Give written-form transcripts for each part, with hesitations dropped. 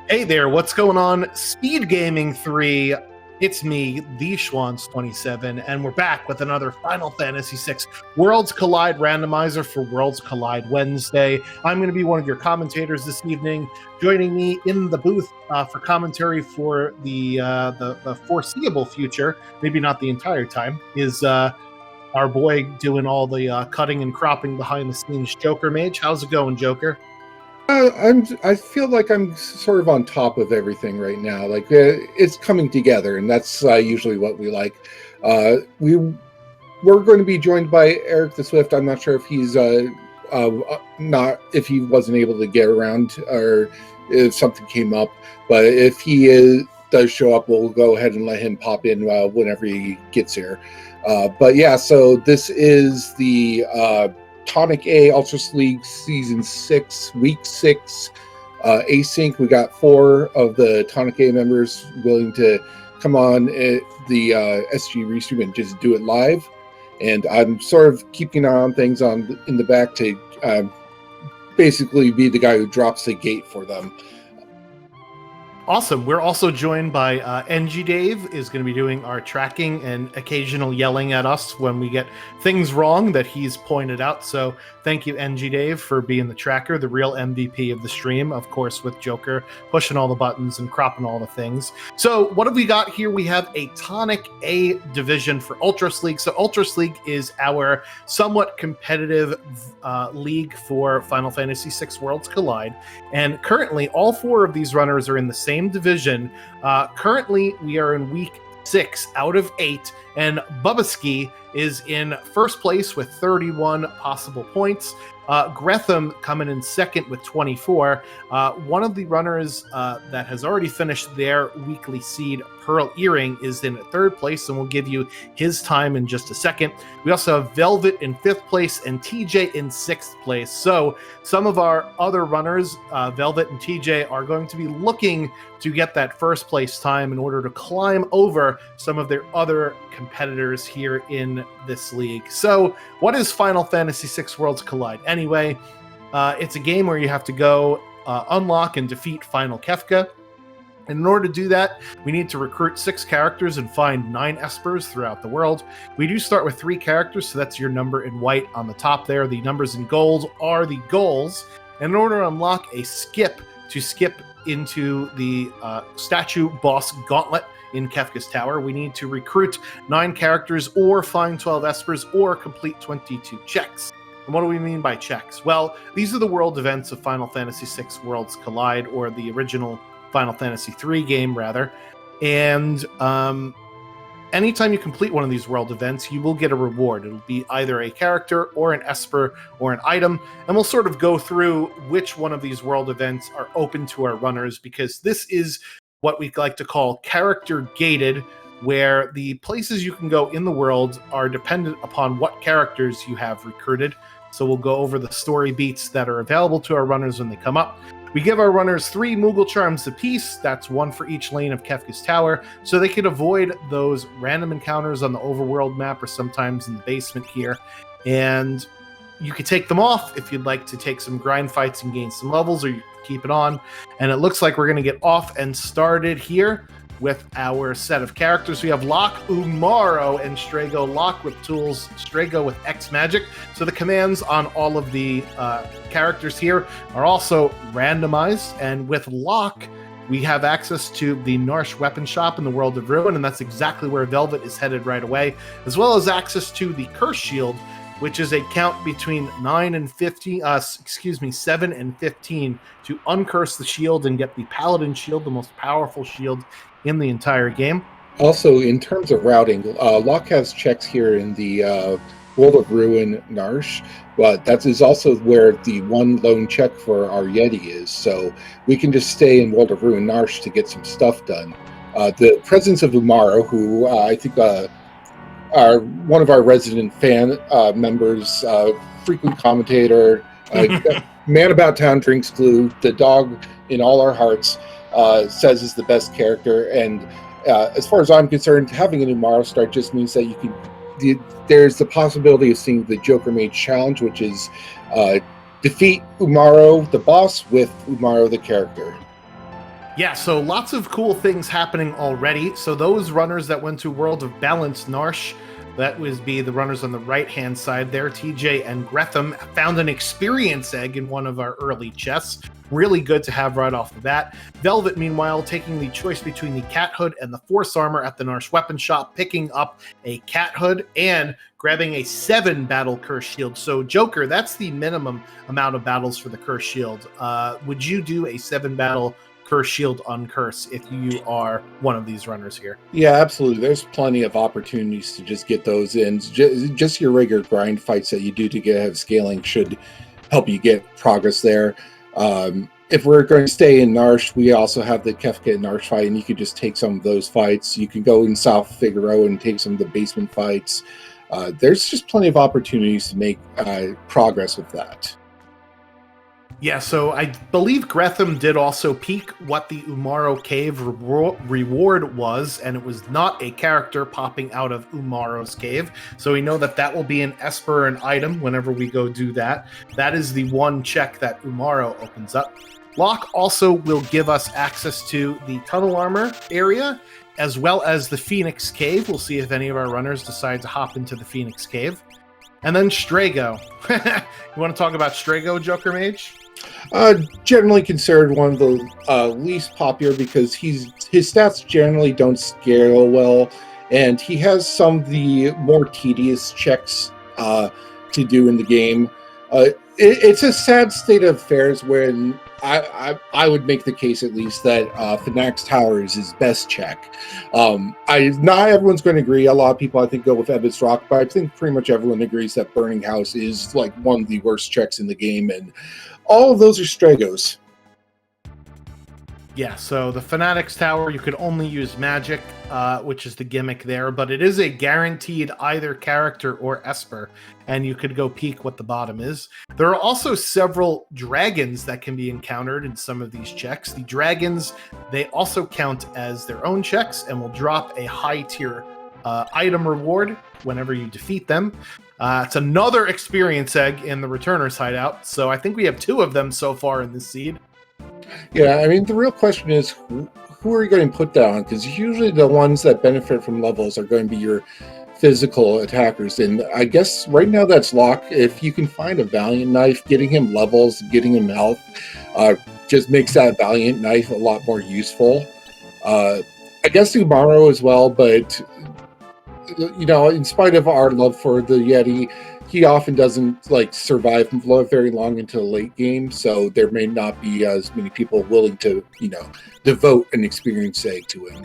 Hey there, what's going on? SpeedGaming 3. It's me, the Schwans27, and we're back with another Final Fantasy VI Worlds Collide randomizer for Worlds Collide Wednesday. I'm going to be one of your commentators this evening. Joining me in the booth for commentary for the foreseeable future, maybe not the entire time, is our boy doing all the cutting and cropping behind the scenes, Joker Mage. How's it going, Joker? I feel like I'm sort of on top of everything right now. Like it's coming together, and that's usually what we like. We're going to be joined by Eric the Swift. I'm not sure if he's not if he wasn't able to get around or if something came up. But if he does show up, we'll go ahead and let him pop in whenever he gets here. But yeah, so this is the Tonic A Ultras League Season 6, Week 6 async. We got 4 of the Tonic A members willing to come on the SG Restream and just do it live. And I'm sort of keeping an eye on things in the back to basically be the guy who drops the gate for them. Awesome. We're also joined by NG Dave is going to be doing our tracking and occasional yelling at us when we get things wrong that he's pointed out. So thank you, NG Dave, for being the tracker, the real MVP of the stream, of course, with Joker pushing all the buttons and cropping all the things. So what have we got here? We have a Tonic A division for Ultras League. So Ultras League is our somewhat competitive league for Final Fantasy VI Worlds Collide. And currently, all 4 of these runners are in the same division. Currently, we are in week 6 out of 8, and Bubbaski is in first place with 31 possible points. Gretham coming in second with 24. One of the runners that has already finished their weekly seed, Pearl Earring, is in third place, and we'll give you his time in just a second. We also have Velvet in 5th place and TJ in 6th place. So some of our other runners, Velvet and TJ, are going to be looking to get that first place time in order to climb over some of their other competitors here in this league. So what is Final Fantasy VI Worlds Collide? Anyway, it's a game where you have to go unlock and defeat Final Kefka. And in order to do that, we need to recruit 6 characters and find 9 Espers throughout the world. We do start with 3 characters, so that's your number in white on the top there. The numbers in gold are the goals. And in order to unlock a skip into the statue boss gauntlet in Kefka's Tower, we need to recruit 9 characters or find 12 Espers or complete 22 checks. And what do we mean by checks? Well, these are the world events of Final Fantasy VI Worlds Collide, or the original Final Fantasy III game, rather. And anytime you complete one of these world events, you will get a reward. It'll be either a character or an Esper or an item. And we'll sort of go through which one of these world events are open to our runners, because this is what we like to call character gated, where the places you can go in the world are dependent upon what characters you have recruited. So we'll go over the story beats that are available to our runners when they come up. We give our runners 3 Moogle Charms apiece. That's 1 for each lane of Kefka's Tower, so they can avoid those random encounters on the overworld map or sometimes in the basement here. And you can take them off if you'd like to take some grind fights and gain some levels, or you can keep it on. And it looks like we're going to get off and started here with our set of characters. We have Locke, Umaro, and Strago. Locke with tools, Strago with X magic. So the commands on all of the characters here are also randomized. And with Locke, we have access to the Narsh weapon shop in the World of Ruin, and that's exactly where Velvet is headed right away, as well as access to the Curse Shield, which is a count between 7 and 15 to uncurse the shield and get the Paladin Shield, the most powerful shield in the entire game. Also, in terms of routing, Locke has checks here in the World of Ruin Narsh, but that is also where the one lone check for our Yeti is, so we can just stay in World of Ruin Narsh to get some stuff done. The presence of Umaro, who I think are one of our resident fan members, frequent commentator, man about town, drinks glue, the dog in all our hearts, says is the best character. And as far as I'm concerned, having an Umaro start just means that you can. There's the possibility of seeing the Joker Mage challenge, which is defeat Umaro the boss with Umaro the character. Yeah, so lots of cool things happening already. So those runners that went to World of Balance Narsh, that would be the runners on the right-hand side there, TJ and Gretham, found an experience egg in one of our early chests. Really good to have right off the bat. Velvet, meanwhile, taking the choice between the cat hood and the force armor at the Narsh weapon shop, picking up a cat hood and grabbing a 7 battle curse shield. So Joker, that's the minimum amount of battles for the curse shield. Would you do a 7 battle curse shield uncurse if you are one of these runners here? Yeah, absolutely. There's plenty of opportunities to just get those in. Just your regular grind fights that you do to get ahead of scaling should help you get progress there. If we're going to stay in Narsh, we also have the Kefka and Narsh fight, and you could just take some of those fights. You can go in South Figaro and take some of the basement fights. There's just plenty of opportunities to make progress with that. Yeah, so I believe Gretham did also peek what the Umaro Cave reward was, and it was not a character popping out of Umaro's cave. So we know that that will be an Esper and item whenever we go do that. That is the one check that Umaro opens up. Locke also will give us access to the tunnel armor area, as well as the Phoenix Cave. We'll see if any of our runners decide to hop into the Phoenix Cave. And then Strago. You want to talk about Strago, Joker Mage? Generally considered one of the least popular because his stats generally don't scale well, and he has some of the more tedious checks to do in the game. It's a sad state of affairs when I would make the case at least that Fanatic's Tower is his best check. Not everyone's going to agree. A lot of people I think go with Ebbett's Rock, but I think pretty much everyone agrees that Burning House is like one of the worst checks in the game, and all of those are Stragos. Yeah, so the Fanatic's Tower, you could only use magic, which is the gimmick there, but it is a guaranteed either character or Esper, and you could go peek what the bottom is. There are also several dragons that can be encountered in some of these checks. The dragons, they also count as their own checks and will drop a high tier item reward whenever you defeat them. It's another experience egg in the Returner's hideout, so I think we have 2 of them so far in this seed. Yeah, I mean, the real question is, who are you going to put that on? Because usually the ones that benefit from levels are going to be your physical attackers. And I guess right now that's Locke. If you can find a Valiant Knife, getting him levels, getting him health, just makes that Valiant Knife a lot more useful. I guess Umaro as well, but, you know, in spite of our love for the Yeti, he often doesn't like survive very long into the late game, so there may not be as many people willing to, you know, devote an experience egg to him.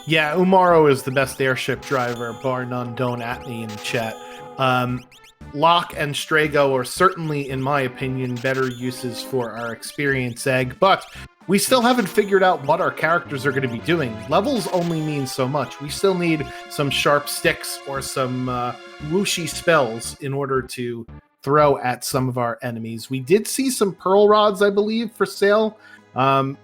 Yeah, Umaro is the best airship driver, bar none. Don't at me in the chat. Locke and Strago are certainly, in my opinion, better uses for our experience egg, but we still haven't figured out what our characters are going to be doing. Levels only mean so much. We still need some sharp sticks or some whooshy spells in order to throw at some of our enemies. We did see some pearl rods, I believe, for sale.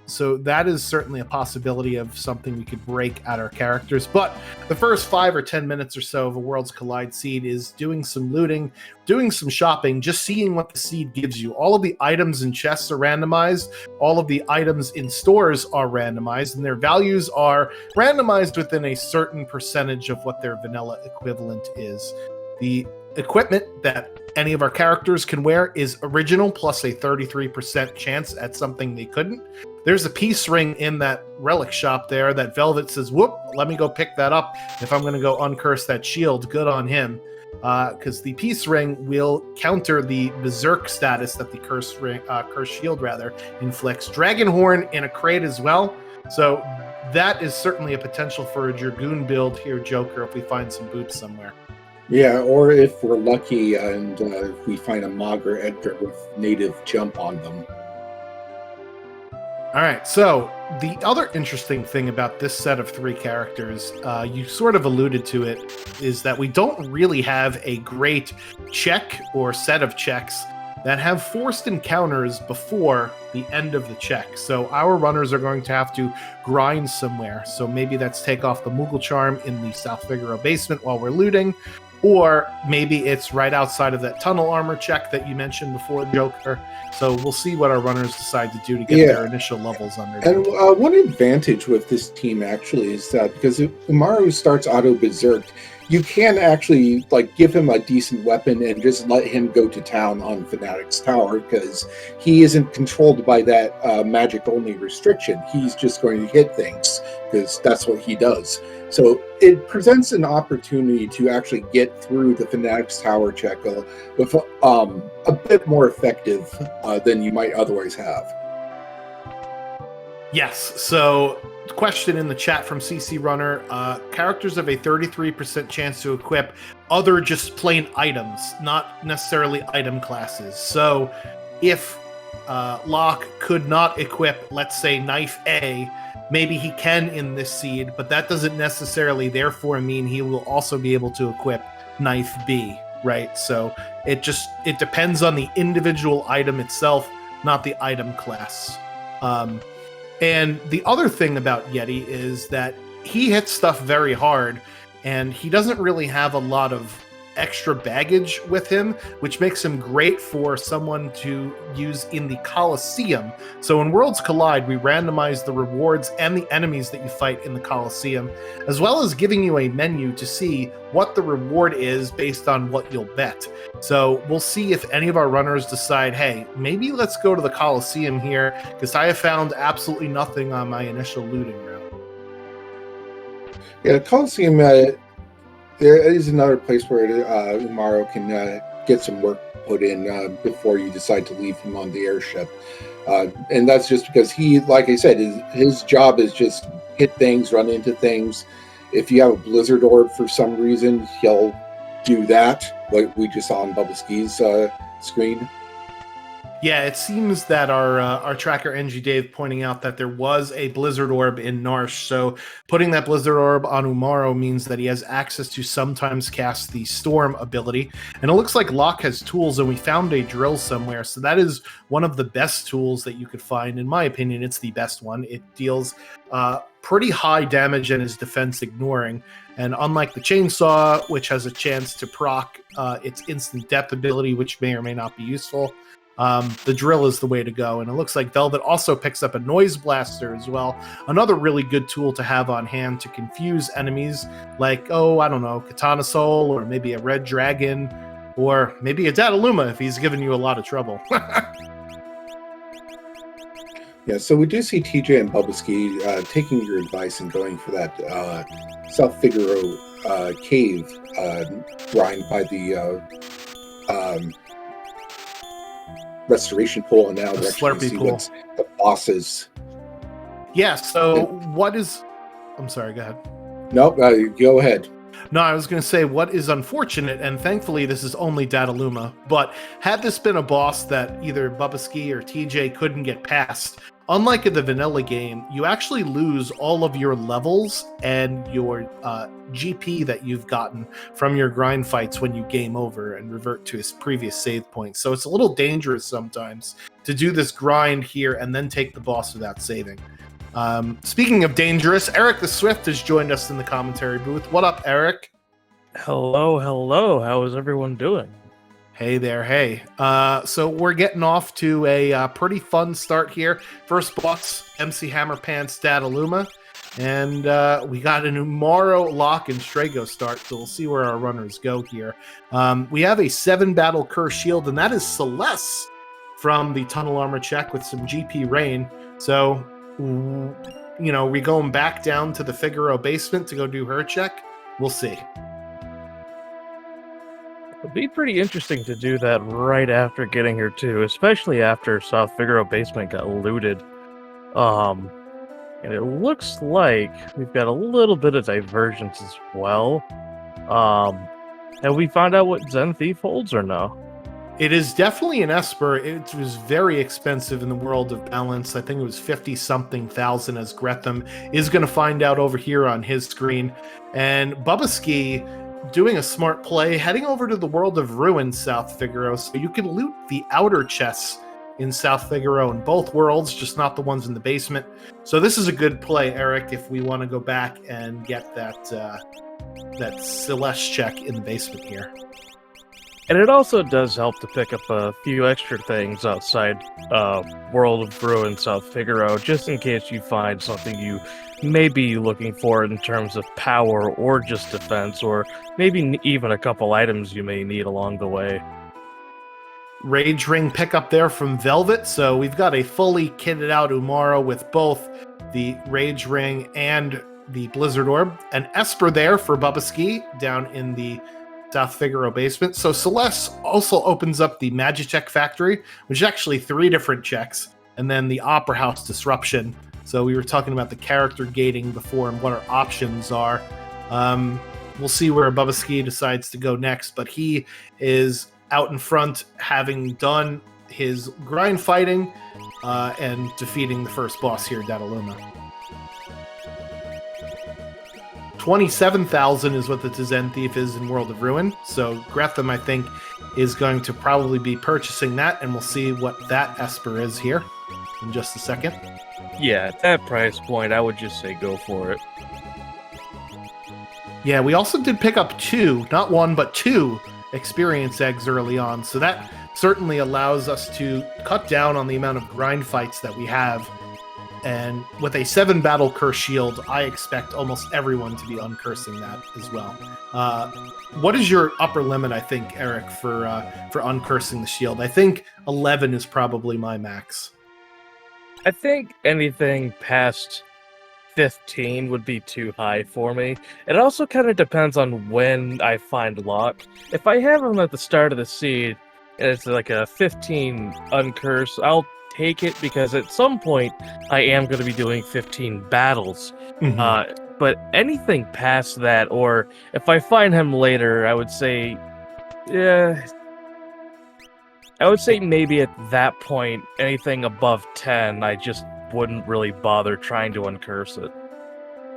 So that is certainly a possibility of something we could break at our characters. But the first 5 or 10 minutes or so of a Worlds Collide seed is doing some looting, doing some shopping, just seeing what the seed gives you. All of the items in chests are randomized. All of the items in stores are randomized, and their values are randomized within a certain percentage of what their vanilla equivalent is. The equipment that any of our characters can wear is original plus a 33% chance at something they couldn't. There's a peace ring in that relic shop there that Velvet says, whoop, let me go pick that up. If I'm going to go uncurse that shield, good on him. Because the peace ring will counter the berserk status that the curse shield inflicts. Dragonhorn in a crate as well. So that is certainly a potential for a Dragoon build here, Joker, if we find some boots somewhere. Yeah, or if we're lucky and we find a Magra Edgar with native jump on them. All right, so the other interesting thing about this set of 3 characters, you sort of alluded to it, is that we don't really have a great check or set of checks that have forced encounters before the end of the check. So our runners are going to have to grind somewhere. So maybe that's take off the Moogle Charm in the South Figaro basement while we're looting, or maybe it's right outside of that tunnel armor check that you mentioned before, Joker. So we'll see what our runners decide to do to get their initial levels under them. And one advantage with this team actually is that because Umaru starts auto berserk, you can actually give him a decent weapon and just let him go to town on Fanatic's Tower, because he isn't controlled by that magic only restriction. He's just going to hit things because that's what he does. So it presents an opportunity to actually get through the Fanatic's Tower check with a bit more effective than you might otherwise have. Yes. So, question in the chat from CC Runner: characters have a 33% chance to equip other just plain items, not necessarily item classes. So, if Locke could not equip, let's say, knife A, maybe he can in this seed, but that doesn't necessarily therefore mean he will also be able to equip knife B, right? So it depends on the individual item itself, not the item class. And the other thing about Yeti is that he hits stuff very hard, and he doesn't really have a lot of extra baggage with him, which makes him great for someone to use in the Coliseum. So in Worlds Collide, we randomize the rewards and the enemies that you fight in the Coliseum, as well as giving you a menu to see what the reward is based on what you'll bet. So we'll see if any of our runners decide, hey, maybe let's go to the Coliseum here, because I have found absolutely nothing on my initial looting route. Yeah, the Coliseum, there is another place where Umaru can get some work put in before you decide to leave him on the airship. And that's just because he, like I said, his job is just hit things, run into things. If you have a Blizzard Orb for some reason, he'll do that, like we just saw on Bubba Ski's screen. Yeah, it seems that our tracker NG Dave pointing out that there was a Blizzard Orb in Narsh, so putting that Blizzard Orb on Umaru means that he has access to sometimes cast the Storm ability, and it looks like Locke has tools, and we found a drill somewhere, so that is one of the best tools that you could find. In my opinion, it's the best one. It deals pretty high damage and is defense ignoring, and unlike the Chainsaw, which has a chance to proc its instant death ability, which may or may not be useful, the drill is the way to go. And it looks like Velvet also picks up a noise blaster as well, another really good tool to have on hand to confuse enemies like, I don't know, Katana Soul, or maybe a Red Dragon, or maybe a Dataluma if he's giving you a lot of trouble. Yeah, so we do see TJ and Bubba Ski taking your advice and going for that South Figaro cave grind by the restoration pool, and now the we're actually Slurpee pool. The bosses. Yeah, so what is... I'm sorry, go ahead. No, go ahead. No, I was going to say what is unfortunate, and thankfully this is only Dataluma, but had this been a boss that either Bubba Ski or TJ couldn't get past, unlike in the vanilla game, you actually lose all of your levels and your GP that you've gotten from your grind fights when you game over and revert to his previous save point. So it's a little dangerous sometimes to do this grind here and then take the boss without saving. Speaking of dangerous, Eric the Swift has joined us in the commentary booth. What up, Eric? Hello. How is everyone doing? Hey there, hey. So we're getting off to a pretty fun start here. First boss, MC Hammerpants Dataluma. And we got an Umaru, Locke, and Strago start, so we'll see where our runners go here. We have a 7-battle Curse Shield, and that is Celeste from the Tunnel Armor check with some GP Rain. So, we going back down to the Figaro basement to go do her check? We'll see. It'd be pretty interesting to do that right after getting here too, especially after South Figaro basement got looted. And it looks like we've got a little bit of divergence as well. Have we found out what Zen Thief holds or no? It is definitely an Esper. It was very expensive in the world of balance. I think it was 50-something thousand, as Gretham is going to find out over here on his screen. And Bubba Ski doing a smart play, heading over to the world of Ruin, South Figaro, so you can loot the outer chests in South Figaro in both worlds, just not the ones in the basement. So this is a good play, Eric, if we want to go back and get that that Celeste check in the basement here. And it also does help to pick up a few extra things outside World of Ruin South Figaro, just in case you find something you may be looking for in terms of power or just defense, or maybe even a couple items you may need along the way. Rage Ring pickup there from Velvet. So we've got a fully kitted out Umaro with both the Rage Ring and the Blizzard Orb. An Esper there for Bubba Ski down in the South Figaro basement. So Celeste also opens up the Magitech Factory, which is actually 3 different checks, and then the Opera House Disruption. So we were talking about the character gating before and what our options are. We'll see where Bubba Ski decides to go next, but he is out in front, having done his grind fighting and defeating the first boss here, Dataluma. 27,000 is what the Zen Thief is in World of Ruin. So Gretham, I think, is going to probably be purchasing that, and we'll see what that Esper is here in just a second. Yeah, at that price point, I would just say go for it. Yeah, we also did pick up 2, not 1, but 2 experience eggs early on. So that certainly allows us to cut down on the amount of grind fights that we have. And with a 7 battle curse shield, I expect almost everyone to be uncursing that as well. What is your upper limit, I think, Eric, for uncursing the shield? I think 11 is probably my max. I think anything past 15 would be too high for me. It also kind of depends on when I find luck. If I have them at the start of the seed, and it's like a 15 uncurse, I'll take it, because at some point I am going to be doing 15 battles. But anything past that, or if I find him later, I would say, maybe at that point, anything above 10, I just wouldn't really bother trying to uncurse it.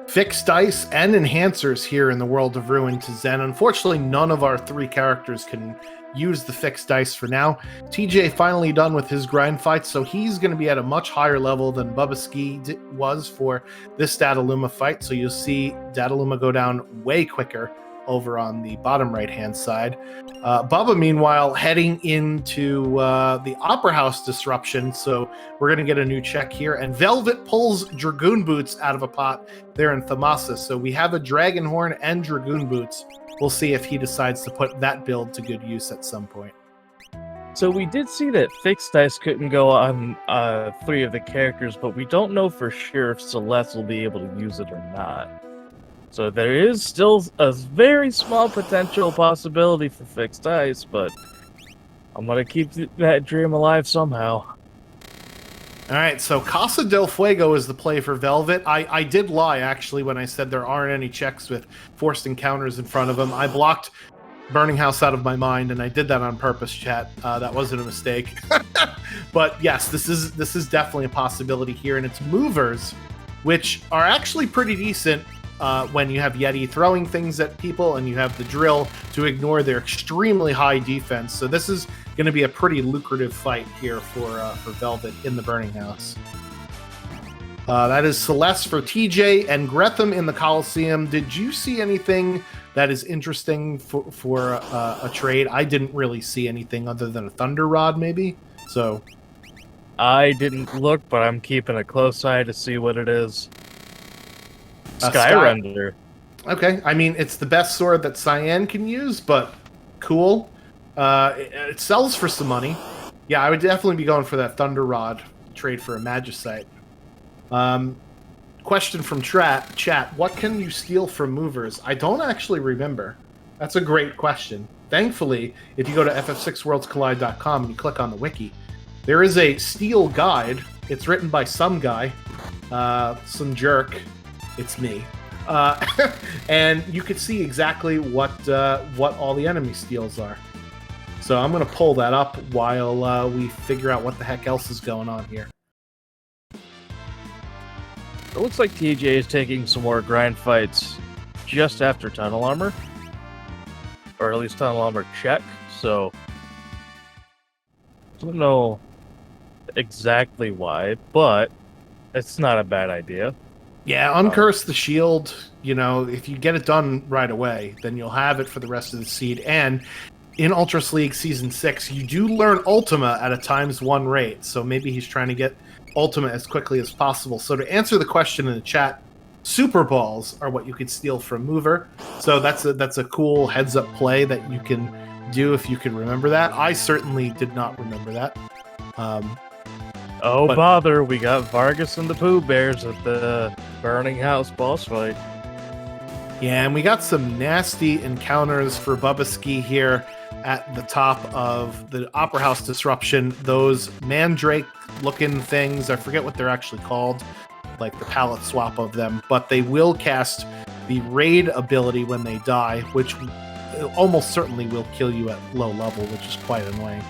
Fixed dice and enhancers here in the World of Ruin to Zen. Unfortunately, none of our 3 characters can use the fixed dice for now. TJ finally done with his grind fight, so he's going to be at a much higher level than Bubba Ski was for this Dataluma fight. So you'll see Dataluma go down way quicker over on the bottom right-hand side. Bubba, meanwhile, heading into the Opera House Disruption, so we're going to get a new check here. And Velvet pulls Dragoon Boots out of a pot there in Thamasis. So we have a Dragon Horn and Dragoon Boots. We'll see if he decides to put that build to good use at some point. So we did see that fixed dice couldn't go on 3 of the characters, but we don't know for sure if Celeste will be able to use it or not. So there is still a very small potential possibility for fixed dice, but I'm going to keep that dream alive somehow. All right, so Casa del Fuego is the play for Velvet. I did lie, actually, when I said there aren't any checks with forced encounters in front of them. I blocked Burning House out of my mind, and I did that on purpose, chat. That wasn't a mistake. But yes, this is definitely a possibility here, and it's movers, which are actually pretty decent when you have Yeti throwing things at people, and you have the drill to ignore their extremely high defense. So this is going to be a pretty lucrative fight here for Velvet in the Burning House. That is Celeste for TJ and Gretham in the Coliseum. Did you see anything that is interesting for a trade? I didn't really see anything other than a Thunder Rod, maybe. So I didn't look, but I'm keeping a close eye to see what it is. Skyrender. Okay, I mean, it's the best sword that Cyan can use, but cool. It sells for some money. Yeah, I would definitely be going for that Thunder Rod trade for a Magicite. Question from chat. What can you steal from movers? I don't actually remember. That's a great question. Thankfully, if you go to ff6worldscollide.com and you click on the wiki, there is a steal guide. It's written by some guy, some jerk. It's me. And you can see exactly what all the enemy steals are. So I'm going to pull that up while we figure out what the heck else is going on here. It looks like TJ is taking some more grind fights just after Tunnel Armor. Or at least Tunnel Armor check, so I don't know exactly why, but it's not a bad idea. Yeah, uncurse the shield. You know, if you get it done right away, then you'll have it for the rest of the seed. And in Ultras League Season 6, you do learn Ultima at a ×1 rate. So maybe he's trying to get Ultima as quickly as possible. So to answer the question in the chat, Super Balls are what you could steal from Mover. So that's a cool heads-up play that you can do if you can remember that. I certainly did not remember that. Bother, we got Vargas and the Pooh Bears at the Burning House boss fight. Yeah, and we got some nasty encounters for Bubba Ski here at the top of the Opera House Disruption. Those Mandrake-looking things, I forget what they're actually called, like the palette swap of them, but they will cast the Raid ability when they die, which almost certainly will kill you at low level, which is quite annoying.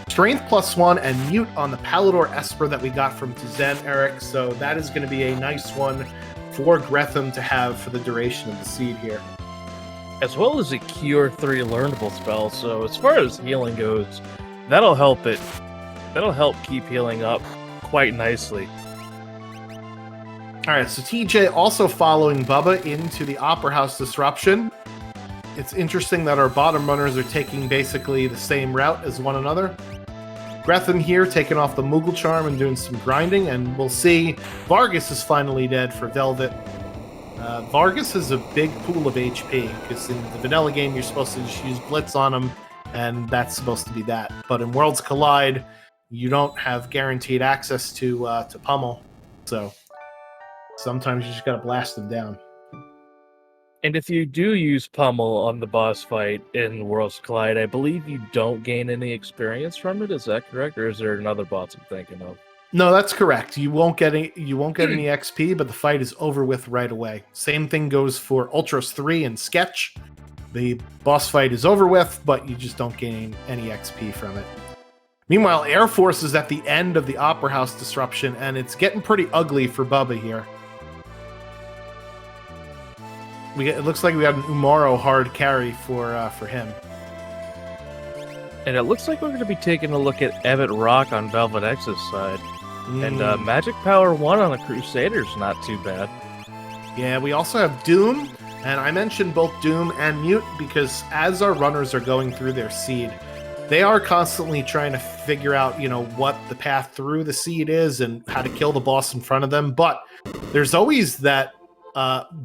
Strength +1 and Mute on the Palador Esper that we got from Tizen, Eric, so that is going to be a nice one for Gretham to have for the duration of the seed here. As well as a Cure 3 learnable spell, so as far as healing goes, that'll help keep healing up quite nicely. Alright, so TJ also following Bubba into the Opera House Disruption. It's interesting that our bottom runners are taking basically the same route as one another. Gretham here taking off the Moogle Charm and doing some grinding, and we'll see Vargas is finally dead for Velvet. Vargas is a big pool of HP, because in the vanilla game you're supposed to just use Blitz on him, and that's supposed to be that. But in Worlds Collide, you don't have guaranteed access to Pummel, so sometimes you just gotta blast them down. And if you do use Pummel on the boss fight in Worlds Collide, I believe you don't gain any experience from it. Is that correct, or is there another boss I'm thinking of? No, that's correct. You won't get any XP, but the fight is over with right away. Same thing goes for Ultras 3 and Sketch. The boss fight is over with, but you just don't gain any XP from it. Meanwhile, Air Force is at the end of the Opera House Disruption, and it's getting pretty ugly for Bubba here. It looks like we got an Umaro hard carry for him. And it looks like we're going to be taking a look at Evet Rock on Velvet X's side. And Magic Power 1 on the Crusaders, not too bad. Yeah, we also have Doom, and I mentioned both Doom and Mute because as our runners are going through their seed, they are constantly trying to figure out, what the path through the seed is and how to kill the boss in front of them. But there's always that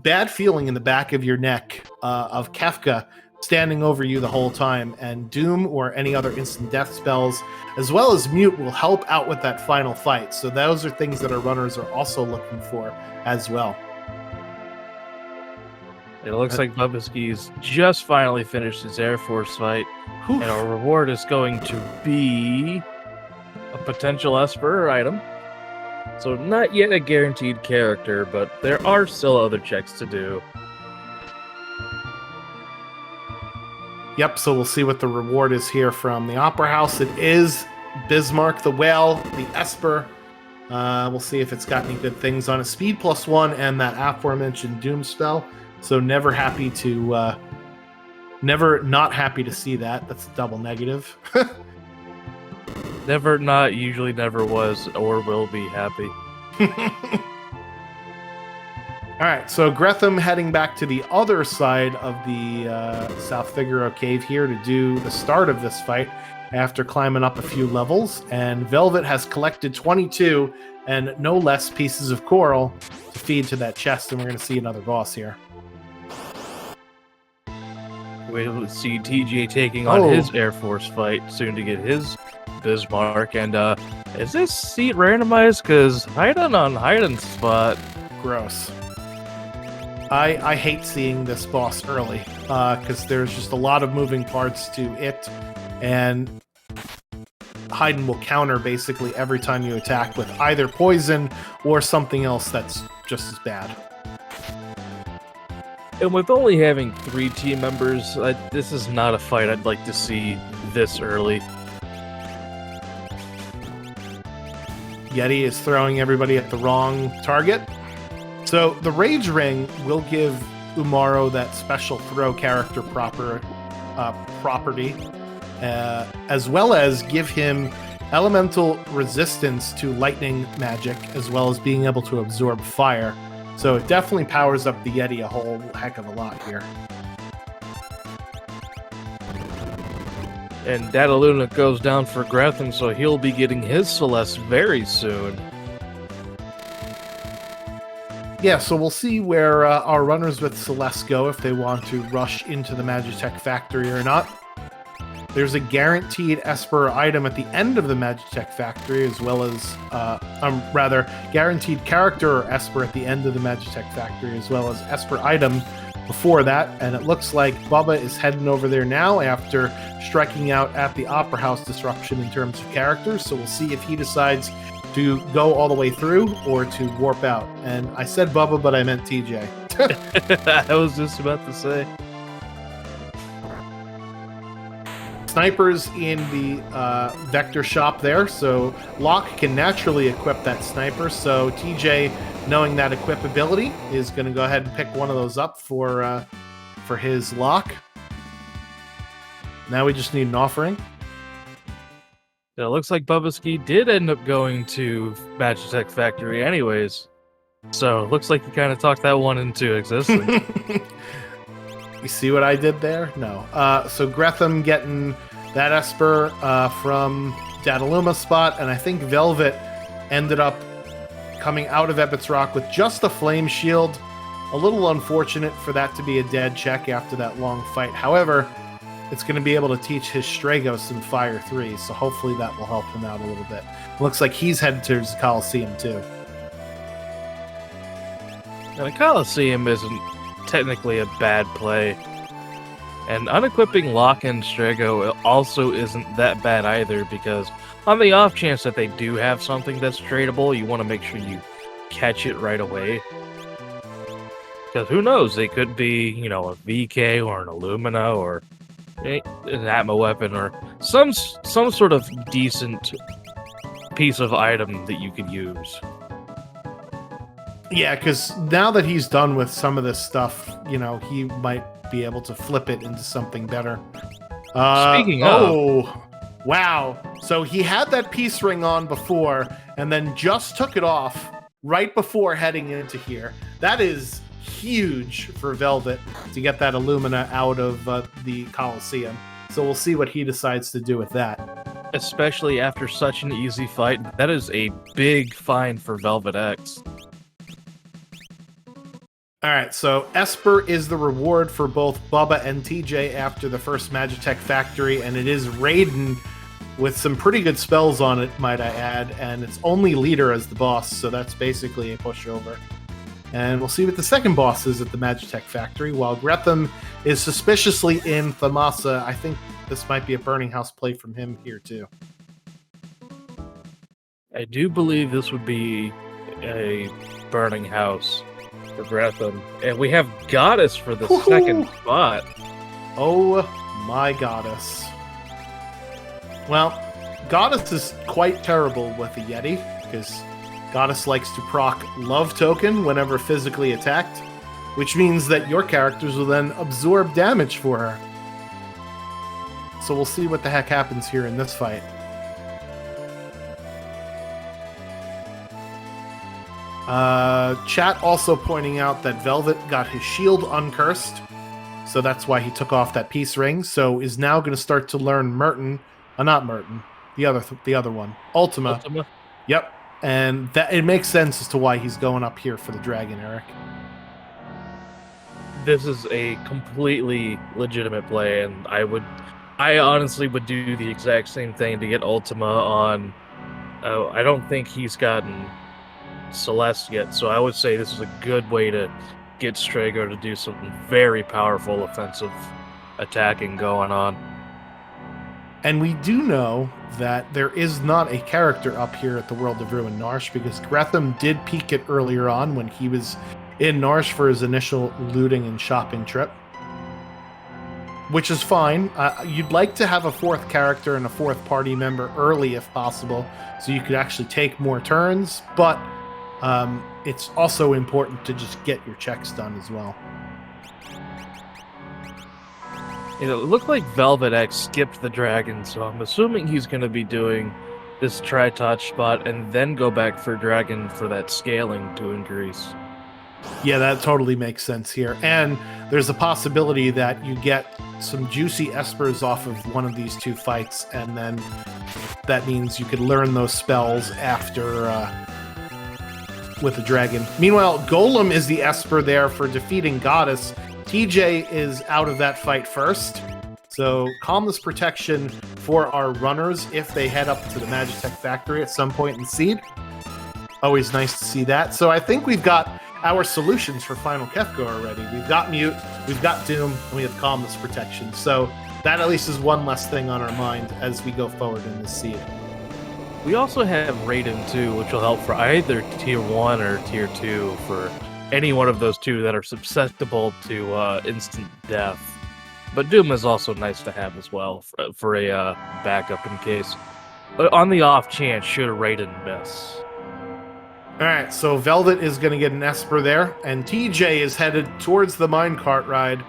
bad feeling in the back of your neck of Kefka standing over you the whole time, and Doom or any other instant death spells, as well as Mute, will help out with that final fight. So those are things that our runners are also looking for as well. It looks like Bubba Ski's just finally finished his Air Force fight, and our reward is going to be a potential Esper item. So not yet a guaranteed character, but there are still other checks to do. Yep, so we'll see what the reward is here from the Opera House. It is Bismarck the Whale, the Esper. We'll see if it's got any good things on it. Speed +1 and that aforementioned Doom spell. So never not happy to see that. That's a double negative. Never not, usually never was, or will be happy. All right, so Gretham heading back to the other side of the South Figaro Cave here to do the start of this fight after climbing up a few levels. And Velvet has collected 22 and no less pieces of coral to feed to that chest, and we're going to see another boss here. We'll see TJ taking on his Air Force fight soon to get his Bismarck. And is this seat randomized? Because Haydn on Haydn's spot. Gross. I hate seeing this boss early because there's just a lot of moving parts to it, and Haydn will counter basically every time you attack with either poison or something else that's just as bad. And with only having 3 team members, this is not a fight I'd like to see this early. Yeti is throwing everybody at the wrong target. So the Rage Ring will give Umaro that special throw character property, as well as give him elemental resistance to lightning magic, as well as being able to absorb fire. So it definitely powers up the Yeti a whole heck of a lot here. And Dataluna goes down for Gretham, so he'll be getting his Celeste very soon. Yeah, so we'll see where our runners with Celeste go, if they want to rush into the Magitech factory or not. There's a guaranteed Esper item at the end of the Magitech factory, as well as, rather, guaranteed character or Esper at the end of the Magitech factory, as well as Esper item before that. And it looks like Bubba is heading over there now after striking out at the Opera House disruption in terms of characters. So we'll see if he decides to go all the way through or to warp out. And I said Bubba, but I meant TJ. I was just about to say. Snipers in the vector shop there, so Locke can naturally equip that sniper. So TJ, knowing that equipability, is going to go ahead and pick one of those up for his Locke. Now we just need an offering. It looks like Bubbaski did end up going to Magitech Factory anyways. So it looks like he kind of talked that one into existence. You see what I did there? No. So Gretham getting that Esper from Dataluma's spot, and I think Velvet ended up coming out of Ebbets Rock with just a flame shield. A little unfortunate for that to be a dead check after that long fight. However, it's going to be able to teach his Stragos in Fire 3, so hopefully that will help him out a little bit. Looks like he's headed towards the Coliseum too. Now, the Coliseum isn't technically a bad play. And unequipping Locke and Strago also isn't that bad either, because on the off chance that they do have something that's tradable, you want to make sure you catch it right away. Because who knows, they could be, a VK or an Illumina or an Atma weapon or some sort of decent piece of item that you could use. Yeah, because now that he's done with some of this stuff, he might be able to flip it into something better. Speaking of... Oh, wow. So he had that peace ring on before and then just took it off right before heading into here. That is huge for Velvet to get that Illumina out of the Coliseum. So we'll see what he decides to do with that. Especially after such an easy fight, that is a big find for Velvet X. All right, so Esper is the reward for both Bubba and TJ after the first Magitech factory, and it is Raiden with some pretty good spells on it, might I add, and it's only Leader as the boss, so that's basically a pushover. And we'll see what the second boss is at the Magitech factory. While Gretham is suspiciously in Thamasa, I think this might be a Burning House play from him here too. I do believe this would be a Burning House for Gretham. And we have Goddess for the second spot. Oh my Goddess. Well, Goddess is quite terrible with the Yeti, because Goddess likes to proc Love Token whenever physically attacked, which means that your characters will then absorb damage for her. So we'll see what the heck happens here in this fight. Chat also pointing out that Velvet got his shield uncursed, so that's why he took off that peace ring. So is now going to start to learn Merton, not Merton, the other one, Ultima. Yep, and that it makes sense as to why he's going up here for the dragon, Eric. This is a completely legitimate play, and I honestly would do the exact same thing to get Ultima on. I don't think he's gotten Celeste yet, so I would say this is a good way to get Strago to do some very powerful offensive attacking going on. And we do know that there is not a character up here at the World of Ruin Narsh, because Gretham did peek it earlier on when he was in Narsh for his initial looting and shopping trip, which is fine. You'd like to have a fourth character and a fourth party member early if possible, so you could actually take more turns, but it's also important to just get your checks done as well. It looked like Velvet X skipped the dragon, so I'm assuming he's going to be doing this Tri-Touch spot and then go back for dragon for that scaling to increase. Yeah, that totally makes sense here. And there's a possibility that you get some juicy espers off of one of these two fights, and then that means you could learn those spells after with the dragon. Meanwhile, Golem is the esper there for defeating Goddess. TJ is out of that fight first. So Calmless Protection for our runners if they head up to the Magitech factory at some point in Seed. Always nice to see that. So I think we've got our solutions for Final Kefka already. We've got Mute, we've got Doom, and we have Calmless Protection. So that at least is one less thing on our mind as we go forward in this Seed. We also have Raiden too, which will help for either Tier 1 or Tier 2 for any one of those two that are susceptible to instant death. But Doom is also nice to have as well for a backup in case. But on the off chance, should Raiden miss. All right, so Velvet is going to get an Esper there, and TJ is headed towards the minecart ride.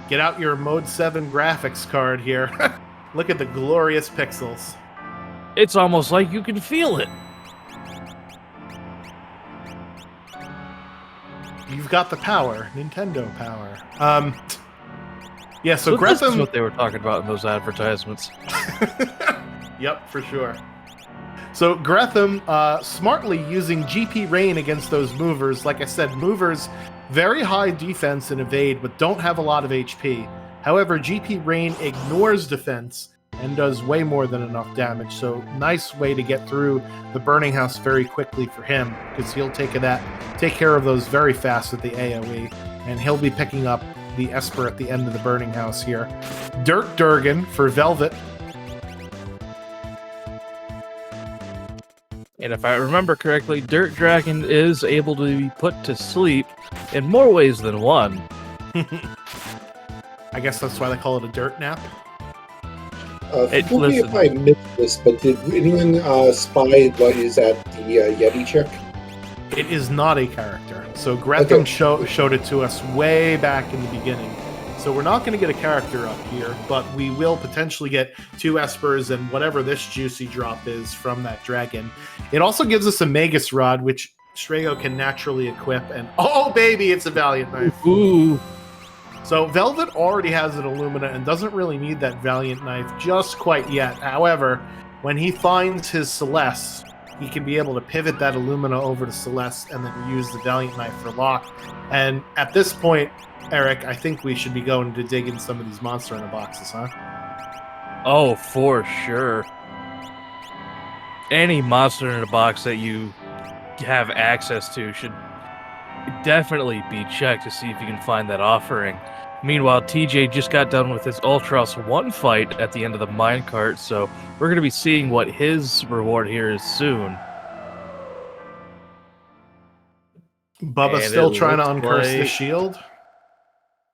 Get out your Mode 7 graphics card here. Look at the glorious pixels. It's almost like you can feel it. You've got the power, Nintendo power. Yeah, so This is Gretham... what they were talking about in those advertisements. Yep, for sure. So Gretham smartly using GP Rain against those movers. Like I said, movers, very high defense and evade, but don't have a lot of HP. However, GP Rain ignores defense and does way more than enough damage. So nice way to get through the Burning House very quickly for him, because he'll take care of those very fast with the AoE, and he'll be picking up the Esper at the end of the Burning House here. Dirt Durgan for Velvet. And if I remember correctly, Dirt Dragon is able to be put to sleep in more ways than one. I guess that's why they call it a dirt nap. Forgive me if I missed this, but did anyone spy what is at the Yeti chick? It is not a character. So Gretham showed it to us way back in the beginning. So we're not going to get a character up here, but we will potentially get 2 Espers and whatever this juicy drop is from that dragon. It also gives us a Magus Rod, which Strago can naturally equip, and oh baby, it's a Valiant Knife. Ooh. So Velvet already has an Illumina and doesn't really need that Valiant Knife just quite yet. However, when he finds his Celeste, he can be able to pivot that Illumina over to Celeste and then use the Valiant Knife for lock. And at this point, Eric, I think we should be going to dig in some of these Monster Hunter boxes, huh? Oh, for sure. Any monster in a box that you have access to should definitely be checked to see if you can find that offering. Meanwhile, TJ just got done with his Ultros 1 fight at the end of the minecart, so we're going to be seeing what his reward here is soon. Bubba's still trying to uncurse the shield.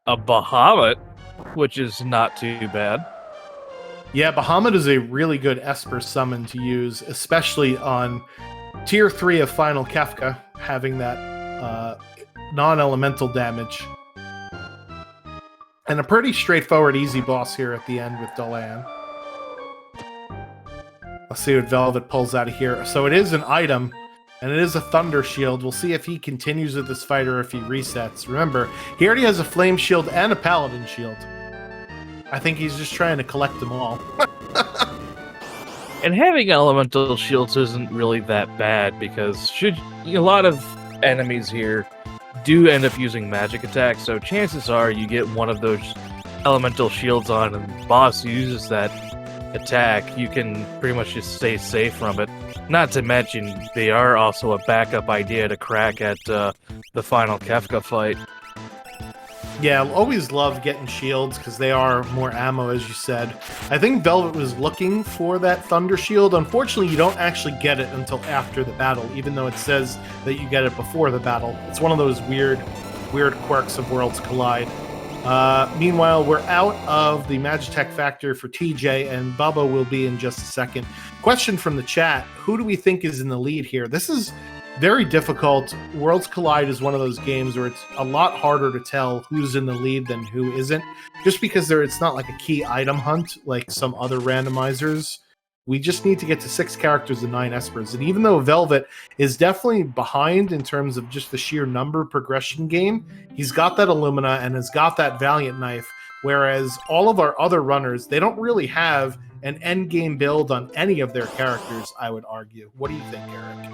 A Bahamut, which is not too bad. Yeah, Bahamut is a really good Esper summon to use, especially on Tier 3 of Final Kefka, having that non-elemental damage. And a pretty straightforward, easy boss here at the end with Dolan. Let's see what Velvet pulls out of here. So it is an item, and it is a Thunder Shield. We'll see if he continues with this fight or if he resets. Remember, he already has a Flame Shield and a Paladin Shield. I think he's just trying to collect them all. And having elemental shields isn't really that bad, because a lot of enemies here do end up using magic attacks, so chances are you get one of those elemental shields on and the boss uses that attack, you can pretty much just stay safe from it. Not to mention, they are also a backup idea to crack at the final Kefka fight. Yeah, I'll always love getting shields because they are more ammo, as you said. I think Velvet was looking for that Thunder Shield. Unfortunately, you don't actually get it until after the battle, even though it says that you get it before the battle. It's one of those weird quirks of Worlds Collide. Meanwhile, we're out of the Magitech factory for TJ, and Bubba will be in just a second. Question from the chat: who do we think is in the lead here? This is very difficult. Worlds Collide is one of those games where it's a lot harder to tell who's in the lead than who isn't, just because it's not like a key item hunt like some other randomizers. We just need to get to 6 characters and 9 espers. And even though Velvet is definitely behind in terms of just the sheer number progression gain, he's got that Illumina and has got that Valiant Knife, whereas all of our other runners, they don't really have an end game build on any of their characters, I would argue. What do you think, Eric?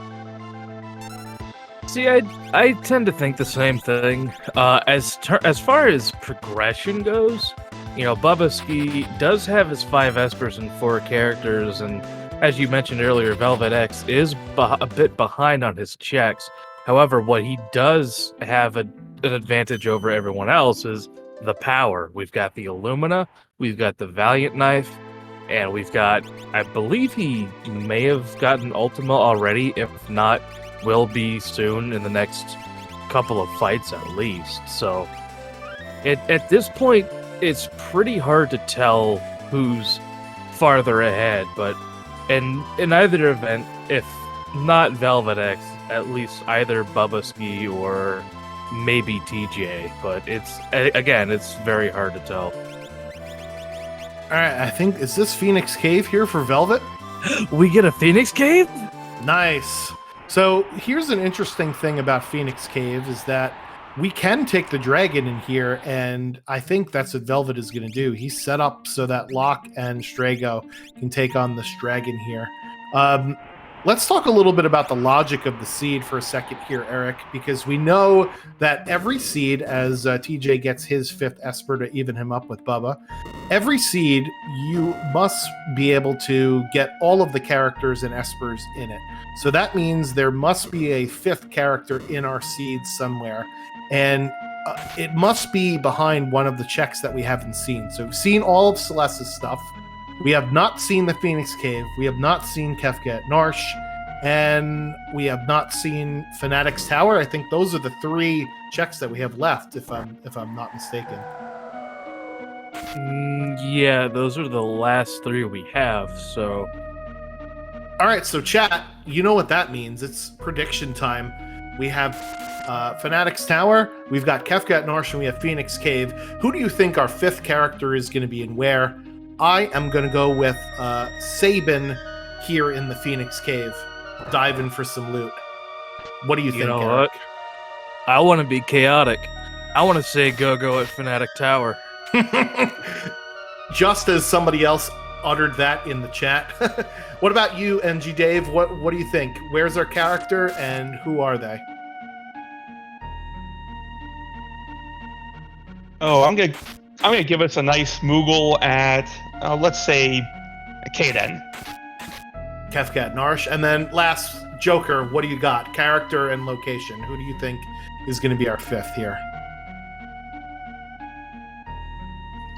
See, I tend to think the same thing. As far as progression goes, you know, Bubba does have his 5 espers and 4 characters, and as you mentioned earlier, Velvet X is a bit behind on his checks. However, what he does have an advantage over everyone else is the power. We've got the Illumina, we've got the Valiant Knife, and we've got, I believe he may have gotten Ultima already, if not, will be soon in the next couple of fights at least. So, at this point, it's pretty hard to tell who's farther ahead, but in either event, if not Velvet X, at least either Bubba or maybe TJ, but it's very hard to tell. All right, I think, is this Phoenix Cave here for Velvet? We get a Phoenix Cave? Nice. So here's an interesting thing about Phoenix Cave is that we can take the dragon in here, and I think that's what Velvet is going to do. He's set up so that Locke and Strago can take on this dragon here. Let's talk a little bit about the logic of the seed for a second here, Eric, because we know that every seed, as TJ gets his 5th Esper to even him up with Bubba, every seed, you must be able to get all of the characters and Espers in it. So that means there must be a 5th character in our seed somewhere, and it must be behind one of the checks that we haven't seen. So we've seen all of Celeste's stuff. We have not seen the Phoenix Cave. We have not seen Kefka at Narsh. And we have not seen Fanatic's Tower. I think those are the 3 checks that we have left, if I'm not mistaken. Yeah, those are the last 3 we have, so... All right, so chat, you know what that means. It's prediction time. We have Fanatic's Tower, we've got Kefka at Narsh, and we have Phoenix Cave. Who do you think our 5th character is going to be and where? I am going to go with Sabin here in the Phoenix Cave, diving for some loot. What do you think, know Eric? what? I want to be chaotic. I want to say go at Fanatic Tower. Just as somebody else uttered that in the chat. What about you, NG Dave? What do you think? Where's our character and who are they? Oh, I'm gonna give us a nice Moogle at let's say Kaden. Kefka at Narsh. And then last, Joker, what do you got? Character and location. Who do you think is going to be our 5th here?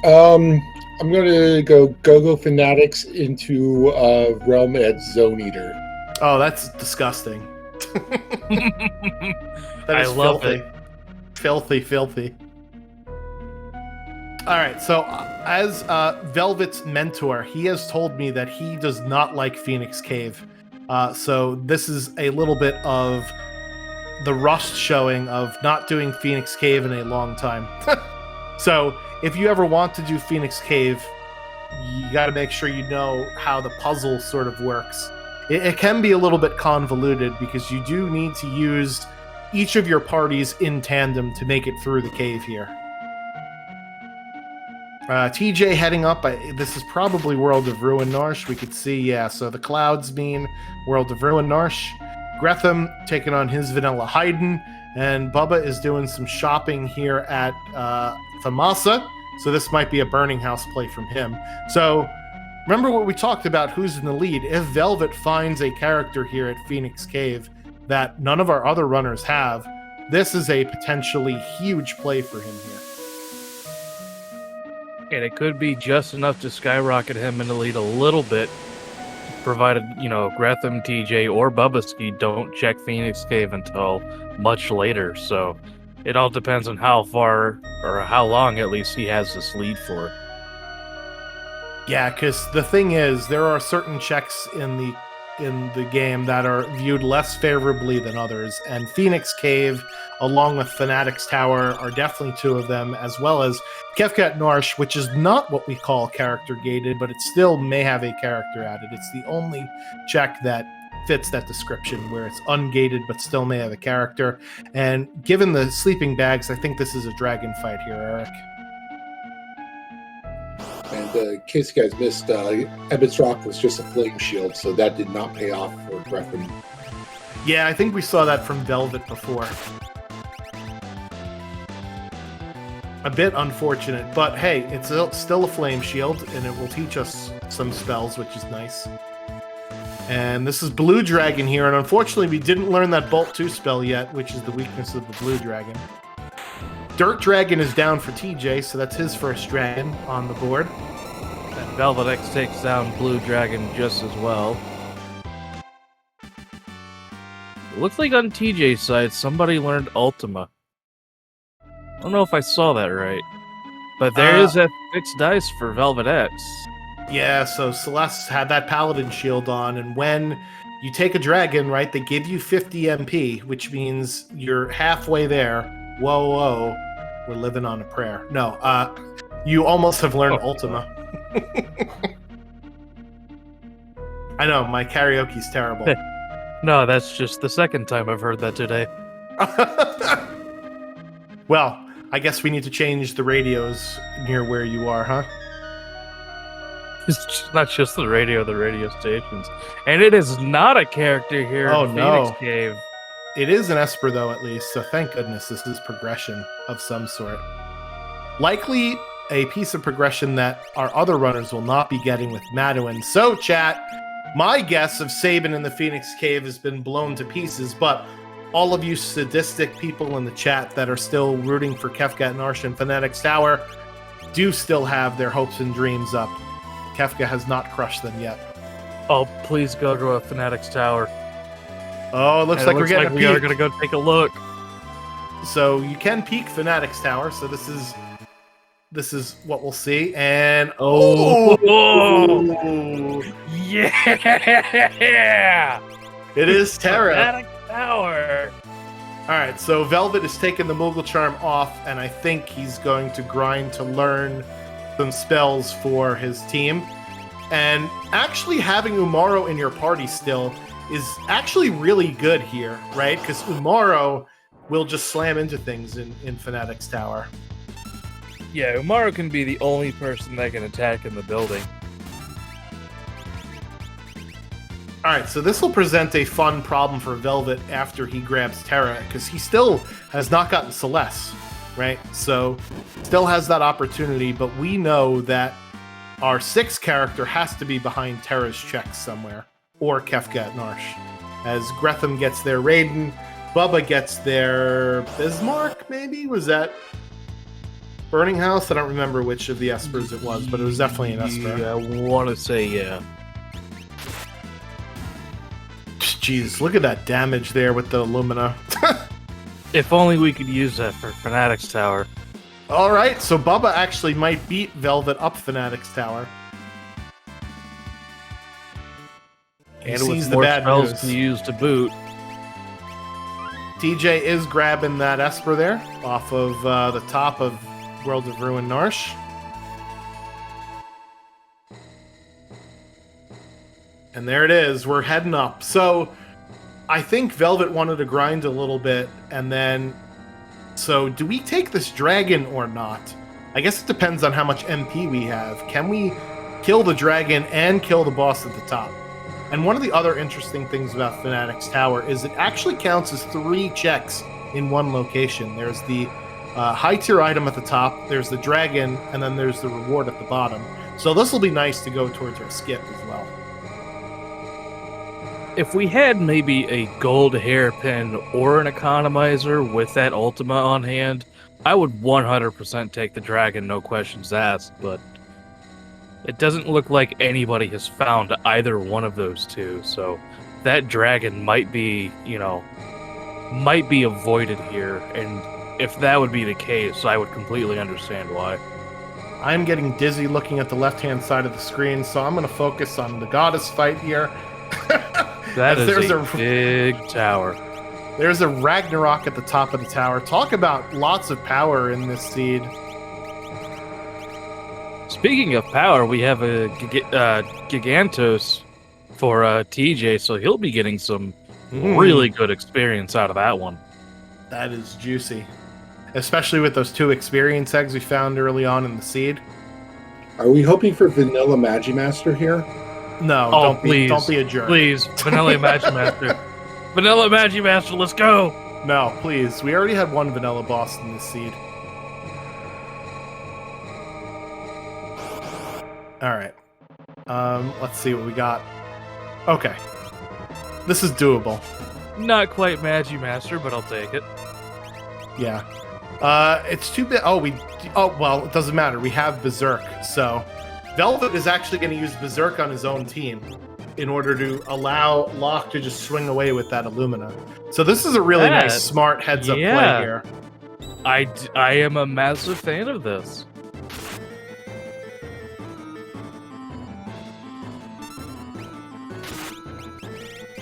I'm going to go Fanatics into Realm at Zone Eater. Oh, that's disgusting. That is I love filthy. Filthy. All right, so as Velvet's mentor, he has told me that he does not like Phoenix Cave. So this is a little bit of the rust showing of not doing Phoenix Cave in a long time. So if you ever want to do Phoenix Cave, you got to make sure you know how the puzzle sort of works. It can be a little bit convoluted because you do need to use each of your parties in tandem to make it through the cave here. TJ heading up. This is probably World of Ruin Narsh. We could see, yeah, so the clouds mean World of Ruin Narsh. Gretham taking on his Vanilla Haydn, and Bubba is doing some shopping here at Thamasa, so this might be a Burning House play from him. So remember what we talked about, who's in the lead. If Velvet finds a character here at Phoenix Cave that none of our other runners have, this is a potentially huge play for him here. And it could be just enough to skyrocket him in the lead a little bit, provided, Gretham, TJ, or Bubba don't check Phoenix Cave until much later. So it all depends on how far, or how long at least, he has this lead for. Yeah, because the thing is, there are certain checks in in the game that are viewed less favorably than others, and Phoenix Cave, along with Fanatic's Tower, are definitely two of them, as well as Kefkat Norsh, which is not what we call character gated, but it still may have a character added. It's the only check that fits that description, where it's ungated but still may have a character. And given the sleeping bags, I think this is a dragon fight here, Eric. And in case you guys missed, Ebbett's Rock was just a flame shield, so that did not pay off for Greffin. Yeah, I think we saw that from Velvet before. A bit unfortunate, but hey, it's still a flame shield, and it will teach us some spells, which is nice. And this is Blue Dragon here, and unfortunately we didn't learn that Bolt 2 spell yet, which is the weakness of the Blue Dragon. Dirt Dragon is down for TJ, so that's his first dragon on the board. And Velvet X takes down Blue Dragon just as well. It looks like on TJ's side, somebody learned Ultima. I don't know if I saw that right. But there is a fixed dice for Velvet X. Yeah, so Celeste had that Paladin shield on, and when you take a dragon, right, they give you 50 MP, which means you're halfway there. Whoa, whoa. We're living on a prayer. No, you almost have learned Ultima. I know, my karaoke's terrible. No, that's just the second time I've heard that today. Well, I guess we need to change the radios near where you are, huh? It's not just the radio stations. And it is not a character here in Phoenix Cave. It is an Esper, though, at least, so thank goodness this is progression of some sort. Likely a piece of progression that our other runners will not be getting with Madeline. So, chat, my guess of Sabin in the Phoenix Cave has been blown to pieces, but all of you sadistic people in the chat that are still rooting for Kefkat Norsh and Fanatic's Tower do still have their hopes and dreams up. Kefka has not crushed them yet. Oh, please go to a Fanatic's Tower. Oh, it looks like we're getting a peek. We are going to go take a look. So you can peek Fanatic's Tower. So this is what we'll see. And oh, yeah, it is Terra. Fanatic Tower. All right, so Velvet is taking the Moogle Charm off, and I think he's going to grind to learn some spells for his team. And actually having Umaro in your party still is actually really good here, right? Because Umaro will just slam into things in Fanatic's Tower. Yeah, Umaro can be the only person that can attack in the building. All right, so this will present a fun problem for Velvet after he grabs Terra, because he still has not gotten Celeste, right? So still has that opportunity, but we know that our 6th character has to be behind Terra's checks somewhere, or Kefkat Norsh. As Gretham gets their Raiden, Bubba gets their Bismarck, maybe? Was that Burning House? I don't remember which of the Espers it was, but it was definitely an Esper. Yeah, I want to say yeah. Jeez, look at that damage there with the Illumina. If only we could use that for Fanatic's Tower. All right, so Bubba actually might beat Velvet up Fanatic's Tower. And with more spells to use to boot. TJ is grabbing that Esper there off of the top of World of Ruin Norsh. And there it is. We're heading up. So I think Velvet wanted to grind a little bit, and then... So do we take this dragon or not? I guess it depends on how much MP we have. Can we kill the dragon and kill the boss at the top? And one of the other interesting things about Fanatic's Tower is it actually counts as 3 checks in one location. There's the high tier item at the top, there's the dragon, and then there's the reward at the bottom. So this will be nice to go towards our skip as well. If we had maybe a gold hairpin or an economizer with that Ultima on hand, I would 100% take the dragon, no questions asked, but it doesn't look like anybody has found either one of those two, so that dragon might be, might be avoided here, and if that would be the case, I would completely understand why. I'm getting dizzy looking at the left-hand side of the screen, so I'm going to focus on the goddess fight here. That As is a big tower. There's a Ragnarok at the top of the tower. Talk about lots of power in this seed. Speaking of power, we have a Gigantos for TJ, so he'll be getting some really good experience out of that one. That is juicy. Especially with those 2 experience eggs we found early on in the seed. Are we hoping for Vanilla Magimaster here? No, don't be a jerk. Please, Vanilla Magimaster. Vanilla Magimaster, let's go! No, please. We already had 1 vanilla boss in this seed. Alright. Let's see what we got. Okay. This is doable. Not quite Magimaster, but I'll take it. Yeah. It's too big. Well, it doesn't matter. We have Berserk, so Velvet is actually going to use Berserk on his own team in order to allow Locke to just swing away with that Illumina. So this is a really nice, smart heads-up play here. I am a massive fan of this.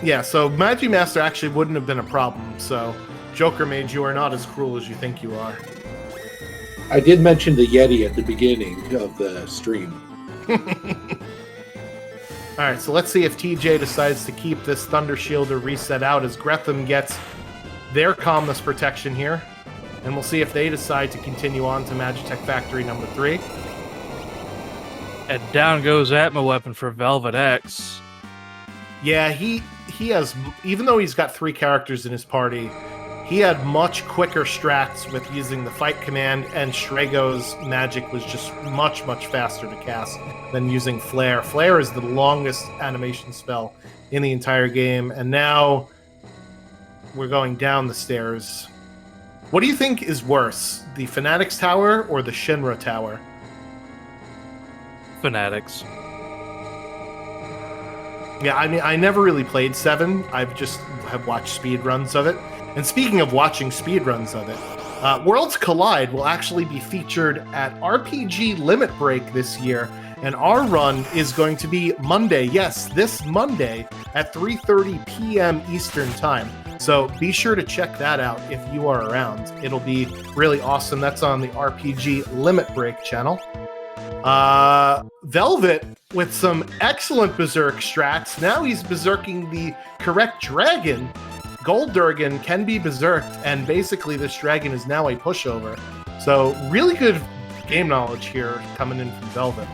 Yeah, so Magimaster actually wouldn't have been a problem, so Joker Mage, you are not as cruel as you think you are. I did mention the Yeti at the beginning of the stream. Alright, so let's see if TJ decides to keep this Thunder Shielder reset out as Gretham gets their Calmness protection here. And we'll see if they decide to continue on to Magitech Factory number 3. And down goes Atma Weapon for Velvet X. Yeah, he has, even though he's got 3 characters in his party, he had much quicker strats with using the fight command, and Shrego's magic was just much, much faster to cast than using Flare. Flare is the longest animation spell in the entire game, and now we're going down the stairs. What do you think is worse, the Fanatics Tower or the Shinra Tower? Fanatics. Yeah, I mean, I never really played 7. I've just have watched speedruns of it. And speaking of watching speedruns of it, Worlds Collide will actually be featured at RPG Limit Break this year, and our run is going to be Monday. Yes, this Monday at 3:30 p.m. Eastern Time. So be sure to check that out if you are around. It'll be really awesome. That's on the RPG Limit Break channel. Velvet with some excellent Berserk strats. Now he's berserking the correct dragon. Gold Durgan can be berserked, and basically this dragon is now a pushover. So really good game knowledge here coming in from Velvet.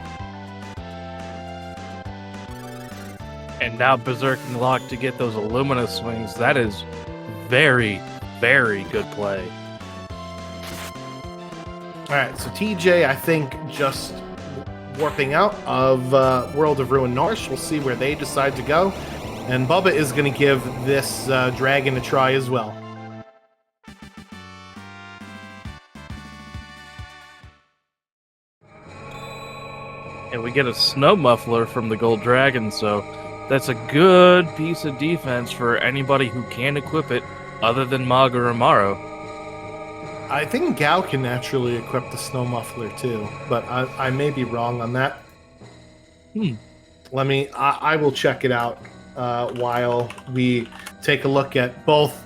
And now berserking Locke to get those Illumina swings. That is very, very good play. Alright, so TJ, I think, just warping out of World of Ruin Norse. We'll see where they decide to go. And Bubba is going to give this dragon a try as well. And we get a Snow Muffler from the Gold Dragon, so that's a good piece of defense for anybody who can equip it other than Mog or Amaro. I think Gao can naturally equip the Snow Muffler too, but I may be wrong on that. I will check it out while we take a look at both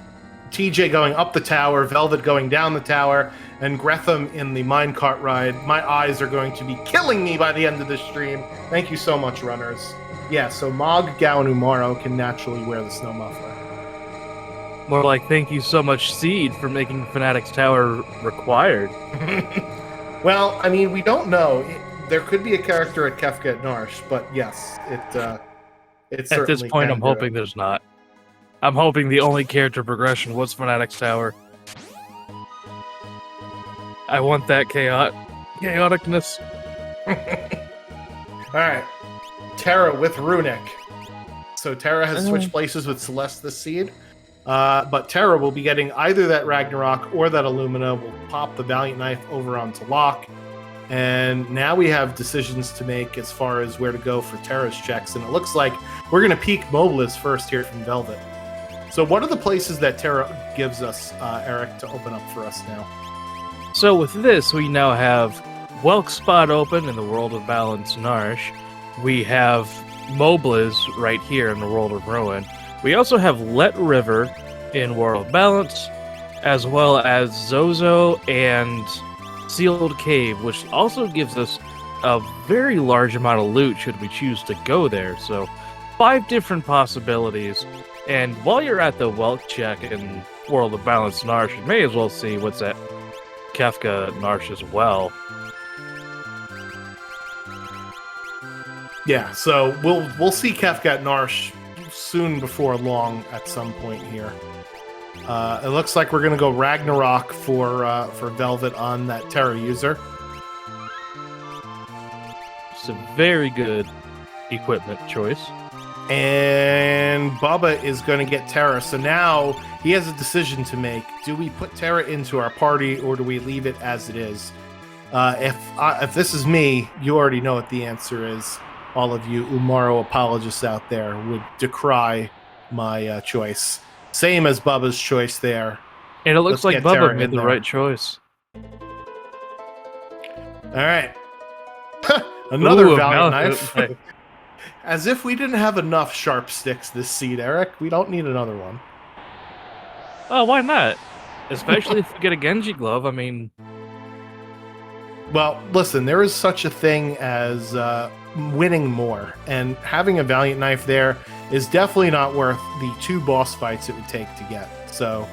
TJ going up the tower, Velvet going down the tower, and Gretham in the minecart ride. My eyes are going to be killing me by the end of this stream. Thank you so much, runners. Yeah, so Mog, Gao, and Umaro can naturally wear the Snow Muffler. More like, thank you so much, Seed, for making Fanatics Tower required. Well, I mean, we don't know. There could be a character at Kefka at Narsh, but yes, it's at this point, I'm hoping there's not. I'm hoping the only character progression was Fanatics Tower. I want that chaoticness. Alright. Terra with Runic. So Terra has switched places with Celeste this seed. But Terra will be getting either that Ragnarok or that Illumina. Will pop the Valiant Knife over onto Locke. And now we have decisions to make as far as where to go for Terra's checks. And it looks like we're going to peek Mobilis first here from Velvet. So what are the places that Terra gives us, Eric, to open up for us now? So with this, we now have Welk Spot open in the World of Balance Narsh. We have Mobliz right here in the World of Ruin. We also have Let River in World of Balance, as well as Zozo and Sealed Cave, which also gives us a very large amount of loot should we choose to go there. So 5 different possibilities. And while you're at the wealth check in World of Balance Narsh, you may as well see what's at Kefka Narsh as well. Yeah, so we'll see Kefka at Narsh soon before long at some point here. It looks like we're gonna go Ragnarok for Velvet on that Terra user. It's a very good equipment choice. And Bubba is going to get Terra. So now he has a decision to make. Do we put Terra into our party or do we leave it as it is? If this is me, you already know what the answer is. All of you Umaro apologists out there would decry my choice. Same as Bubba's choice there. And it looks Let's like get Terra Bubba made in the there. right choice. All right. Another Ooh, a Valiant Valiant Knife. As if we didn't have enough sharp sticks this seed, Eric. We don't need another one. Oh, why not? Especially if we get a Genji glove. I mean, Well, listen, there is such a thing as winning more, and having a Valiant Knife there is definitely not worth the 2 boss fights it would take to get. So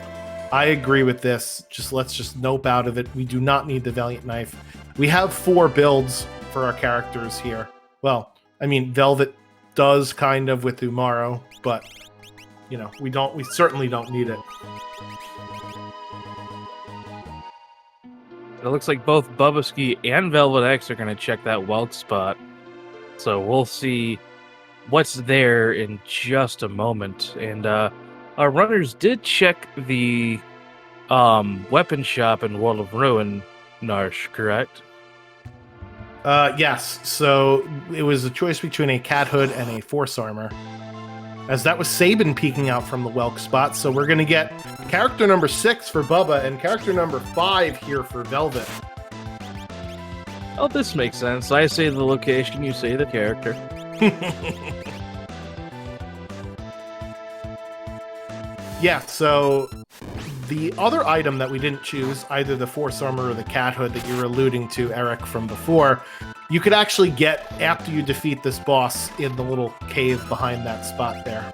I agree with this. Let's just nope out of it. We do not need the Valiant Knife. We have 4 builds for our characters here. Well, I mean, Velvet does kind of with Umaro, but you know, we certainly don't need it. it looks like both Bubbaski and Velvet X are going to check that wealth spot. So we'll see what's there in just a moment. And our runners did check the weapon shop in World of Ruin, Narsh, correct? Yes, so it was a choice between a cat hood and a force armor. As that was Sabin peeking out from the Welk spot, so we're going to get character number 6 for Bubba and character number 5 here for Velvet. Oh, this makes sense. I say the location, you say the character. Yeah, so the other item that we didn't choose, either the force armor or the cat hood that you were alluding to, Eric, from before, you could actually get after you defeat this boss in the little cave behind that spot there.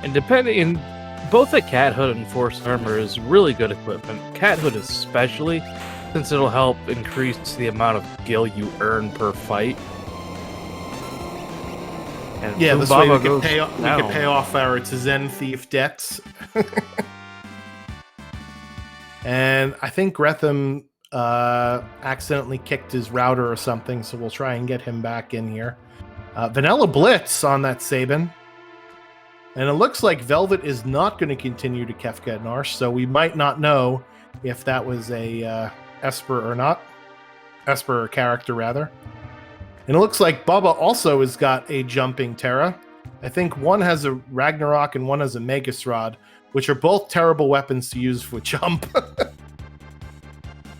And depending, both the cat hood and force armor is really good equipment. Cat hood especially, since it'll help increase the amount of gil you earn per fight. And Yeah, this way we Baba could pay off our Zen Thief debts. And I think Gretham accidentally kicked his router or something, so we'll try and get him back in here. Vanilla Blitz on that Sabin. And it looks like Velvet is not going to continue to Kefka Narsh, so we might not know if that was a Esper or not. Esper character, rather. And it looks like Bubba also has got a jumping Terra. I think one has a Ragnarok and one has a Magus Rod, which are both terrible weapons to use for jump.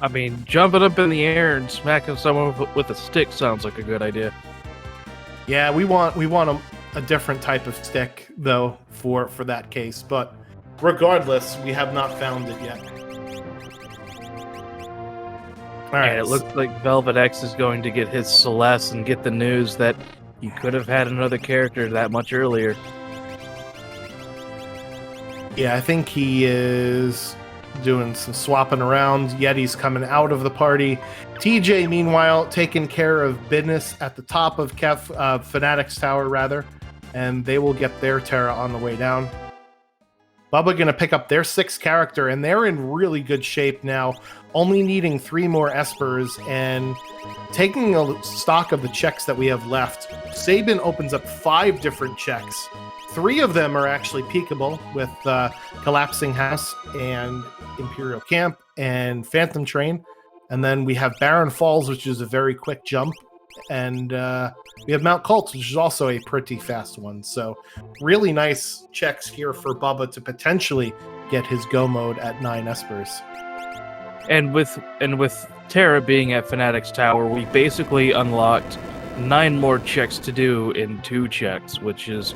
I mean, jumping up in the air and smacking someone with a stick sounds like a good idea. Yeah, we want a different type of stick, though, for that case. But regardless, we have not found it yet. All right, And it looks like Velvet X is going to get his Celeste and get the news that you could have had another character that much earlier. Yeah, I think he is doing some swapping around. Yeti's coming out of the party. TJ, meanwhile, taking care of business at the top of Fanatic's Tower, rather. And they will get their Terra on the way down. Bubba going to pick up their 6th character, and they're in really good shape now, only needing 3 more Espers, and taking a stock of the checks that we have left. Sabin opens up 5 different checks. 3 of them are actually peakable with Collapsing House and Imperial Camp and Phantom Train. And then we have Barren Falls, which is a very quick jump. And we have Mount Colts, which is also a pretty fast one. So really nice checks here for Bubba to potentially get his go mode at 9 Espers. And with Terra being at Fanatic's Tower, we basically unlocked 9 more checks to do in 2 checks, which is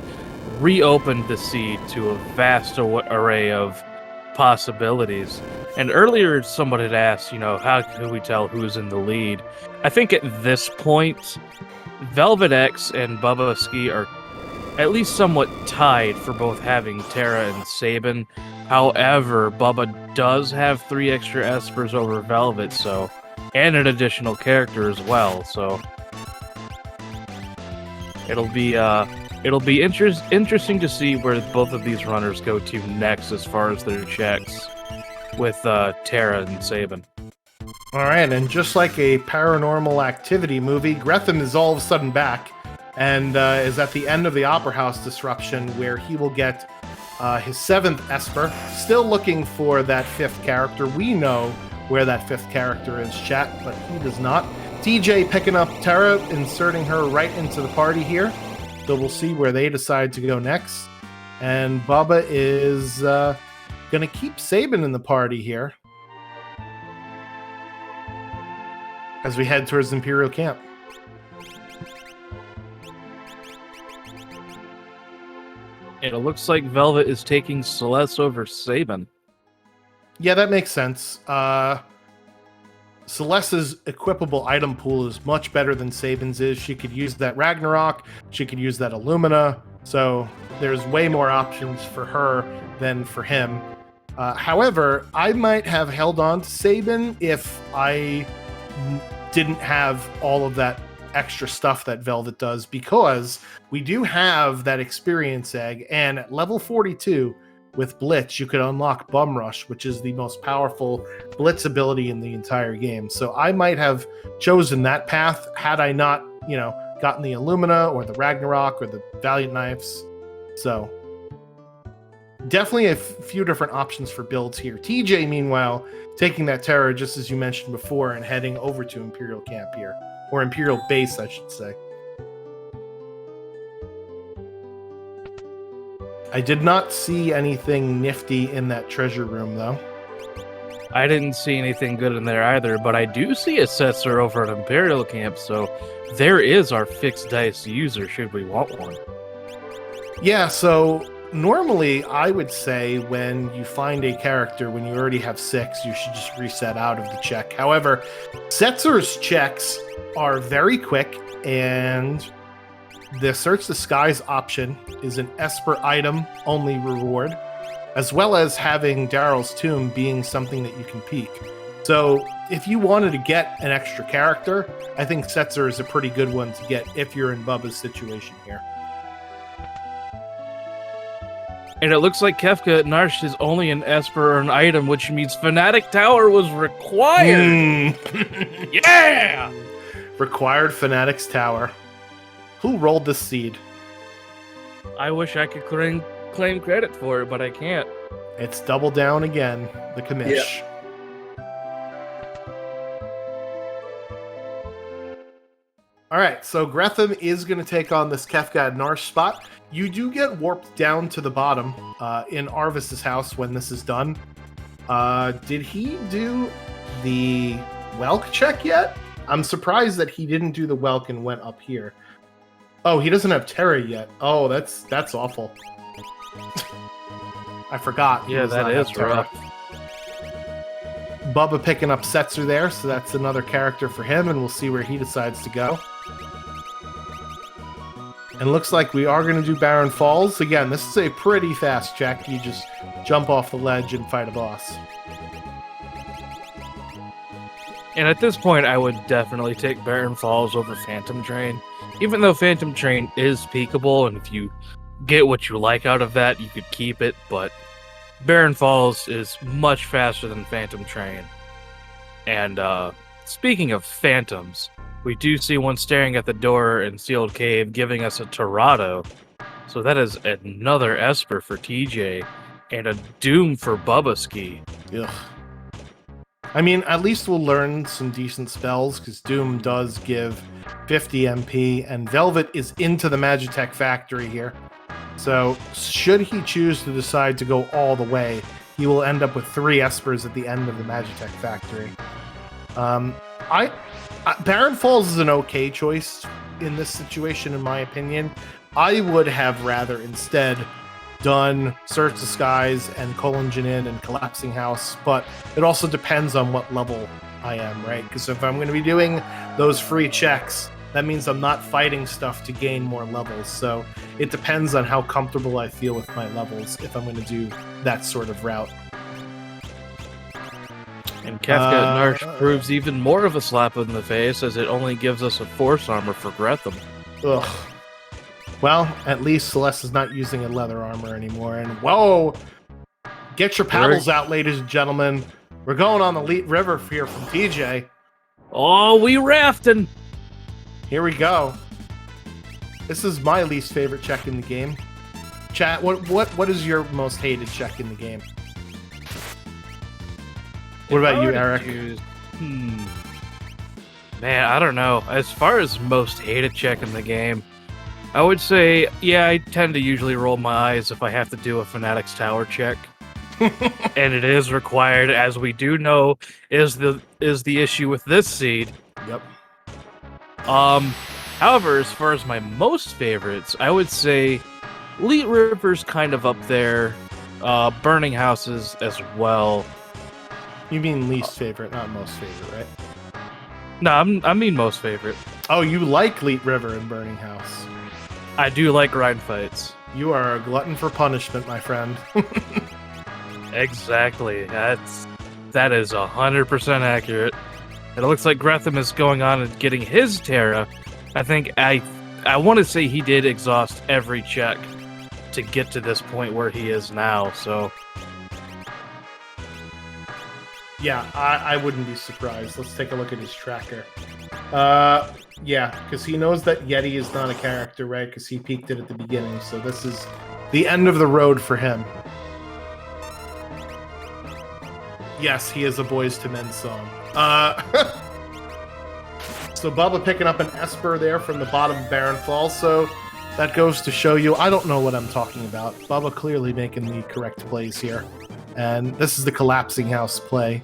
reopened the seed to a vast array of possibilities. And earlier, somebody had asked, how can we tell who's in the lead? I think at this point, Velvet X and Bubba Ski are at least somewhat tied for both having Terra and Sabin. However, Bubba does have 3 extra Espers over Velvet, and an additional character as well. So it'll be interesting to see where both of these runners go to next as far as their checks with Terra and Sabin. All right, and just like a Paranormal Activity movie, Gretham is all of a sudden back and is at the end of the Opera House disruption, where he will get his 7th Esper. Still looking for that 5th character. We know where that 5th character is, chat, but he does not. TJ picking up Terra, inserting her right into the party here. So we'll see where they decide to go next. And Bubba is going to keep Sabin in the party here as we head towards Imperial Camp. And it looks like Velvet is taking Celeste over Sabin. Yeah, that makes sense. Celeste's equipable item pool is much better than Sabin's is. She could use that Ragnarok. She could use that Illumina. So there's way more options for her than for him. However, I might have held on to Sabin if I didn't have all of that extra stuff that Velvet does, because we do have that experience egg, and at level 42 with Blitz you could unlock Bum Rush, which is the most powerful Blitz ability in the entire game. So I might have chosen that path had I not, gotten the Illumina or the Ragnarok or the Valiant Knives. So definitely a few different options for builds here. TJ, meanwhile, taking that Terror, just as you mentioned before, and heading over to Imperial Camp here. Or Imperial Base, I should say. I did not see anything nifty in that treasure room, though. I didn't see anything good in there either, but I do see a Setzer over at Imperial Camp, so there is our fixed dice user, should we want one. Yeah, so normally I would say when you find a character, when you already have 6, you should just reset out of the check. However, Setzer's checks are very quick, and the Search the Skies option is an Esper item only reward, as well as having Daryl's Tomb being something that you can peek. So if you wanted to get an extra character, I think Setzer is a pretty good one to get if you're in Bubba's situation here. And it looks like Kefka Narsh is only an Esper or an item, which means Fanatic Tower was required. Yeah! Required Fanatic's Tower. Who rolled this seed? I wish I could claim credit for it, but I can't. It's double down again, the commish. Yeah. All right, so Gretham is going to take on this Kefka Narsh spot. You do get warped down to the bottom in Arvis's house when this is done. Did he do the Welk check yet? I'm surprised that he didn't do the Welk and went up here. Oh, he doesn't have Terra yet. Oh, that's awful. I forgot. Yeah, that is rough. Bubba picking up Setzer there, so that's another character for him, and we'll see where he decides to go. And looks like we are going to do Barren Falls. Again, this is a pretty fast check. You just jump off the ledge and fight a boss. And at this point, I would definitely take Barren Falls over Phantom Train. Even though Phantom Train is peekable, and if you get what you like out of that, you could keep it, but Barren Falls is much faster than Phantom Train. And speaking of phantoms, we do see one staring at the door in Sealed Cave, giving us a Torado. So that is another Esper for TJ, and a Doom for Bubba Ski. Ugh. I mean, at least we'll learn some decent spells, because Doom does give 50 MP, and Velvet is into the Magitech factory here. So, should he choose to decide to go all the way, he will end up with 3 Espers at the end of the Magitech factory. Barren Falls is an okay choice in this situation, in my opinion. I would have rather instead done Search the Skies and Colingen Inn and Collapsing House, but it also depends on what level I am, right? Because if I'm going to be doing those free checks, that means I'm not fighting stuff to gain more levels. So it depends on how comfortable I feel with my levels if I'm going to do that sort of route. And Kefka at Narsh proves even more of a slap in the face, as it only gives us a force armor for Gretham. Ugh. Well, at least Celeste is not using a leather armor anymore. And whoa! Get your paddles out, ladies and gentlemen. We're going on the Leet River here from TJ. Oh, we rafting! Here we go. This is my least favorite check in the game. Chat, what is your most hated check in the game? What about you, Eric? Man, I don't know. As far as most hated check in the game, I would say, yeah, I tend to usually roll my eyes if I have to do a Fanatic's Tower check. And it is required, as we do know, is the issue with this seed. Yep. However, as far as my most favorites, I would say Leet River's kind of up there. Burning Houses as well. You mean least favorite, not most favorite, right? No, I mean most favorite. Oh, you like Leet River and Burning House. I do like grind fights. You are a glutton for punishment, my friend. Exactly. That is 100% accurate. It looks like Gretham is going on and getting his Terra. I think I want to say he did exhaust every check to get to this point where he is now, so... Yeah, I wouldn't be surprised. Let's take a look at his tracker. Yeah, because he knows that Yeti is not a character, right? Because he peaked it at the beginning, so this is the end of the road for him. Yes, he is a Boys to Men song. So Bubba picking up an Esper there from the bottom of Barren Falls, so that goes to show you, I don't know what I'm talking about. Bubba clearly making the correct plays here. And this is the Collapsing House play.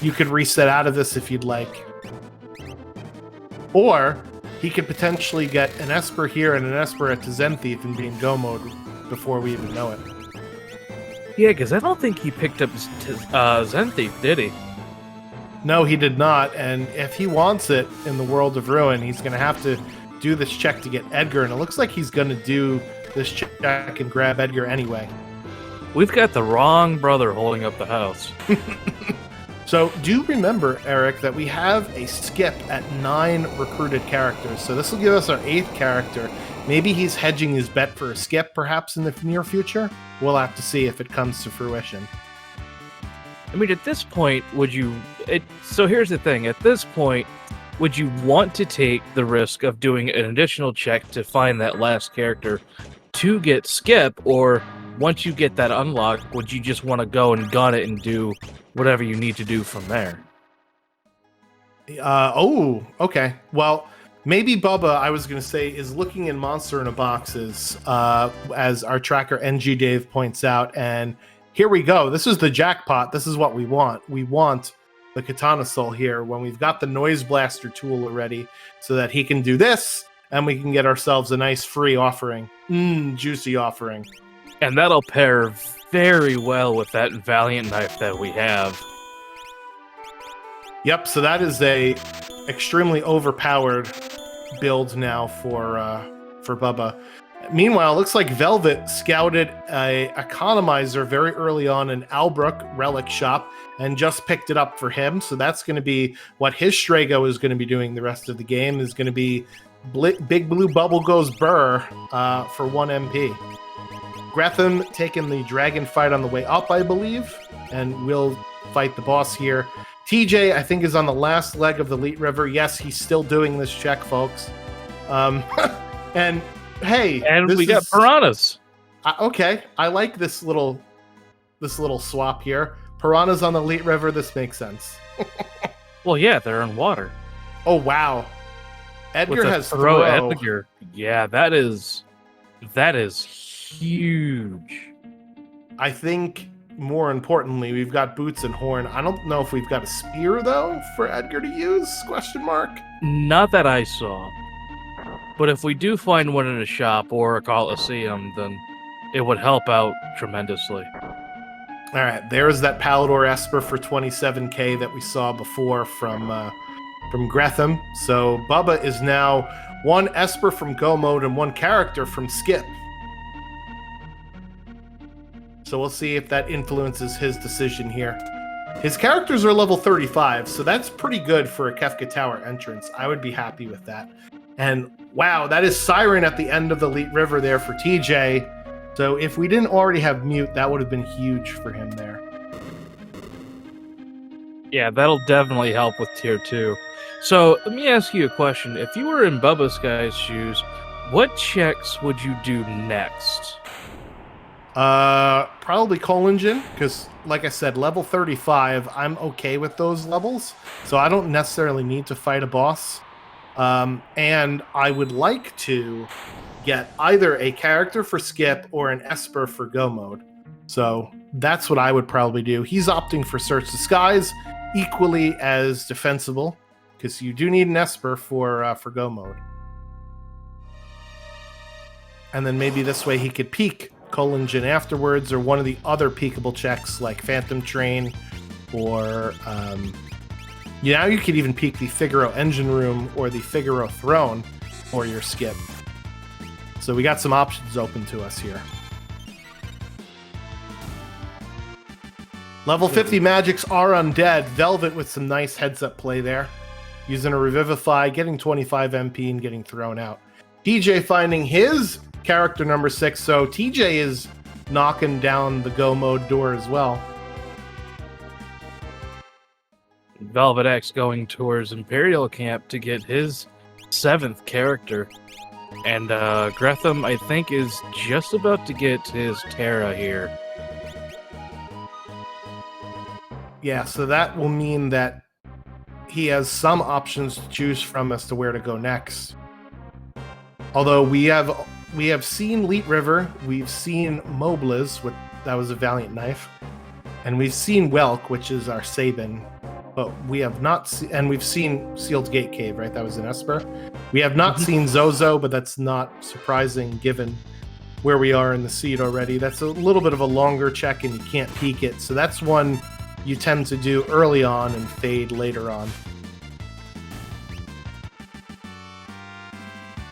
You could reset out of this if you'd like. Or he could potentially get an Esper here and an Esper at Zen Thief and be in go mode before we even know it. Yeah, because I don't think he picked up Zen Thief, did he? No, he did not. And if he wants it in the World of Ruin, he's going to have to do this check to get Edgar. And it looks like he's going to do this check and grab Edgar anyway. We've got the wrong brother holding up the house. So do remember, Eric, that we have a skip at 9 recruited characters. So this will give us our 8th character. Maybe he's hedging his bet for a skip, perhaps in the near future. We'll have to see if it comes to fruition. I mean, at this point, so here's the thing. At this point, would you want to take the risk of doing an additional check to find that last character to get skip, or once you get that unlock, would you just want to go and gun it and do whatever you need to do from there? Oh, okay. Well, maybe Bubba, I was going to say, is looking in Monster in a Boxes, as our tracker NG Dave points out, and here we go. This is the jackpot. This is what we want. We want the Katana Soul here when we've got the Noise Blaster tool already so that he can do this and we can get ourselves a nice free offering. Juicy offering. And that'll pair very well with that Valiant knife that we have. Yep, so that is a extremely overpowered build now for Bubba. Meanwhile, it looks like Velvet scouted a Economizer very early on in Albrook Relic Shop and just picked it up for him. So that's going to be what his Strago is going to be doing the rest of the game. Is going to be Big Blue Bubble Goes Burr for 1 MP. Gretham taking the dragon fight on the way up, I believe, and we'll fight the boss here. TJ, I think, is on the last leg of the Leet River. Yes, he's still doing this check, folks. And hey, and we got piranhas. Okay, I like this little swap here. Piranhas on the Leet River. This makes sense. Well, yeah, they're in water. Oh wow, Edgar has throw. Edgar. Yeah, that is huge. I think more importantly, we've got boots and horn. I don't know if we've got a spear though for Edgar to use? Question mark. Not that I saw. But if we do find one in a shop or a coliseum, then it would help out tremendously. All right, there's that Palador Esper for 27k that we saw before from Gretham. So Bubba is now one Esper from Go Mode and one character from Skip. So we'll see if that influences his decision here. His characters are level 35, so that's pretty good for a Kefka Tower entrance. I would be happy with that. And wow, that is Siren at the end of the Leet River there for TJ. So if we didn't already have Mute, that would have been huge for him there. Yeah, that'll definitely help with tier 2. So let me ask you a question. If you were in Bubba's guy's shoes, what checks would you do next? Probably Colingen, because like I said, level 35, I'm okay with those levels. So I don't necessarily need to fight a boss. And I would like to get either a character for Skip or an Esper for Go Mode. So that's what I would probably do. He's opting for Search the Skies, equally as defensible, because you do need an Esper for Go Mode. And then maybe this way he could peek Colingen afterwards, or one of the other peekable checks like Phantom Train, or now you could even peek the Figaro Engine Room or the Figaro Throne for your Skip. So we got some options open to us here. Level 50 magics are undead. Velvet with some nice heads-up play there. Using a Revivify, getting 25 MP and getting thrown out. TJ finding his character number 6, so TJ is knocking down the Go Mode door as well. Velvet X going towards Imperial Camp to get his 7th character. And Gretham, I think, is just about to get his Terra here. Yeah, so that will mean that he has some options to choose from as to where to go next. Although we have seen Leet River, we've seen Mobliz, that was a Valiant Knife, and we've seen Welk, which is our Sabin. But we have not and we've seen Sealed Gate Cave, right? That was an Esper. We have not seen Zozo, but that's not surprising given where we are in the seed already. That's a little bit of a longer check and you can't peek it. So that's one you tend to do early on and fade later on.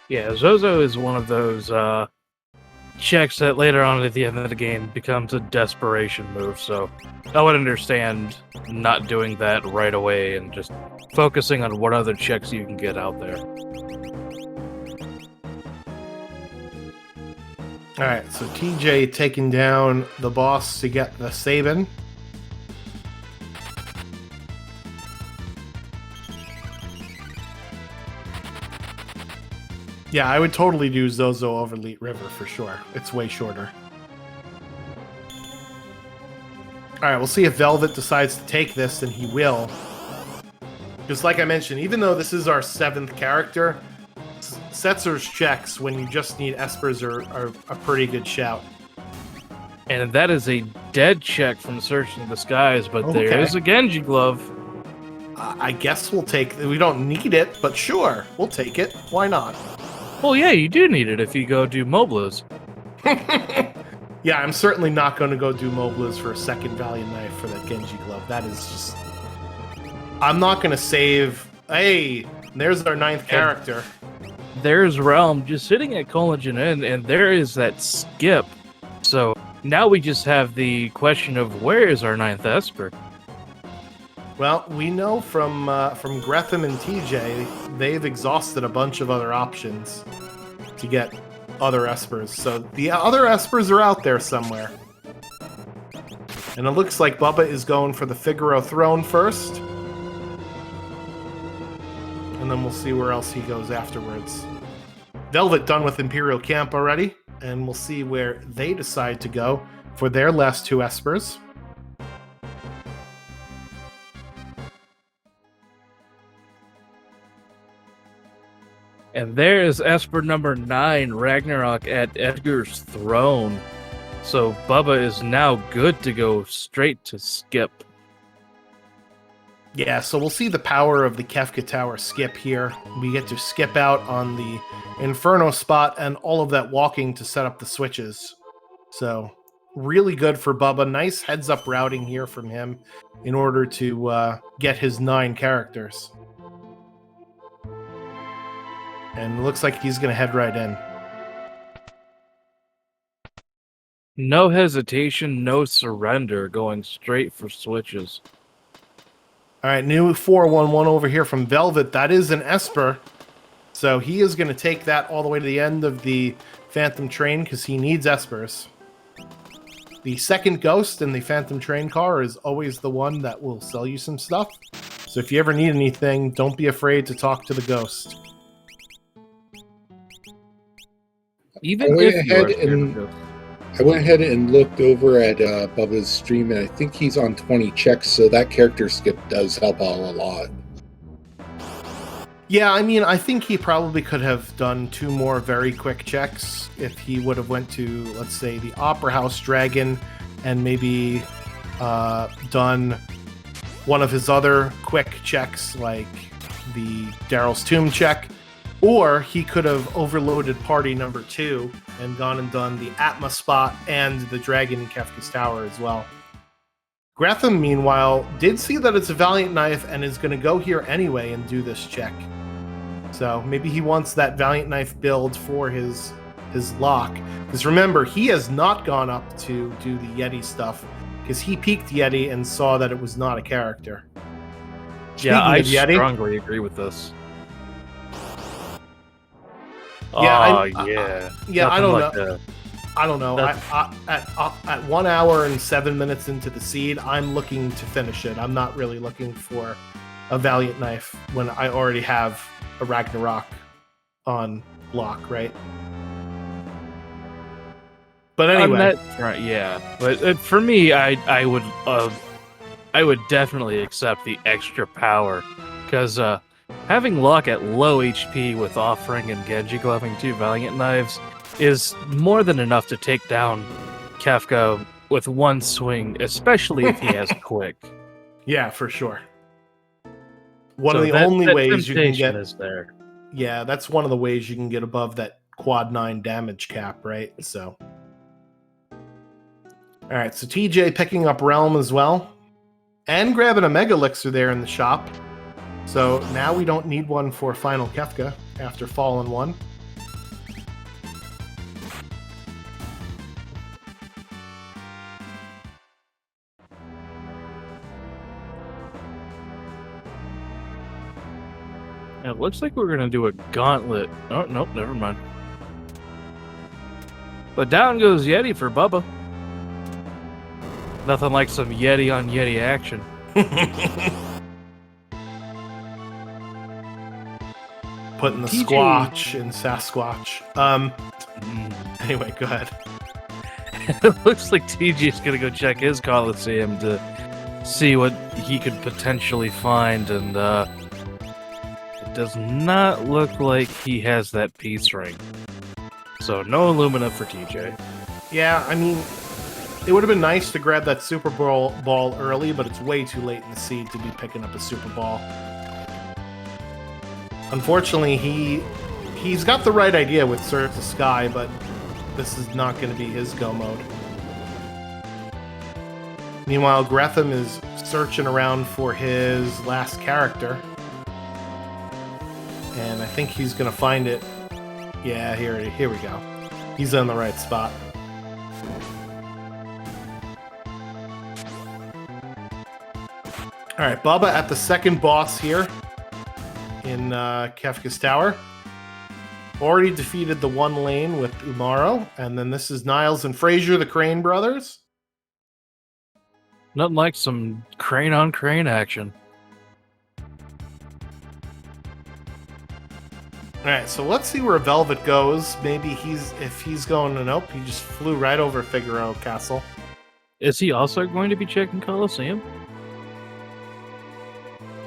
Yeah, Zozo is one of those checks that later on at the end of the game becomes a desperation move, so I would understand not doing that right away and just focusing on what other checks you can get out there. Alright, so TJ taking down the boss to get the Sabin. Yeah, I would totally do Zozo over Leet River for sure. It's way shorter. Alright, we'll see if Velvet decides to take this, and he will. Just like I mentioned, even though this is our 7th character, Setzer's checks when you just need Espers are a pretty good shout. And that is a dead check from Searching the Skies, but Okay. there is a Genji glove. I guess we'll take... We don't need it, but sure, we'll take it. Why not? Well, yeah, you do need it if you go do Mobliz. Yeah, I'm certainly not going to go do Mobliz for a second Valiant Knife for that Genji glove. That is just... I'm not going to save... Hey, there's our 9th character. There's Realm just sitting at Colingen Inn, and there is that Skip. So now we just have the question of where is our 9th Esper? Well, we know from Gretham and TJ, they've exhausted a bunch of other options to get other Espers. So the other Espers are out there somewhere. And it looks like Bubba is going for the Figaro Throne first. And then we'll see where else he goes afterwards. Velvet done with Imperial Camp already. And we'll see where they decide to go for their last 2 Espers. And there is Esper number 9, Ragnarok at Edgar's throne. So Bubba is now good to go straight to Skip. Yeah, so we'll see the power of the Kefka Tower skip here. We get to skip out on the Inferno spot and all of that walking to set up the switches. So really good for Bubba. Nice heads-up routing here from him in order to get his 9 characters. And it looks like he's going to head right in. No hesitation, no surrender, going straight for switches. All right, new 411 over here from Velvet. That is an Esper. So he is going to take that all the way to the end of the Phantom Train because he needs Espers. The second ghost in the Phantom Train car is always the one that will sell you some stuff. So if you ever need anything, don't be afraid to talk to the ghost. Even if you are scared of ghosts. I went ahead and looked over at Bubba's stream, and I think he's on 20 checks, so that character skip does help out a lot. Yeah, I mean, I think he probably could have done 2 more very quick checks if he would have went to, let's say, the Opera House Dragon and maybe done one of his other quick checks, like the Daryl's Tomb check. Or he could have overloaded party number 2 and gone and done the Atma spot and the Dragon in Kefka's Tower as well. Gratham, meanwhile, did see that it's a Valiant Knife and is going to go here anyway and do this check. So maybe he wants that Valiant Knife build for his lock. Because remember, he has not gone up to do the Yeti stuff because he peeked Yeti and saw that it was not a character. Yeah, I Yeti, strongly agree with this. Yeah, yeah. I don't like know. I don't know. At 1 hour and 7 minutes into the seed, I'm looking to finish it. I'm not really looking for a Valiant Knife when I already have a Ragnarok on lock, right? But anyway, right? Yeah, but for me, I would definitely accept the extra power because having Locke at low HP with Offring and Genji gloving 2 Valiant Knives is more than enough to take down Kefka with one swing, especially if he has Quick. Yeah, for sure. One of the only ways you can get is there. Yeah, that's one of the ways you can get above that quad 9 damage cap, right? So, all right, so TJ picking up Realm as well, and grabbing a Mega Elixir there in the shop. So now we don't need one for Final Kefka after Fallen 1. It looks like we're going to do a gauntlet. Oh, nope, never mind. But down goes Yeti for Bubba. Nothing like some Yeti on Yeti action. Putting the TJ. Squatch in Sasquatch. Anyway, go ahead. It looks like TJ's going to go check his Coliseum to see what he could potentially find, and it does not look like he has that peace ring. So no Illumina for TJ. Yeah, I mean, it would have been nice to grab that Super Ball early, but it's way too late in the seed to be picking up a Super Ball. Unfortunately, he's got the right idea with Surge the Sky, but this is not going to be his go mode. Meanwhile, Gretham is searching around for his last character. And I think he's going to find it. Yeah, here we go. He's in the right spot. All right, Bubba at the second boss here in Kefka's Tower. Already defeated the 1 lane with Umaro, and then this is Niles and Frazier, the Crane brothers. Nothing like some crane on crane action. All right, so let's see where Velvet goes. Maybe if he's going to nope, he just flew right over Figaro Castle. Is he also going to be checking Coliseum?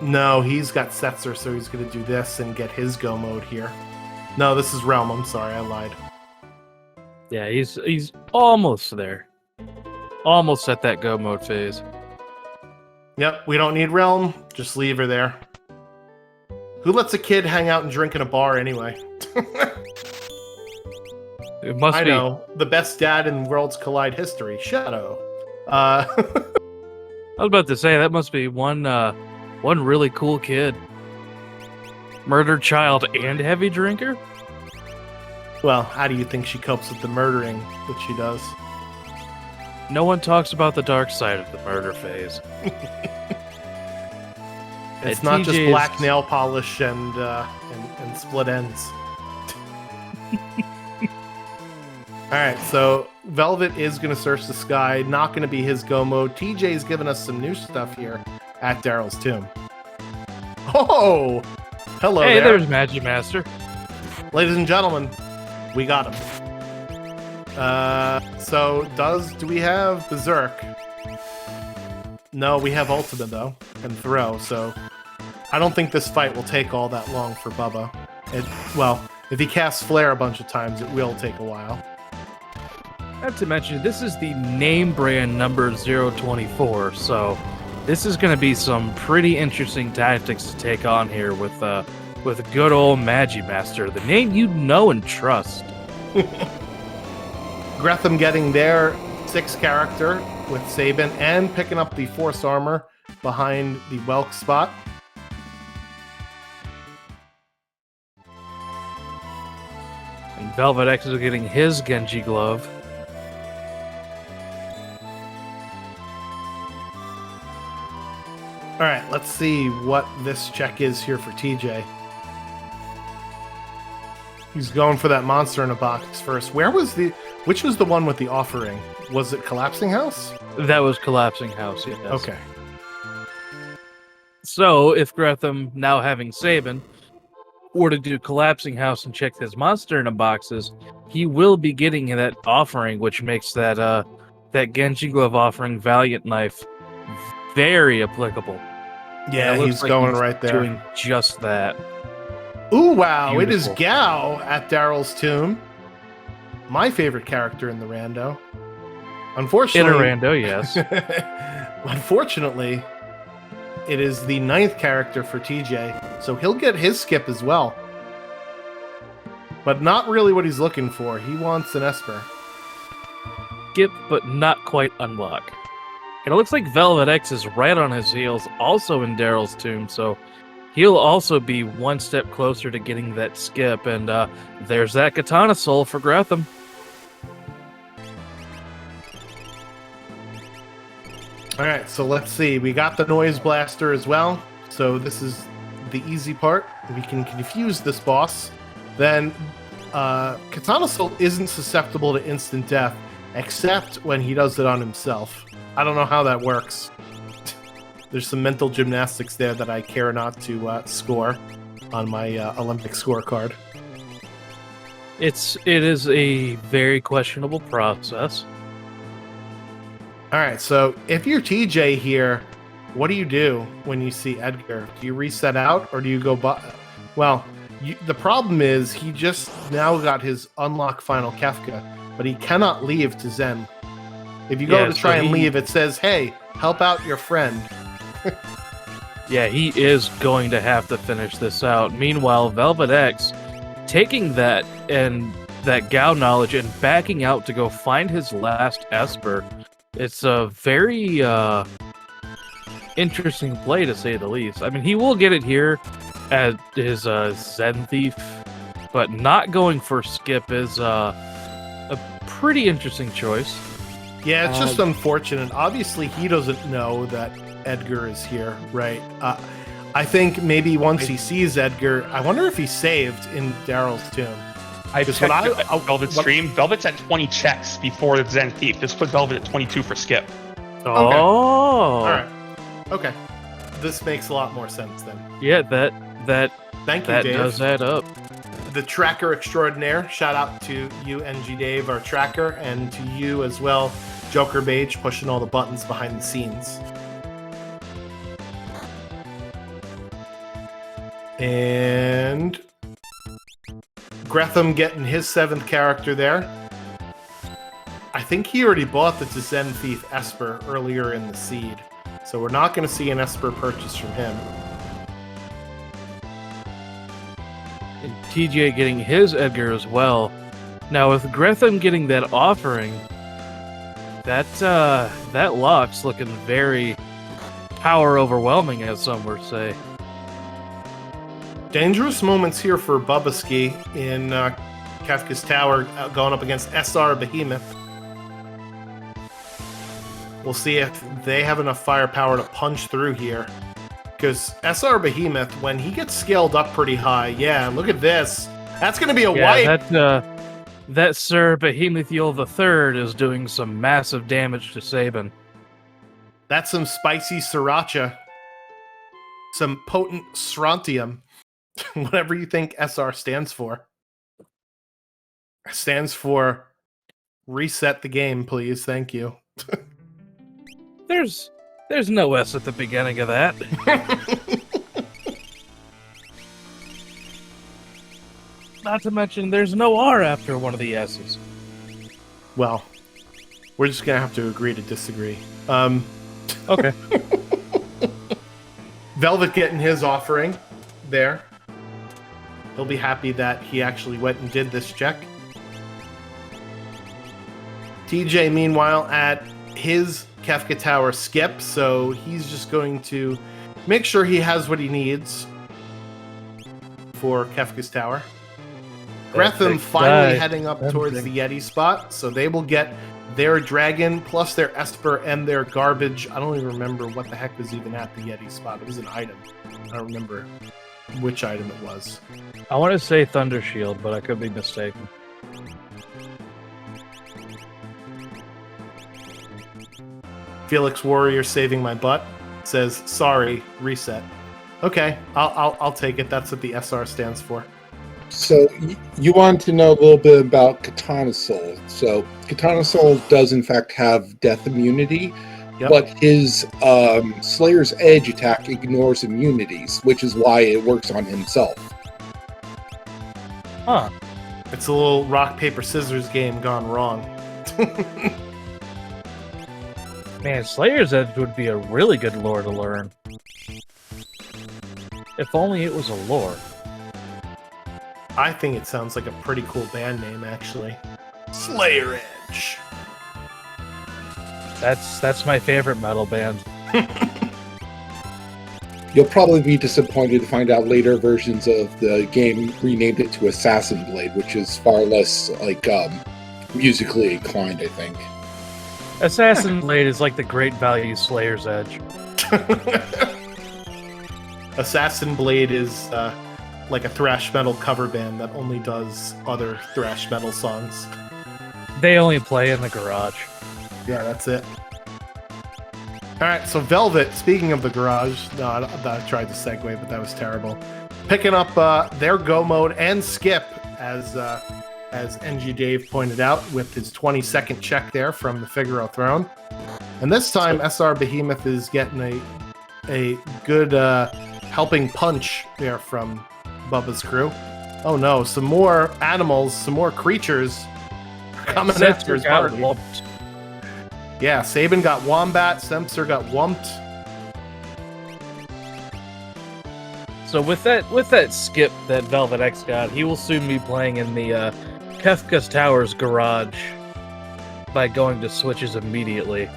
No, he's got Setzer, so he's going to do this and get his go mode here. No, this is Realm. I'm sorry, I lied. Yeah, he's almost there. Almost at that go mode phase. Yep, we don't need Realm. Just leave her there. Who lets a kid hang out and drink in a bar anyway? It must I be. know. The best dad in Worlds Collide history. Shadow. I was about to say, that must be one really cool kid. Murdered child and heavy drinker? Well, how do you think she copes with the murdering that she does? No one talks about the dark side of the murder phase. It's And not just TJ black is- nail polish and split ends. All right, so Velvet is going to search the sky. Not going to be his go mode. TJ's giving us some new stuff here at Daryl's tomb. Oh, hello Hey, there. there's Magic Master. Ladies and gentlemen, we got him. So do we have Berserk? No, we have Ultimate though, and Throw, so I don't think this fight will take all that long for Bubba. Well, if he casts Flare a bunch of times, it will take a while. Not to mention, this is the name brand number 024, so this is going to be some pretty interesting tactics to take on here with good old Magic Master, the name you know and trust. Gretham getting their 6th character with Sabin and picking up the Force Armor behind the Welk spot. And Velvet X is getting his Genji glove. All right, let's see what this check is here for TJ. He's going for that monster in a box first. Which was the one with the offering? Was it Collapsing House? That was Collapsing House, yes. Okay. So, if Gretham, now having Sabin, were to do Collapsing House and check his monster in a boxes, he will be getting that offering, which makes that Genji glove offering Valiant Knife very applicable. Yeah, And it looks he's like going right there. Doing just that. Ooh, wow. It is Beautiful. Gao at Daryl's tomb. My favorite character in the rando. Unfortunately, Iterando, yes. Unfortunately, it is the 9th character for TJ, so he'll get his skip as well. But not really what he's looking for. He wants an Esper. Skip, but not quite unlock. And it looks like Velvet X is right on his heels, also in Daryl's tomb, so he'll also be one step closer to getting that skip, and there's that Katana Soul for Gretham. All right, so let's see. We got the Noise Blaster as well, so this is the easy part. We can confuse this boss. Then Katana Soul isn't susceptible to instant death, except when he does it on himself. I don't know how that works. There's some mental gymnastics there that I care not to score on my Olympic scorecard. It is a very questionable process. All right, so if you're TJ here, what do you do when you see Edgar? Do you reset out or do you go Well, the problem is he just now got his unlock final Kefka, but he cannot leave to Zen. If you go to try and leave, it says, hey, help out your friend. Yeah, he is going to have to finish this out. Meanwhile, Velvet X taking that and that Gao knowledge and backing out to go find his last Esper. It's a very interesting play, to say the least. I mean, he will get it here at his Zen Thief, but not going for Skip is a pretty interesting choice. Yeah, it's just unfortunate. Obviously, he doesn't know that Edgar is here, right? I think maybe once he sees Edgar, I wonder if he's saved in Daryl's tomb. I Just checked what I- Velvet's stream. Velvet's at 20 checks before the Zen Thief. This put Velvet at 22 for skip. Oh, All right. Okay. This makes a lot more sense then. Yeah, that Thank you, that Dave. does add up. The tracker extraordinaire. Shout out to you, NG Dave, our tracker, and to you as well, Joker Beige, pushing all the buttons behind the scenes. And Gretham getting his 7th character there. I think he already bought the Zen Thief Esper earlier in the seed. So we're not going to see an Esper purchase from him. And TJ getting his Edgar as well. Now with Gretham getting that offering, that lock's looking very power overwhelming, as some would say. Dangerous moments here for Bubbaski in Kefka's Tower, going up against SR Behemoth. We'll see if they have enough firepower to punch through here. Because SR Behemoth, when he gets scaled up pretty high, yeah, look at this. That's going to be a wipe. That Sir Behemoth the Third is doing some massive damage to Sabin. That's some spicy sriracha. Some potent strontium. Whatever you think SR stands for. Stands for reset the game, please. Thank you. There's no S at the beginning of that. Not to mention, there's no R after one of the S's. Well, we're just going to have to agree to disagree. Okay. Velvet getting his offering there. He'll be happy that he actually went and did this check. TJ, meanwhile, at his Kefka Tower skip, so he's just going to make sure he has what he needs for Kefka's Tower. Gretham finally heading up towards the Yeti spot, so they will get their dragon plus their Esper and their garbage. I don't even remember what the heck was even at the Yeti spot. It was an item. I don't remember which item it was. I want to say Thunder Shield, but I could be mistaken. Felix Warrior saving my butt says, sorry, reset. Okay, I'll take it. That's what the SR stands for. So you want to know a little bit about Katana Soul. So Katana Soul does in fact have death immunity, but his Slayer's Edge attack ignores immunities, which is why it works on himself. Huh. It's a little rock, paper, scissors game gone wrong. Man, Slayer's Edge would be a really good lore to learn. If only it was a lore. I think it sounds like a pretty cool band name, actually. Slayer Edge. That's my favorite metal band. You'll probably be disappointed to find out later versions of the game renamed it to Assassin Blade, which is far less like musically inclined, I think. Assassin Blade is like the great value Slayer's Edge. Assassin Blade is like a thrash metal cover band that only does other thrash metal songs. They only play in the garage. Yeah, that's it. Alright, so Velvet, speaking of the garage, no, I tried to segue, but that was terrible. Picking up their go mode and skip, as NG Dave pointed out, with his 20-second check there from the Figaro throne. And this time, SR Behemoth is getting a good helping punch there from Bubba's crew. Oh no, some more animals, some more creatures are coming after his party. Yeah, Sabin got Wombat, Sempster got Wumped. So with that skip that Velvet X got, he will soon be playing in the Kefka's Tower's garage by going to switches immediately.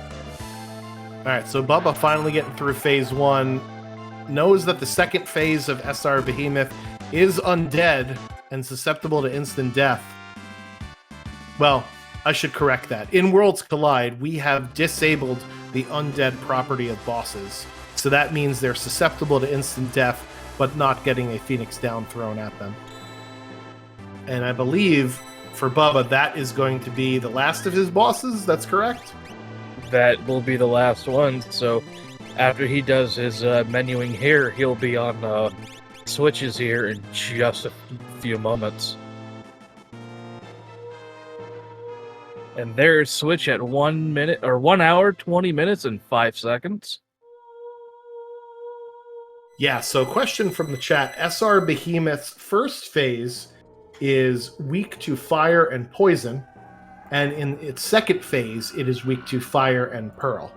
Alright, so Bubba finally getting through phase 1, knows that the second phase of SR Behemoth is undead and susceptible to instant death. Well, I should correct that. In Worlds Collide, we have disabled the undead property of bosses. So that means they're susceptible to instant death, but not getting a Phoenix down thrown at them. And I believe, for Bubba, that is going to be the last of his bosses. That's correct? That will be the last one. So after he does his menuing here, he'll be on switches here in just a few moments. And there's switch at 1 minute or 1 hour, 20 minutes, and 5 seconds. Yeah, so question from the chat. SR Behemoth's first phase is weak to fire and poison, and in its second phase, it is weak to fire and pearl.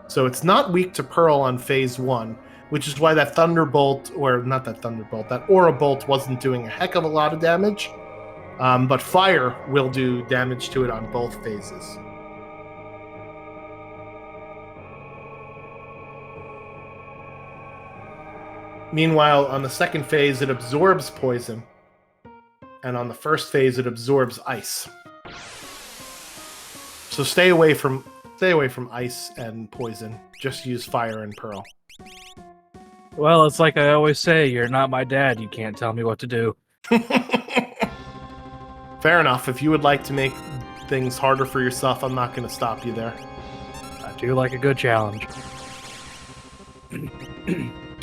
So it's not weak to Pearl on phase 1, which is why that Thunderbolt, or not that Thunderbolt, that Aura Bolt wasn't doing a heck of a lot of damage. But Fire will do damage to it on both phases. Meanwhile, on the second phase, it absorbs poison. And on the first phase, it absorbs ice. So stay away from ice and poison. Just use Fire and Pearl. Well, it's like I always say, you're not my dad. You can't tell me what to do. Fair enough. If you would like to make things harder for yourself, I'm not going to stop you there. I do like a good challenge.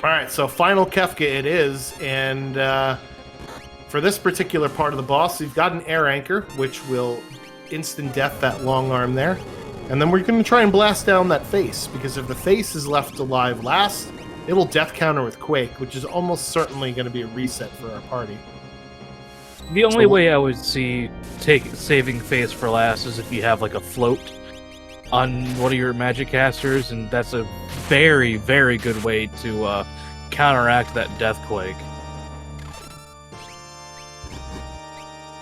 All right, so final Kefka it is, and for this particular part of the boss, we've got an air anchor, which will instant death that long arm there, and then we're going to try and blast down that face, because if the face is left alive last, it will death counter with Quake, which is almost certainly going to be a reset for our party. The only way I would see saving face for last is if you have like a float on one of your magic casters, and that's a very, very good way to counteract that death quake.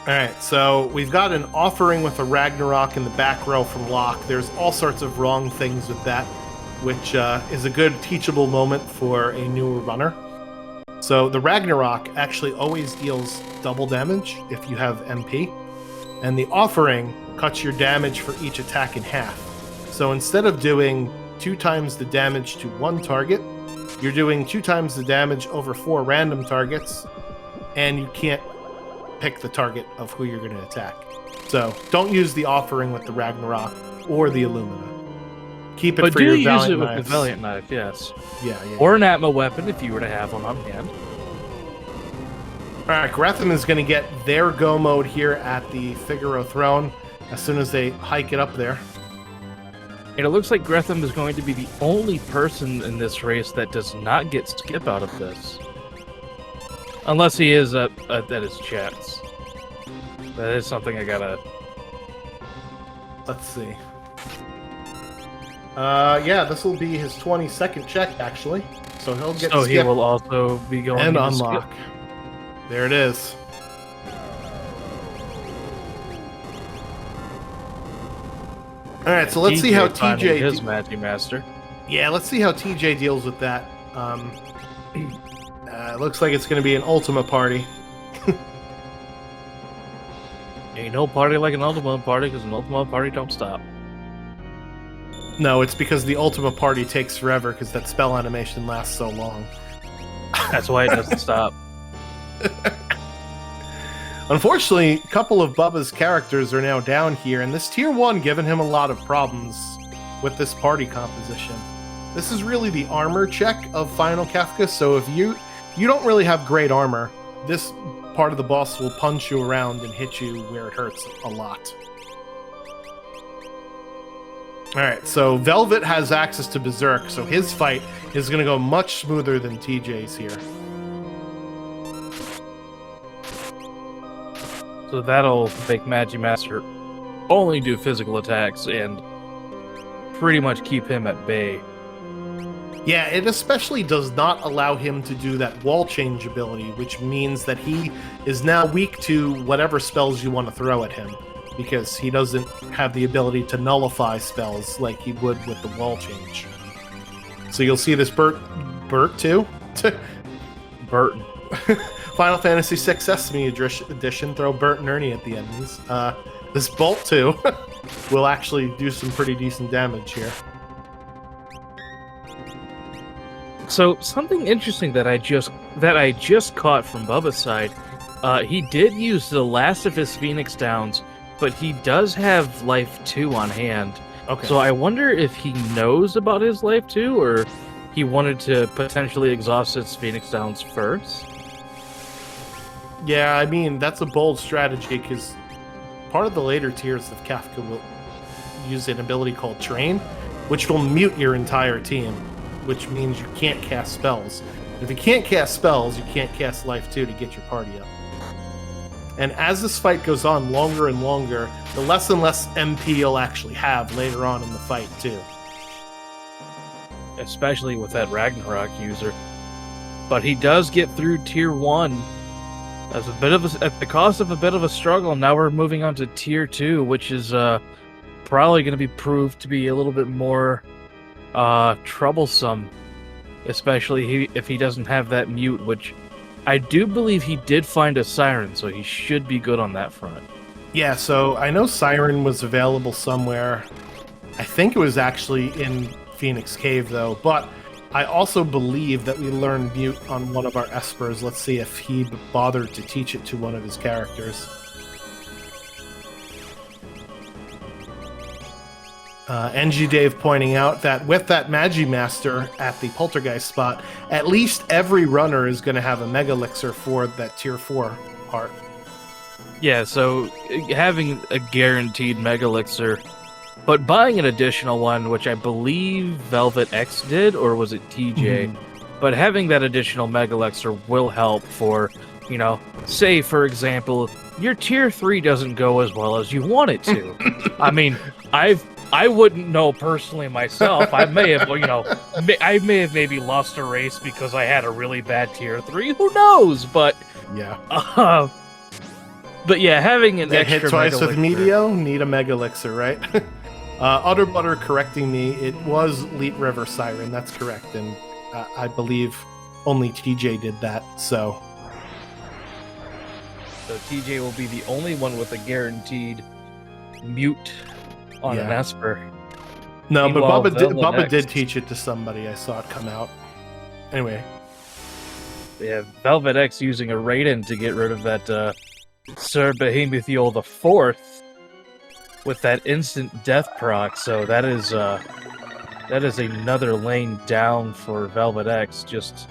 Alright, so we've got an offering with a Ragnarok in the back row from Locke. There's all sorts of wrong things with that, which is a good teachable moment for a newer runner. So the Ragnarok actually always deals double damage if you have MP, and the offering cuts your damage for each attack in half. So instead of doing 2 times the damage to one target, you're doing 2 times the damage over 4 random targets, and you can't pick the target of who you're going to attack. So don't use the offering with the Ragnarok or the Illumina. Keep it but for do your use Valiant it with Knives. the Valiant Knife, yes. Yeah. Or an Atma weapon if you were to have one on hand. Alright, Gretham is going to get their go mode here at the Figaro throne as soon as they hike it up there. And it looks like Gretham is going to be the only person in this race that does not get skip out of this. Unless he is at his chats. That is something I gotta... Let's see. Yeah, this will be his 22nd check, actually. So he'll get So skip he will also be going and to unlock. skip. There it is. All right, so let's see how finding TJ... his Magic Master. Yeah, let's see how TJ deals with that. Looks like it's going to be an Ultima party. Ain't no party like an Ultima party, because an Ultima party don't stop. No, it's because the Ultima party takes forever, because that spell animation lasts so long. That's why it doesn't stop. Unfortunately, a couple of Bubba's characters are now down here, and this tier 1 giving him a lot of problems with this party composition. This is really the armor check of Final Kefka, so if you don't really have great armor, this part of the boss will punch you around and hit you where it hurts a lot. Alright, so Velvet has access to Berserk, so his fight is going to go much smoother than TJ's here. So that'll make Magic Master only do physical attacks and pretty much keep him at bay. Yeah, it especially does not allow him to do that wall change ability, which means that he is now weak to whatever spells you want to throw at him, because he doesn't have the ability to nullify spells like he would with the wall change. So you'll see this Bert too? Burton. Final Fantasy VI Sesame Edition, throw Bert and Ernie at the enemies. This Bolt too will actually do some pretty decent damage here. So something interesting that I just caught from Bubba's side, he did use the last of his Phoenix Downs, but he does have Life 2 on hand. Okay. So I wonder if he knows about his Life 2, or he wanted to potentially exhaust his Phoenix Downs first. Yeah, I mean, that's a bold strategy, because part of the later tiers of Kefka will use an ability called Train, which will mute your entire team, which means you can't cast spells. If you can't cast spells, you can't cast Life 2 to get your party up. And as this fight goes on longer and longer, the less and less MP you'll actually have later on in the fight, too. especially with that Ragnarok user. But he does get through tier 1 as at the cost of a bit of a struggle. Now we're moving on to tier 2, which is probably going to be proved to be a little bit more troublesome, especially if he doesn't have that mute, which I do believe he did find a Siren, so he should be good on that front. Yeah, so I know Siren was available somewhere. I think it was actually in Phoenix Cave, though, but I also believe that we learned mute on one of our Espers. Let's see if he bothered to teach it to one of his characters. NG Dave pointing out that with that Magimaster at the Poltergeist spot, at least every runner is going to have a Mega Elixir for that tier 4 part. Yeah, so having a guaranteed Mega Elixir, but buying an additional one, which I believe Velvet X did, or was it TJ? But having that additional Mega Elixir will help for, say, for example, your tier 3 doesn't go as well as you want it to. I mean, I wouldn't know personally myself. I may have, maybe lost a race because I had a really bad tier 3. Who knows? But yeah. But yeah, having an extra hit twice Mega with Elixir. Meteo, need a Mega Elixir, right? Utter Butter correcting me, it was Leet River Siren, that's correct, and I believe only TJ did that, so TJ will be the only one with a guaranteed mute on an Esper. No, Meanwhile, but Bubba did X- teach it to somebody, I saw it come out. Anyway. Yeah, Velvet X using a Raiden to get rid of that Sir Behemothule the Fourth with that instant death proc, so that is another lane down for Velvet X. Just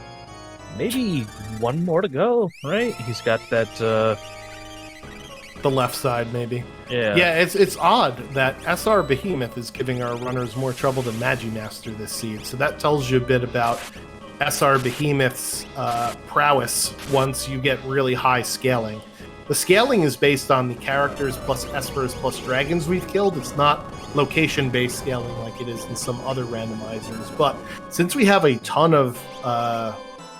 maybe one more to go, right? He's got that the left side, maybe. Yeah, it's odd that SR Behemoth is giving our runners more trouble than Magimaster this seed, so that tells you a bit about SR Behemoth's prowess once you get really high scaling. The scaling is based on the characters plus Espers plus dragons we've killed. It's not location-based scaling like it is in some other randomizers. But since we have a ton of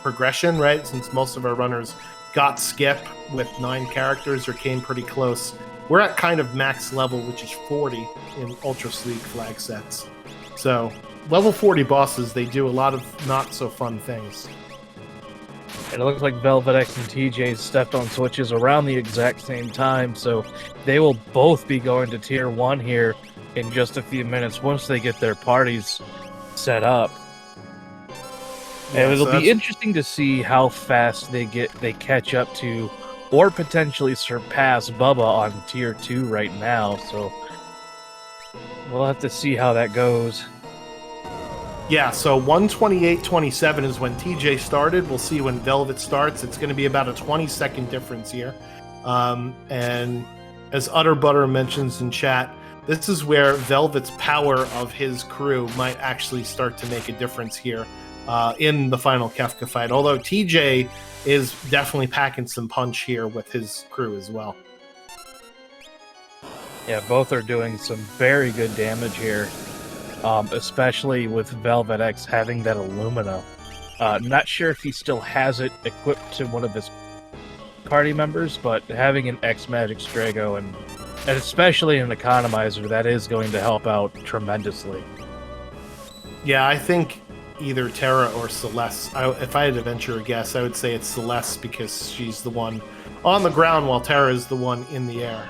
progression, right, since most of our runners got skip with 9 characters or came pretty close, we're at kind of max level, which is 40 in Ultra Sleek flag sets. So level 40 bosses, they do a lot of not so fun things. and it looks like Velvet X and TJ stepped on switches around the exact same time, so they will both be going to tier 1 here in just a few minutes once they get their parties set up. And it'll be interesting to see how fast they catch up to or potentially surpass Bubba on tier 2 right now, so we'll have to see how that goes. Yeah, so 1:28:27 is when TJ started. We'll see when Velvet starts. It's going to be about a 20-second difference here. And as Utter Butter mentions in chat, this is where Velvet's power of his crew might actually start to make a difference here in the final Kefka fight. Although TJ is definitely packing some punch here with his crew as well. Yeah, both are doing some very good damage here. Especially with Velvet X having that Illumina. Not sure if he still has it equipped to one of his party members, but having an X Magic Strago and especially an Economizer, that is going to help out tremendously. Yeah, I think either Terra or Celeste. If I had to venture a guess, I would say it's Celeste because she's the one on the ground while Terra is the one in the air.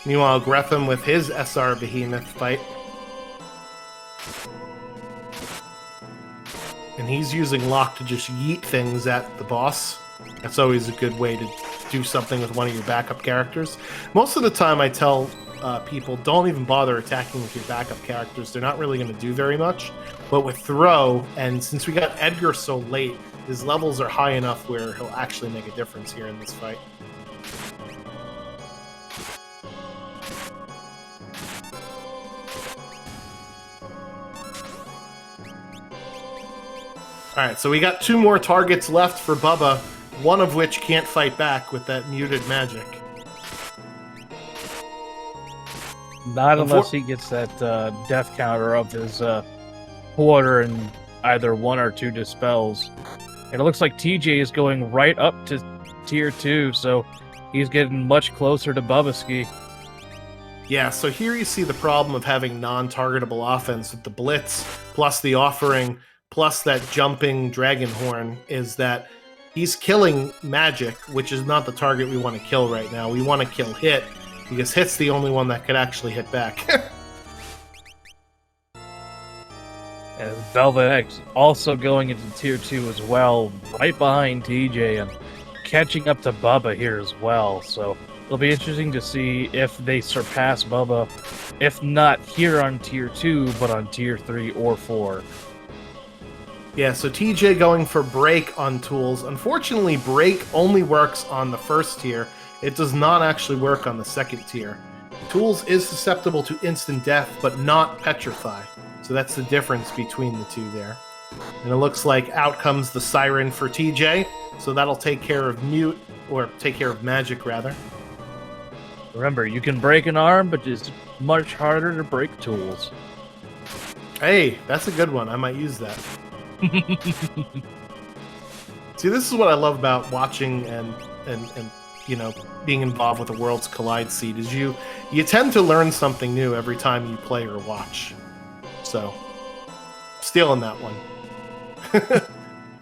Meanwhile, Gretham with his SR Behemoth fight. And he's using Lock to just yeet things at the boss. That's always a good way to do something with one of your backup characters. Most of the time I tell people, don't even bother attacking with your backup characters. They're not really going to do very much. But with Throw, and since we got Edgar so late, his levels are high enough where he'll actually make a difference here in this fight. Alright, so we got 2 more targets left for Bubba, one of which can't fight back with that muted magic. Not unless he gets that death counter of his quarter and either 1 or 2 dispels. And it looks like TJ is going right up to tier 2, so he's getting much closer to Bubbaski. Yeah, so here you see the problem of having non-targetable offense with the Blitz, plus the Offering, plus that jumping Dragon Horn, is that he's killing Magic, which is not the target we want to kill right now. We want to kill Hit, because Hit's the only one that could actually hit back. And Velvet X also going into tier 2 as well, right behind TJ and catching up to Bubba here as well. So it'll be interesting to see if they surpass Bubba, if not here on tier 2, but on tier 3 or 4. Yeah, so TJ going for Break on tools. Unfortunately, Break only works on the first tier. It does not actually work on the second tier. Tools is susceptible to instant death, but not Petrify. So that's the difference between the two there. And it looks like out comes the Siren for TJ, so that'll take care of Mute, or take care of Magic, rather. Remember, you can break an arm, but it's much harder to break tools. Hey, that's a good one. I might use that. See, this is what I love about watching and you know, being involved with the Worlds Collide seed, is you tend to learn something new every time you play or watch. So, stealing that one.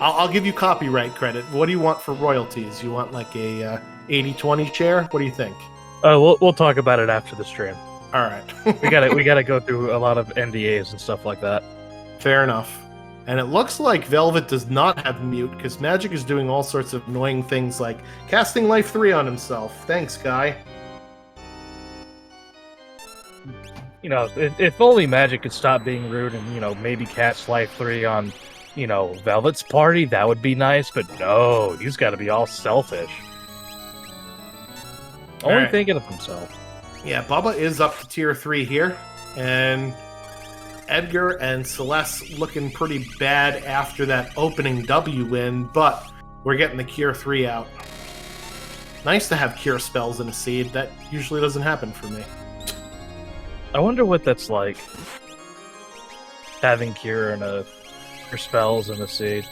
I'll give you copyright credit. What do you want for royalties? You want like a 80-20 share? What do you think? We'll talk about it after the stream. All right. we gotta go through a lot of NDAs and stuff like that. Fair enough. And it looks like Velvet does not have Mute, because Magic is doing all sorts of annoying things like casting Life 3 on himself. Thanks, guy. You know, if only Magic could stop being rude and, you know, maybe cast Life 3 on, you know, Velvet's party, that would be nice, but no, he's got to be all selfish. Only thinking of himself. Yeah, Bubba is up to tier 3 here, and Edgar and Celeste looking pretty bad after that opening W win, but we're getting the Cure 3 out. Nice to have Cure spells in a seed. That usually doesn't happen for me. I wonder what that's like, having Cure and for spells in a seed.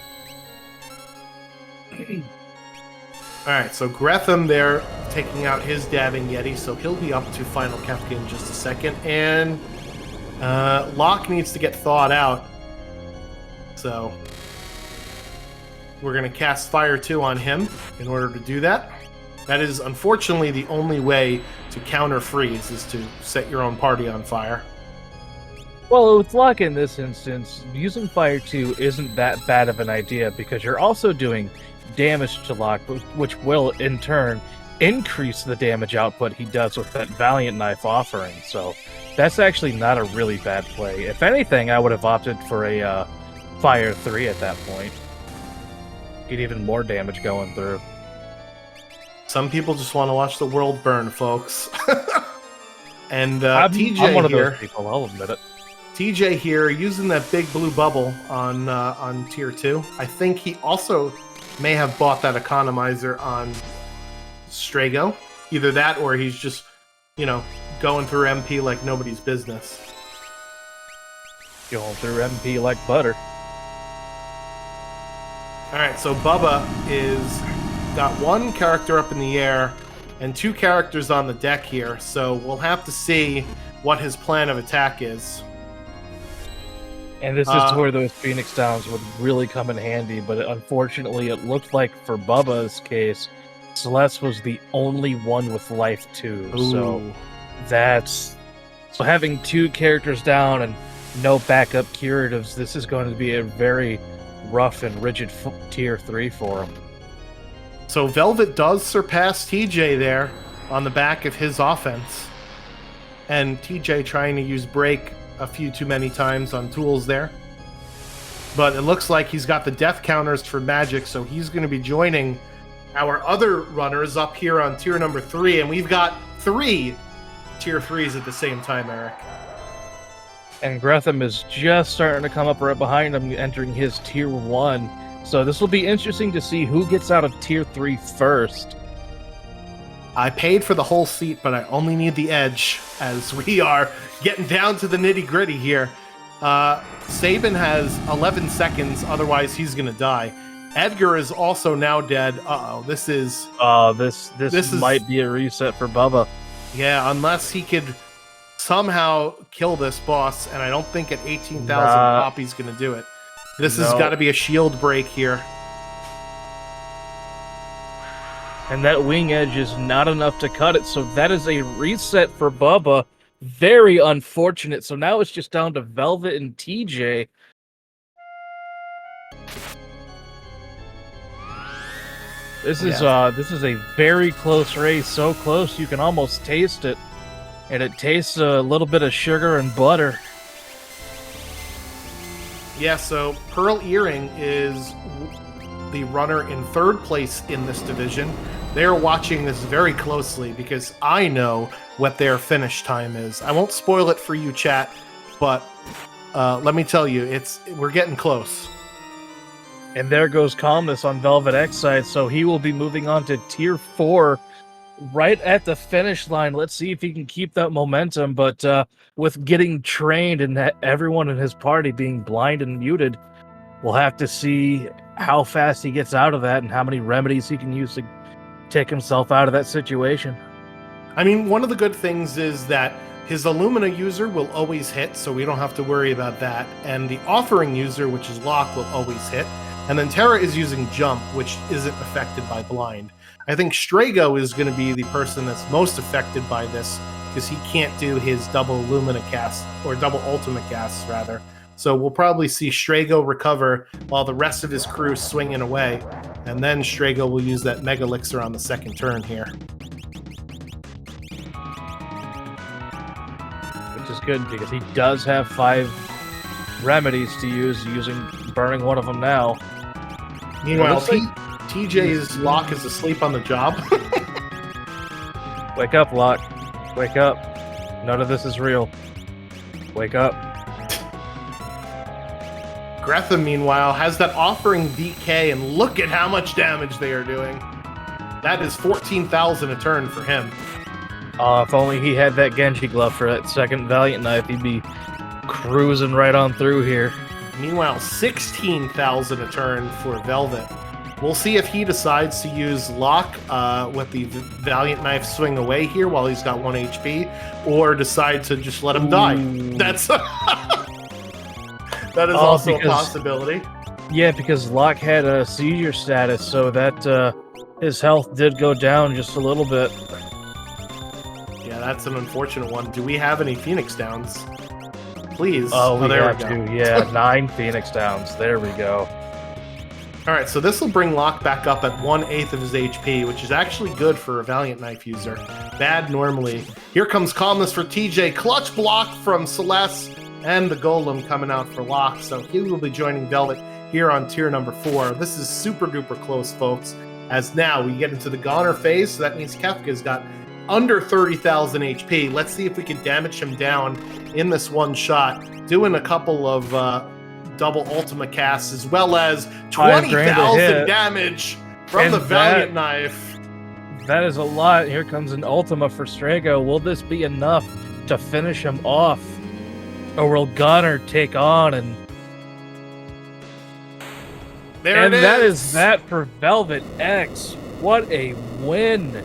Alright, so Gretham there taking out his Dabbing Yeti, so he'll be up to Final Kefka in just a second, and Locke needs to get thawed out, so we're going to cast Fire 2 on him in order to do that. That is unfortunately the only way to counter freeze, is to set your own party on fire. Well, with Locke in this instance, using Fire 2 isn't that bad of an idea, because you're also doing damage to Locke, which will in turn increase the damage output he does with that Valiant Knife offering, so that's actually not a really bad play. If anything, I would have opted for a Fire 3 at that point. Get even more damage going through. Some people just want to watch the world burn, folks. And I'm TJ one of here, those people, I'll admit it. TJ here using that big blue bubble on tier 2. I think he also may have bought that economizer on Strago. Either that, or he's just, you know, going through MP like nobody's business. Going through MP like butter. Alright, so Bubba is got one character up in the air and 2 characters on the deck here, so we'll have to see what his plan of attack is. And this is where those Phoenix Downs would really come in handy, but unfortunately it looked like for Bubba's case, Celeste was the only one with life 2, so so having 2 characters down and no backup curatives, this is going to be a very rough and rigid tier 3 for him. So Velvet does surpass TJ there on the back of his offense. And TJ trying to use Break a few too many times on tools there. But it looks like he's got the death counters for Magic, so he's going to be joining our other runners up here on tier number 3, and we've got 3 tier 3s at the same time, Eric. And Gretham is just starting to come up right behind him, entering his tier 1. So this will be interesting to see who gets out of tier 3 first. I paid for the whole seat, but I only need the edge as we are getting down to the nitty-gritty here. Sabin has 11 seconds, otherwise he's going to die. Edgar is also now dead. Uh-oh, this is... This might be a reset for Bubba. Yeah, unless he could somehow kill this boss, and I don't think at 18,000 pop he's going to do it. This has got to be a shield break here. And that wing edge is not enough to cut it, so that is a reset for Bubba. Very unfortunate. So now it's just down to Velvet and TJ. This is a very close race, so close you can almost taste it. And it tastes a little bit of sugar and butter. Yeah, so Pearl Earring is the runner in third place in this division. They're watching this very closely because I know what their finish time is. I won't spoil it for you, chat, but let me tell you, we're getting close. And there goes Calmness on Velvet X side, so he will be moving on to Tier 4 right at the finish line. Let's see if he can keep that momentum, but with getting trained and everyone in his party being blind and muted, we'll have to see how fast he gets out of that and how many remedies he can use to take himself out of that situation. I mean, one of the good things is that his Illumina user will always hit, so we don't have to worry about that. And the Offering user, which is Lock, will always hit. And then Terra is using Jump, which isn't affected by Blind. I think Strago is going to be the person that's most affected by this because he can't do his double Illumina cast, or double Ultimate casts, rather. So we'll probably see Strago recover while the rest of his crew swinging away. And then Strago will use that Mega Elixir on the second turn here. Which is good because he does have 5 remedies to use, burning one of them now. Meanwhile, TJ's Lock is asleep on the job. Wake up, Lock. Wake up. None of this is real. Wake up. Gretham, meanwhile, has that Offering DK, and look at how much damage they are doing. That is 14,000 a turn for him. If only he had that Genji glove for that second Valiant Knife, he'd be cruising right on through here. Meanwhile, 16,000 a turn for Velvet. We'll see if he decides to use Lock with the Valiant Knife swing away here while he's got 1 HP, or decide to just let him die. That's... That is also a possibility. Yeah, because Locke had a seizure status, so that his health did go down just a little bit. Yeah, that's an unfortunate one. Do we have any Phoenix Downs? Please. Oh, there we go. Yeah, 9 Phoenix Downs. There we go. All right, so this will bring Locke back up at 1/8 of his HP, which is actually good for a Valiant Knife user. Bad normally. Here comes Calmness for TJ. Clutch block from Celeste. And the Golem coming out for Locke, so he will be joining Velvet here on tier number 4. This is super duper close, folks, as now we get into the Goner phase, so that means Kefka's got under 30,000 HP. Let's see if we can damage him down in this one shot, doing a couple of double Ultimate casts, as well as 20,000 damage from and the Valiant Knife. That is a lot. Here comes an Ultima for Strago. Will this be enough to finish him off? Or will Gunner take on and there it is. That is that for Velvet X. What a win.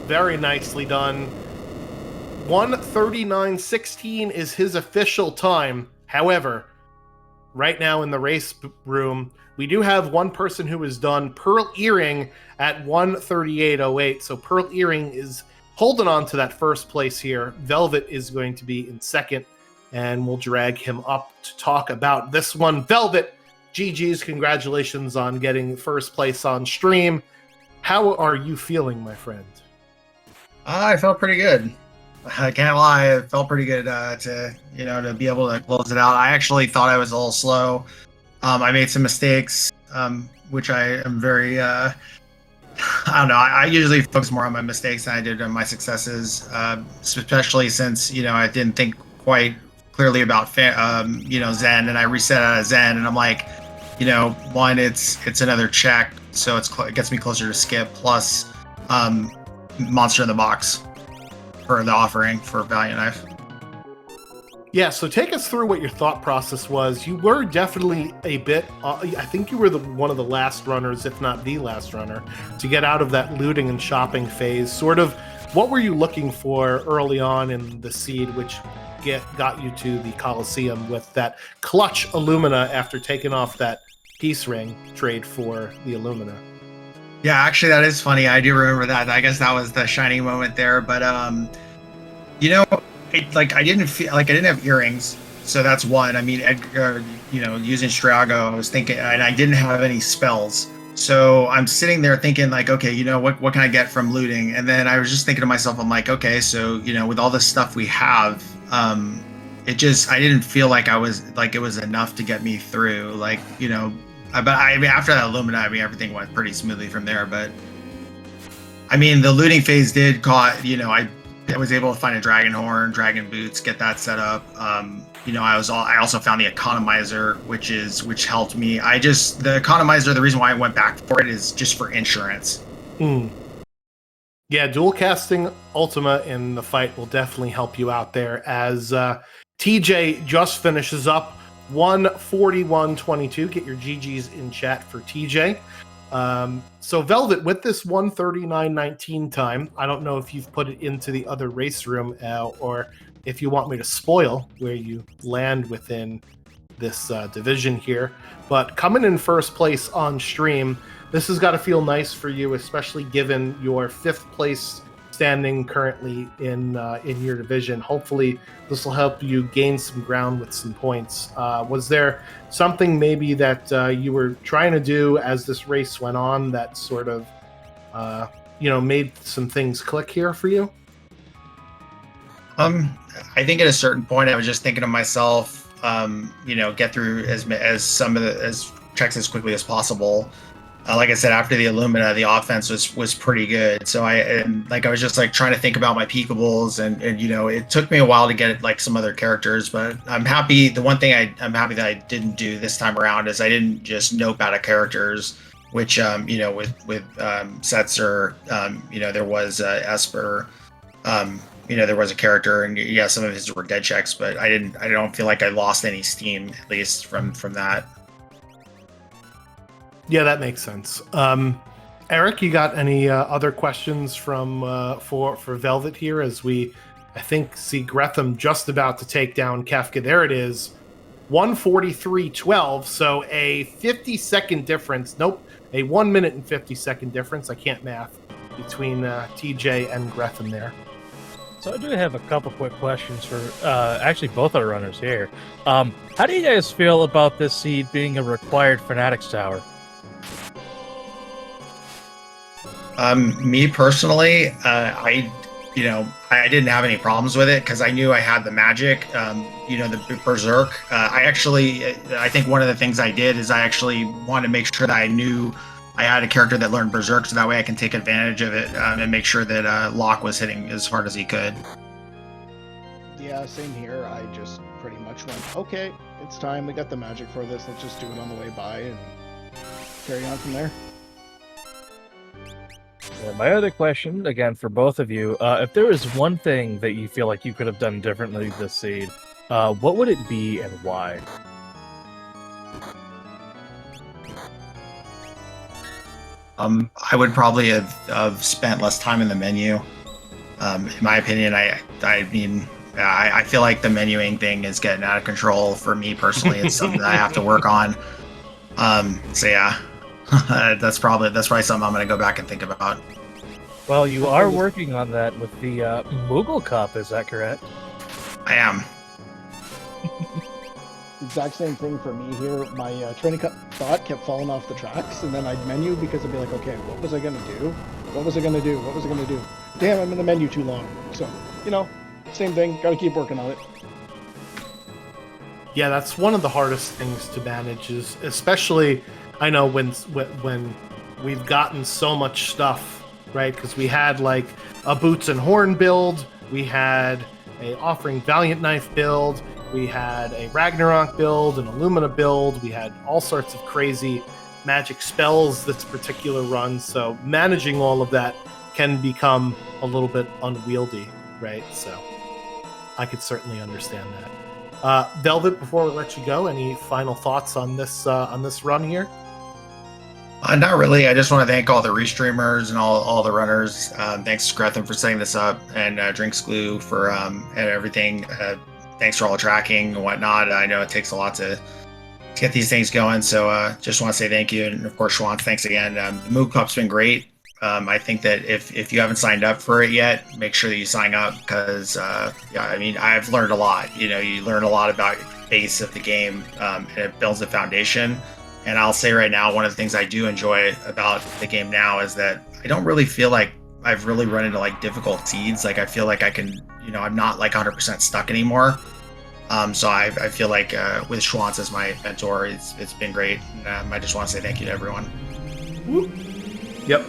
Very nicely done. 1:39.16 is his official time. However, right now in the race room, we do have one person who is done, Pearl Earring, at 1:38.08. So Pearl Earring is holding on to that first place here. Velvet is going to be in second, and we'll drag him up to talk about this one. Velvet, GG's, congratulations on getting first place on stream. How are you feeling, my friend? I felt pretty good. I can't lie, it felt pretty good to be able to close it out. I actually thought I was a little slow. I made some mistakes, which I am very I don't know. I usually focus more on my mistakes than I did on my successes, especially since I didn't think quite clearly about Zen, and I reset out of Zen, and I'm like, one, it's another check, so it gets me closer to skip. Plus, monster in the box for the offering for Valiant Knife. Yeah, so take us through what your thought process was. You were definitely a bit, I think you were one of the last runners, if not the last runner, to get out of that looting and shopping phase. Sort of, what were you looking for early on in the seed, which got you to the Coliseum with that clutch Illumina after taking off that peace ring trade for the Illumina? Yeah, actually, that is funny. I do remember that. I guess that was the shining moment there. But you know, I didn't feel like I didn't have earrings, so that's one. I mean, Edgar, using Strago, I was thinking, and I didn't have any spells. So I'm sitting there thinking, like, okay, what can I get from looting? And then I was just thinking to myself, I'm like, okay, so with all this stuff we have, I didn't feel like it was enough to get me through, but I mean, after that Illumina, I mean, everything went pretty smoothly from there. But I mean, the looting phase did I was able to find a dragon horn, dragon boots, get that set up. I also found the economizer, which helped me. The economizer, the reason why I went back for it is just for insurance. Yeah, dual casting Ultima in the fight will definitely help you out there, as TJ just finishes up 141.22. Get your GGs in chat for TJ. So Velvet, with this 139.19 time, I don't know if you've put it into the other race room or if you want me to spoil where you land within this division here, but coming in first place on stream, this has got to feel nice for you, especially given your 5th place standing currently in your division. Hopefully this will help you gain some ground with some points. Was there something maybe that you were trying to do as this race went on that sort of made some things click here for you? I think at a certain point I was just thinking to myself, get through as checks as quickly as possible. Like I said, after the Illumina, the offense was pretty good. So I was just trying to think about my peakables, and it took me a while to get some other characters, but I'm happy. The one thing I'm happy that I didn't do this time around is I didn't just nope out of characters, which with Setzer, there was Esper, there was a character, and yeah, some of his were dead checks, but I don't feel like I lost any steam, at least from that. Yeah, that makes sense. Eric, you got any other questions from for Velvet here, as I think see Gretham just about to take down Kefka. There it is, 143.12. So a 50-second difference. Nope, a 1 minute and 50-second difference. I can't math between TJ and Gretham there. So I do have a couple quick questions for actually both our runners here. How do you guys feel about this seed being a required Fanatics Tower? Me personally, I didn't have any problems with it because I knew I had the magic, the Berserk. I think one of the things I did is I actually wanted to make sure that I knew I had a character that learned Berserk, so that way I can take advantage of it and make sure that Locke was hitting as hard as he could. Yeah, same here. I just pretty much went, okay, it's time. We got the magic for this. Let's just do it on the way by and carry on from there. My other question, again, for both of you, if there was one thing that you feel like you could have done differently this seed, what would it be and why? I would probably have spent less time in the menu. In my opinion, I feel like the menuing thing is getting out of control for me personally. It's something that I have to work on. So yeah. That's probably something I'm going to go back and think about. Well, you are working on that with the Moogle Cup, is that correct? I am. Exact same thing for me here. My training thought kept falling off the tracks, and then I'd menu because I'd be like, okay, what was I going to do? What was I going to do? What was I going to do? Damn, I'm in the menu too long. So, same thing. Got to keep working on it. Yeah, that's one of the hardest things to manage, is especially, I know when we've gotten so much stuff, right? Because we had a Boots and Horn build, we had a Offering Valiant Knife build, we had a Ragnarok build, an Illumina build, we had all sorts of crazy magic spells this particular run. So managing all of that can become a little bit unwieldy, right? So I could certainly understand that. Velvet, before we let you go, any final thoughts on this run here? Not really. I just want to thank all the restreamers and all the runners. Thanks to Gretham for setting this up, and Drinks Glue for and everything. Thanks for all the tracking and whatnot. I know it takes a lot to get these things going, so just want to say thank you. And of course, Schwann, thanks again. The Moog Cup's been great. I think that if you haven't signed up for it yet, make sure that you sign up, because yeah, I mean, I've learned a lot. You know, you learn a lot about the base of the game, and it builds a foundation. And I'll say right now, one of the things I do enjoy about the game now is that I don't really feel like I've really run into like difficult seeds. Like I feel like I can, you know, I'm not like 100% stuck anymore. So I feel like with Schwanz as my mentor, it's been great. And I just want to say thank you to everyone. Yep.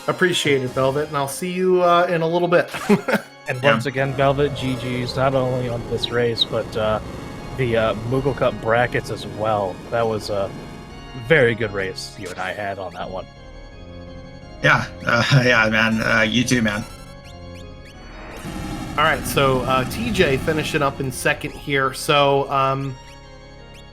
Appreciate it, Velvet, and I'll see you in a little bit. And once again, Velvet, GG's not only on this race, but the Moogle Cup brackets as well. That was a very good race you and I had on that one. Yeah, yeah, man. You too, man. All right, so TJ finishing up in second here. So,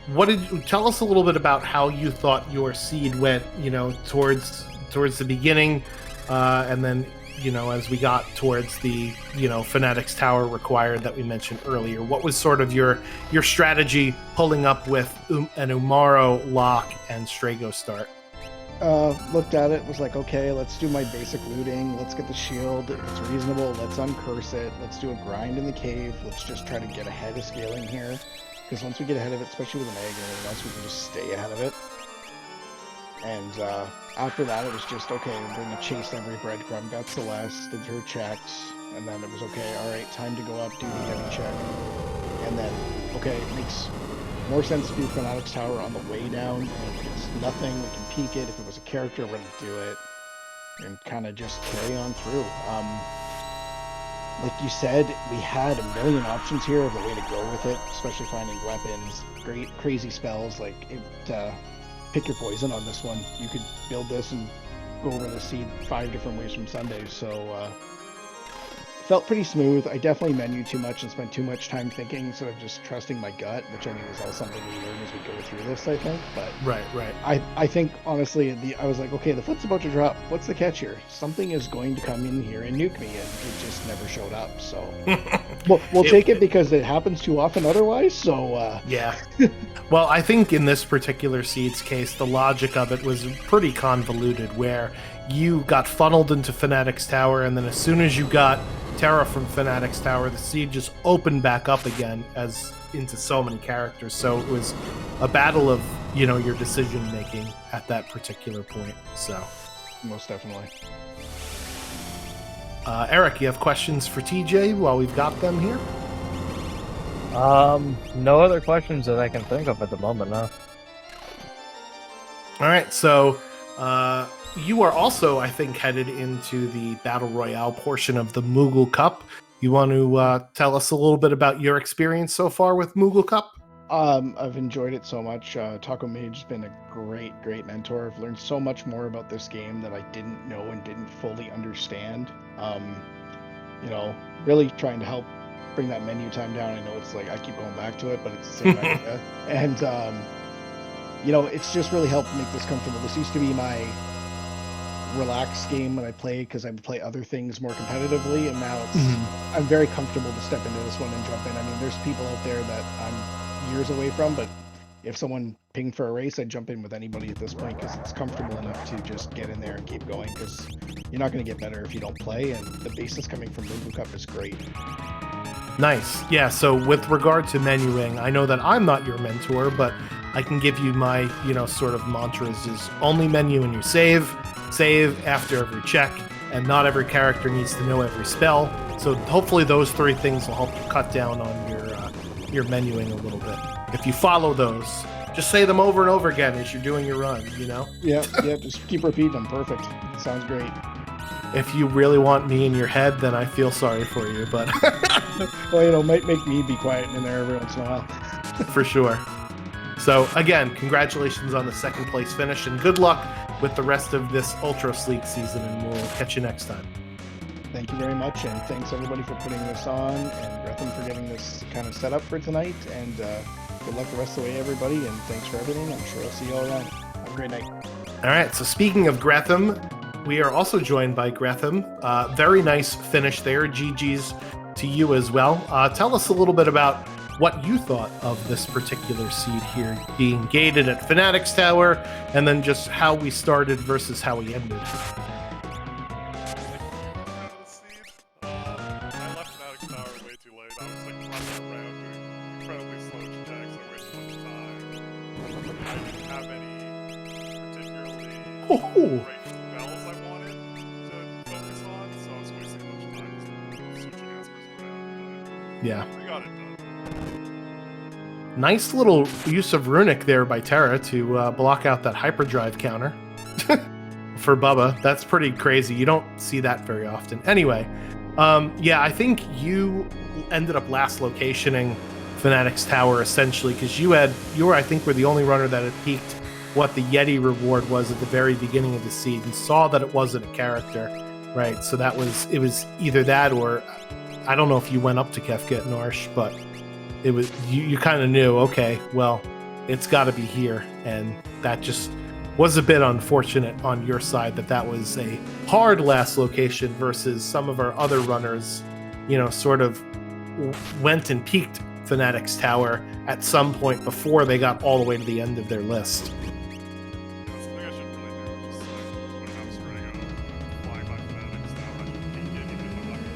what did you tell us a little bit about how you thought your seed went? You know, towards the beginning, and then you know, as we got towards the Fanatics Tower required that we mentioned earlier. What was sort of your strategy pulling up with an Umaro lock and Strago start? Looked at it, was like, okay, let's do my basic looting. Let's get the shield. If it's reasonable, let's uncurse it. Let's do a grind in the cave. Let's just try to get ahead of scaling here. Because once we get ahead of it, especially with an egg and everything else, we can just stay ahead of it. And after that, it was just, okay, we're going to chase every breadcrumb. Got Celeste, did her checks, and then it was, okay, all right, time to go up, do the heavy check. And then, okay, it makes more sense to do Fanatics Tower on the way down. If it's nothing, we can peek it. If it was a character, we're going to do it. And kind of just carry on through. Like you said, we had a million options here of a way to go with it, especially finding weapons, great, crazy spells. Like, pick your poison on this one. You could build this and go over the seed 5 different ways from Sunday. So, felt pretty smooth. I definitely menued too much and spent too much time thinking instead of just trusting my gut, which I mean is all something we learn as we go through this, I think. But right. I think honestly, I was like, okay, the foot's about to drop. What's the catch here? Something is going to come in here and nuke me, and it just never showed up. So we'll take it because it happens too often otherwise. So yeah. Well, I think in this particular seed's case, the logic of it was pretty convoluted, where you got funneled into Fanatics Tower, and then as soon as you got Terra from Fanatics Tower, the seed just opened back up again as into so many characters. So it was a battle of, your decision making at that particular point. So most definitely. Eric, you have questions for TJ while we've got them here? No other questions that I can think of at the moment, no. All right, so you are also, I think, headed into the Battle Royale portion of the Moogle Cup. You want to tell us a little bit about your experience so far with Moogle Cup? I've enjoyed it so much. Taco Mage has been a great mentor. I've learned so much more about this game that I didn't know and didn't fully understand. Really trying to help bring that menu time down. I know it's like I keep going back to it, but it's the same idea. And it's just really helped make this comfortable. This used to be my relaxed game when I play, because I would play other things more competitively, and now it's I'm very comfortable to step into this one and jump in. I mean, there's people out there that I'm years away from, but if someone pinged for a race, I'd jump in with anybody at this point, because it's comfortable enough to just get in there and keep going, because you're not going to get better if you don't play, and the basis coming from Moogle Cup is great. Nice. Yeah, so with regard to menuing, I know that I'm not your mentor, but I can give you my, sort of mantras is only menu when you save after every check, and not every character needs to know every spell. So hopefully those 3 things will help you cut down on your menuing a little bit. If you follow those, just say them over and over again as you're doing your run, Yeah, just keep repeating them. Perfect. Sounds great. If you really want me in your head, then I feel sorry for you, but... Well, might make me be quiet in there every once in a while. For sure. So, again, congratulations on the 2nd place finish, and good luck with the rest of this Ultra Sleek season, and we'll catch you next time. thank you very much, and thanks everybody for putting this on, and Gretham for getting this kind of set up for tonight, and good luck the rest of the way, everybody, and thanks for everything. I'm sure I'll see you all around. Have a great night. All right, so speaking of Gretham, we are also joined by Gretham. Very nice finish there. GG's to you as well. Tell us a little bit about what you thought of this particular seed here, being gated at Fanatics Tower, and then just how we started versus how we ended. I left Fanatics Tower way too late. I was like running around doing incredibly slow checks. I wasted a bunch of time. I didn't have any particularly great spells I wanted to focus on, so I was wasting a bunch of time just switching aspects around. But Yeah. I got it done. Nice little use of Runic there by Terra to block out that hyperdrive counter for Bubba. That's pretty crazy. You don't see that very often. Anyway, yeah, I think you ended up last locationing Fanatics Tower essentially because you were, I think, were the only runner that had peaked what the Yeti reward was at the very beginning of the seed and saw that it wasn't a character, right? So it was either that or I don't know if you went up to Kefka at Norsh, but it was you kind of knew, okay, well, it's got to be here, and that just was a bit unfortunate on your side that was a hard last location versus some of our other runners, sort of went and peaked Fanatics Tower at some point before they got all the way to the end of their list. That's something I should really do. Just like when I'm starting out flying by Fanatics Tower, I should peek in even if I'm not going to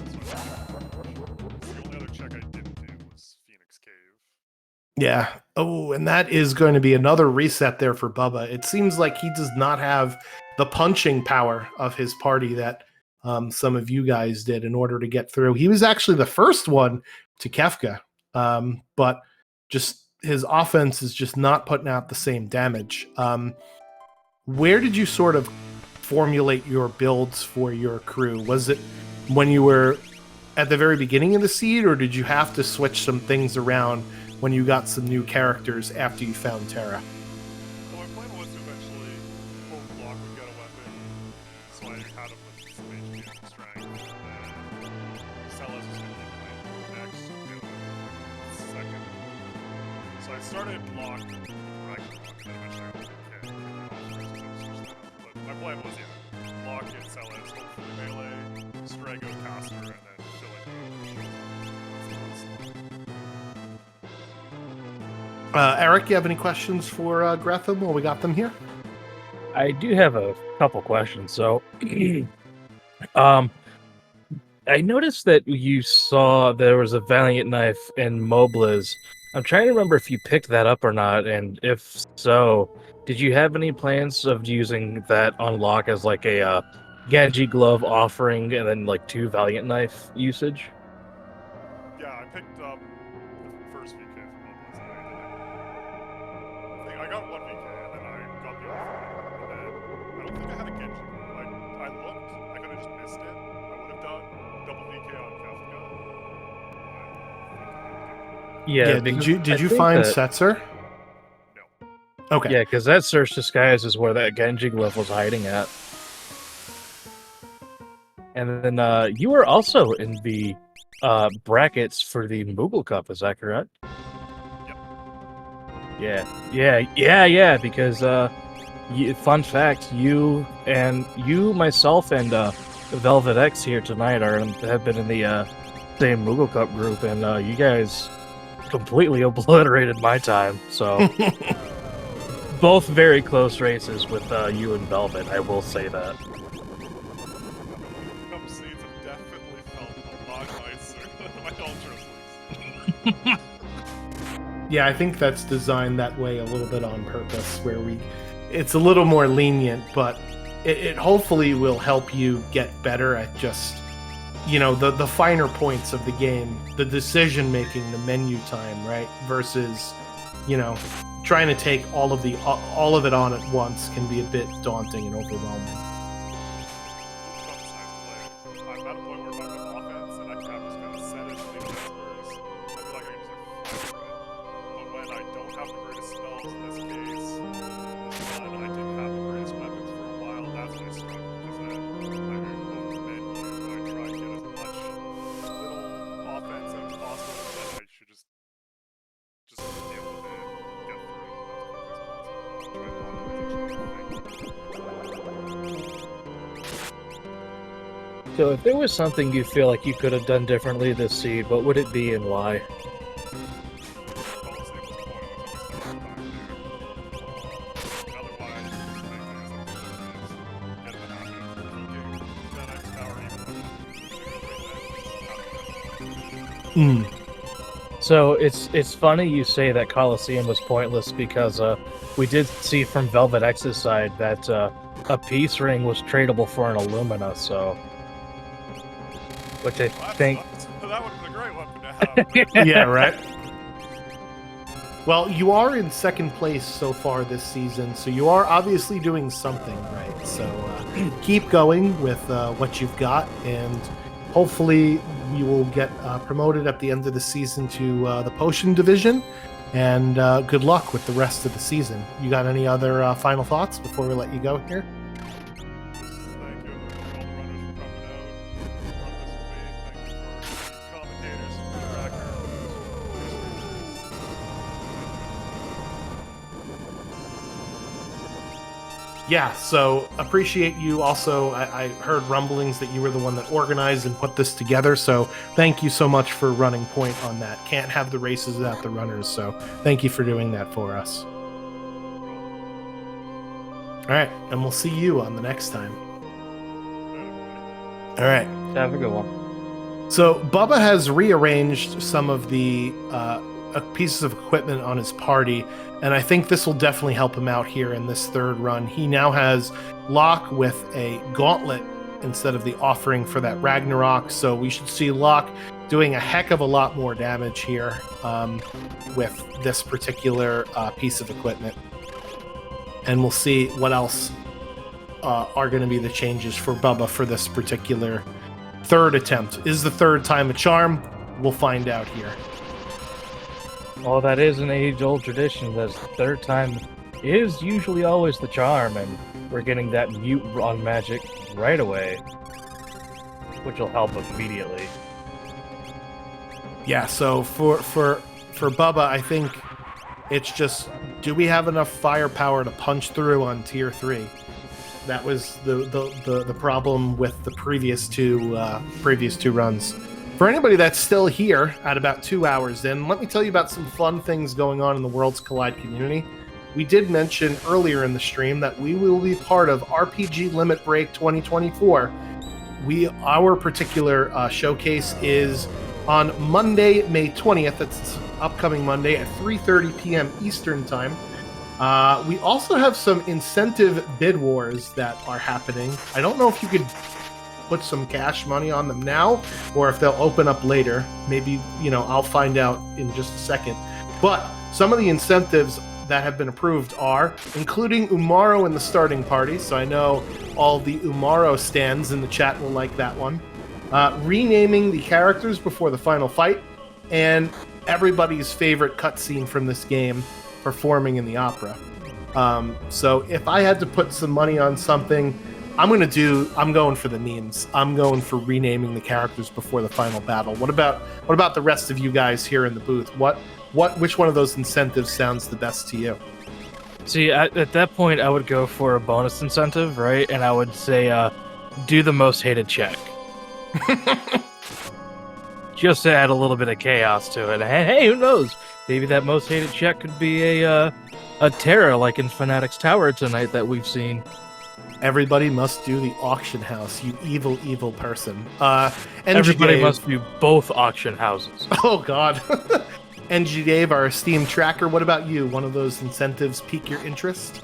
do that. So the only other check I didn't do was Phoenix Cave. Yeah. Oh, and that is going to be another reset there for Bubba. It seems like he does not have the punching power of his party that some of you guys did in order to get through. He was actually the first one to Kefka, but just his offense is just not putting out the same damage. Where did you sort of formulate your builds for your crew? Was it when you were at the very beginning of the seed, or did you have to switch some things around when you got some new characters after you found Terra? Well, my plan was to eventually hope Block would get a weapon, so I had him with some HP and strength, and then Celes was going to be my next second. So I started Block with Ragnarok, and then eventually I went to Kid, but my plan was, yeah, Block and Celes, hopefully melee, Strago caster, and then filling the shield. Eric, you have any questions for Gretham while we got them here? I do have a couple questions. So, I noticed that you saw there was a Valiant Knife in Mobliz. I'm trying to remember if you picked that up or not, and if so, did you have any plans of using that unlock as like a Genji glove offering and then like 2 Valiant Knife usage? Yeah, I picked up the first VK from Mobliz, and I think I got 1 VK, and then I got the offering, and then I don't think I had a Genji. I looked, I could have just missed it. I would have done double VK on Kefka. Yeah. Did you find Setzer? No. Okay. Yeah, because that Search Disguise is where that Genji glove was hiding at. And then you were also in the brackets for the Moogle Cup, is that correct? Yep. Yeah, because fun fact, you, myself, and Velvet X here tonight have been in the same Moogle Cup group, and you guys completely obliterated my time, so both very close races with you and Velvet, I will say that. Cup seeds have definitely felt a lot nicer than my Ultra sleeves. Yeah, I think that's designed that way a little bit on purpose, where it's a little more lenient, but it hopefully will help you get better at just, the finer points of the game, the decision making, the menu time, right? Versus, trying to take all of it on at once can be a bit daunting and overwhelming. I'm at a point where if I'm with offense and I can have this kind of set it and leave whispers, I feel like I can just fire it. But when I don't have the greatest spells in this case, and I didn't have the greatest weapons for a while, that's when I struggle, because then I move the menu, I So if there was something you feel like you could have done differently this seed, what would it be and why? So it's funny you say that Coliseum was pointless because we did see from Velvet X's side that a peace ring was tradable for an Illumina, so which I think That would have been a great weapon to have. Yeah, right. Well, you are in second place so far this season, so you are obviously doing something right. So keep going with what you've got, and hopefully you will get promoted at the end of the season to the potion division. And good luck with the rest of the season. You got any other final thoughts before we let you go here? Thank you for all the runners for coming out. Thank you for the commentators, Yeah, so appreciate you also. I heard rumblings that you were the one that organized and put this together, so thank you so much for running point on that. Can't have the races without the runners, so thank you for doing that for us. All right, and we'll see you on the next time. All right. have a good one. So Bubba has rearranged some of the pieces of equipment on his party, and I think this will definitely help him out here in this third run. He now has Locke with a gauntlet instead of the offering for that Ragnarok, so we should see Locke doing a heck of a lot more damage here with this particular piece of equipment. And we'll see what else are going to be the changes for Bubba for this particular third attempt. Is the third time a charm? We'll find out here. Well, that is an age-old tradition. That the third time is usually always the charm, and we're getting that mute on magic right away, which will help immediately. Yeah, so for Bubba, I think it's just, do we have enough firepower to punch through on tier 3? That was the problem with the previous two runs. For anybody that's still here at about 2 hours in, let me tell you about some fun things going on in the Worlds Collide community. We did mention earlier in the stream that we will be part of RPG Limit Break 2024. Our particular showcase is on Monday, May 20th. That's upcoming Monday at 3:30 p.m. Eastern Time. We also have some incentive bid wars that are happening. I don't know if you could put some cash money on them now or if they'll open up later. Maybe, I'll find out in just a second. But some of the incentives that have been approved are including Umaro in the starting party. So I know all the Umaro stands in the chat will like that one. Renaming the characters before the final fight, and everybody's favorite cutscene from this game, performing in the opera. So if I had to put some money on something, I'm going for the memes. I'm going for renaming the characters before the final battle. What about the rest of you guys here in the booth? Which one of those incentives sounds the best to you? See, at that point, I would go for a bonus incentive, right? And I would say, do the most hated check. Just to add a little bit of chaos to it. Hey, who knows? Maybe that most hated check could be a terror like in Fanatic's Tower tonight that we've seen. Everybody must do the auction house, you evil, evil person. Everybody Dave, must do both auction houses. Oh, God. NG Dave, our esteemed tracker, what about you? One of those incentives pique your interest?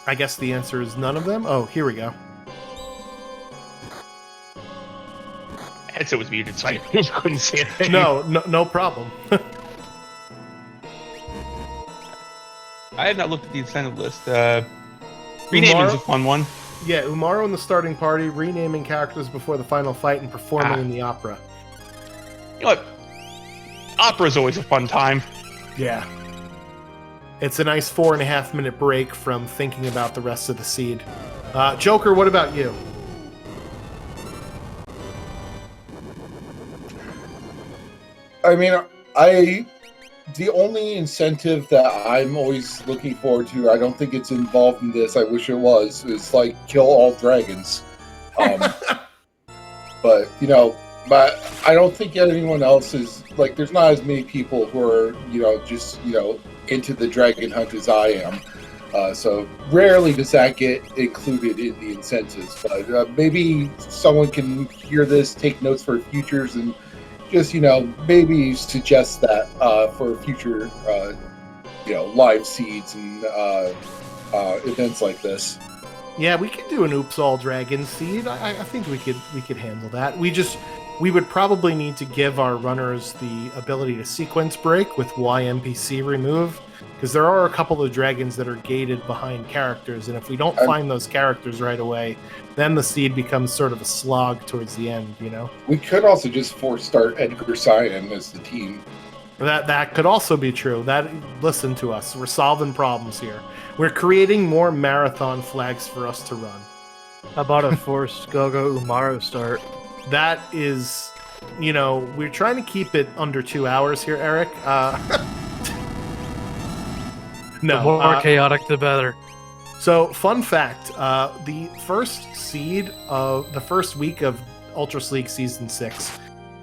I guess the answer is none of them. Oh, here we go. Headset was muted, so I couldn't see anything. No problem. I had not looked at the incentive list. Renaming is a fun one. Yeah, Umaro in the starting party, renaming characters before the final fight, and performing in the opera. You know what? Opera's always a fun time. Yeah. It's a nice 4.5 minute break from thinking about the rest of the seed. Joker, what about you? I mean, the only incentive that I'm always looking forward to, I don't think it's involved in this, I wish it was, is like kill all dragons. But, but I don't think anyone else is, like, there's not as many people who are, just, into the dragon hunt as I am. So rarely does that get included in the incentives. But maybe someone can hear this, take notes for futures, and just, maybe suggest that for future, live seeds and events like this. Yeah, we could do an Oops All Dragon seed. I think we could handle that. We would probably need to give our runners the ability to sequence break with Y NPC remove, because there are a couple of dragons that are gated behind characters, and if we don't find those characters right away, then the seed becomes sort of a slog towards the end, We could also just force start Edgar Cyan as the team. That could also be true. Listen to us. We're solving problems here. We're creating more marathon flags for us to run. How about a forced Gogo Umaru start? That is, we're trying to keep it under 2 hours here, Eric. No, the more chaotic, the better. So, fun fact: the first seed of the first week of Ultras League Season 6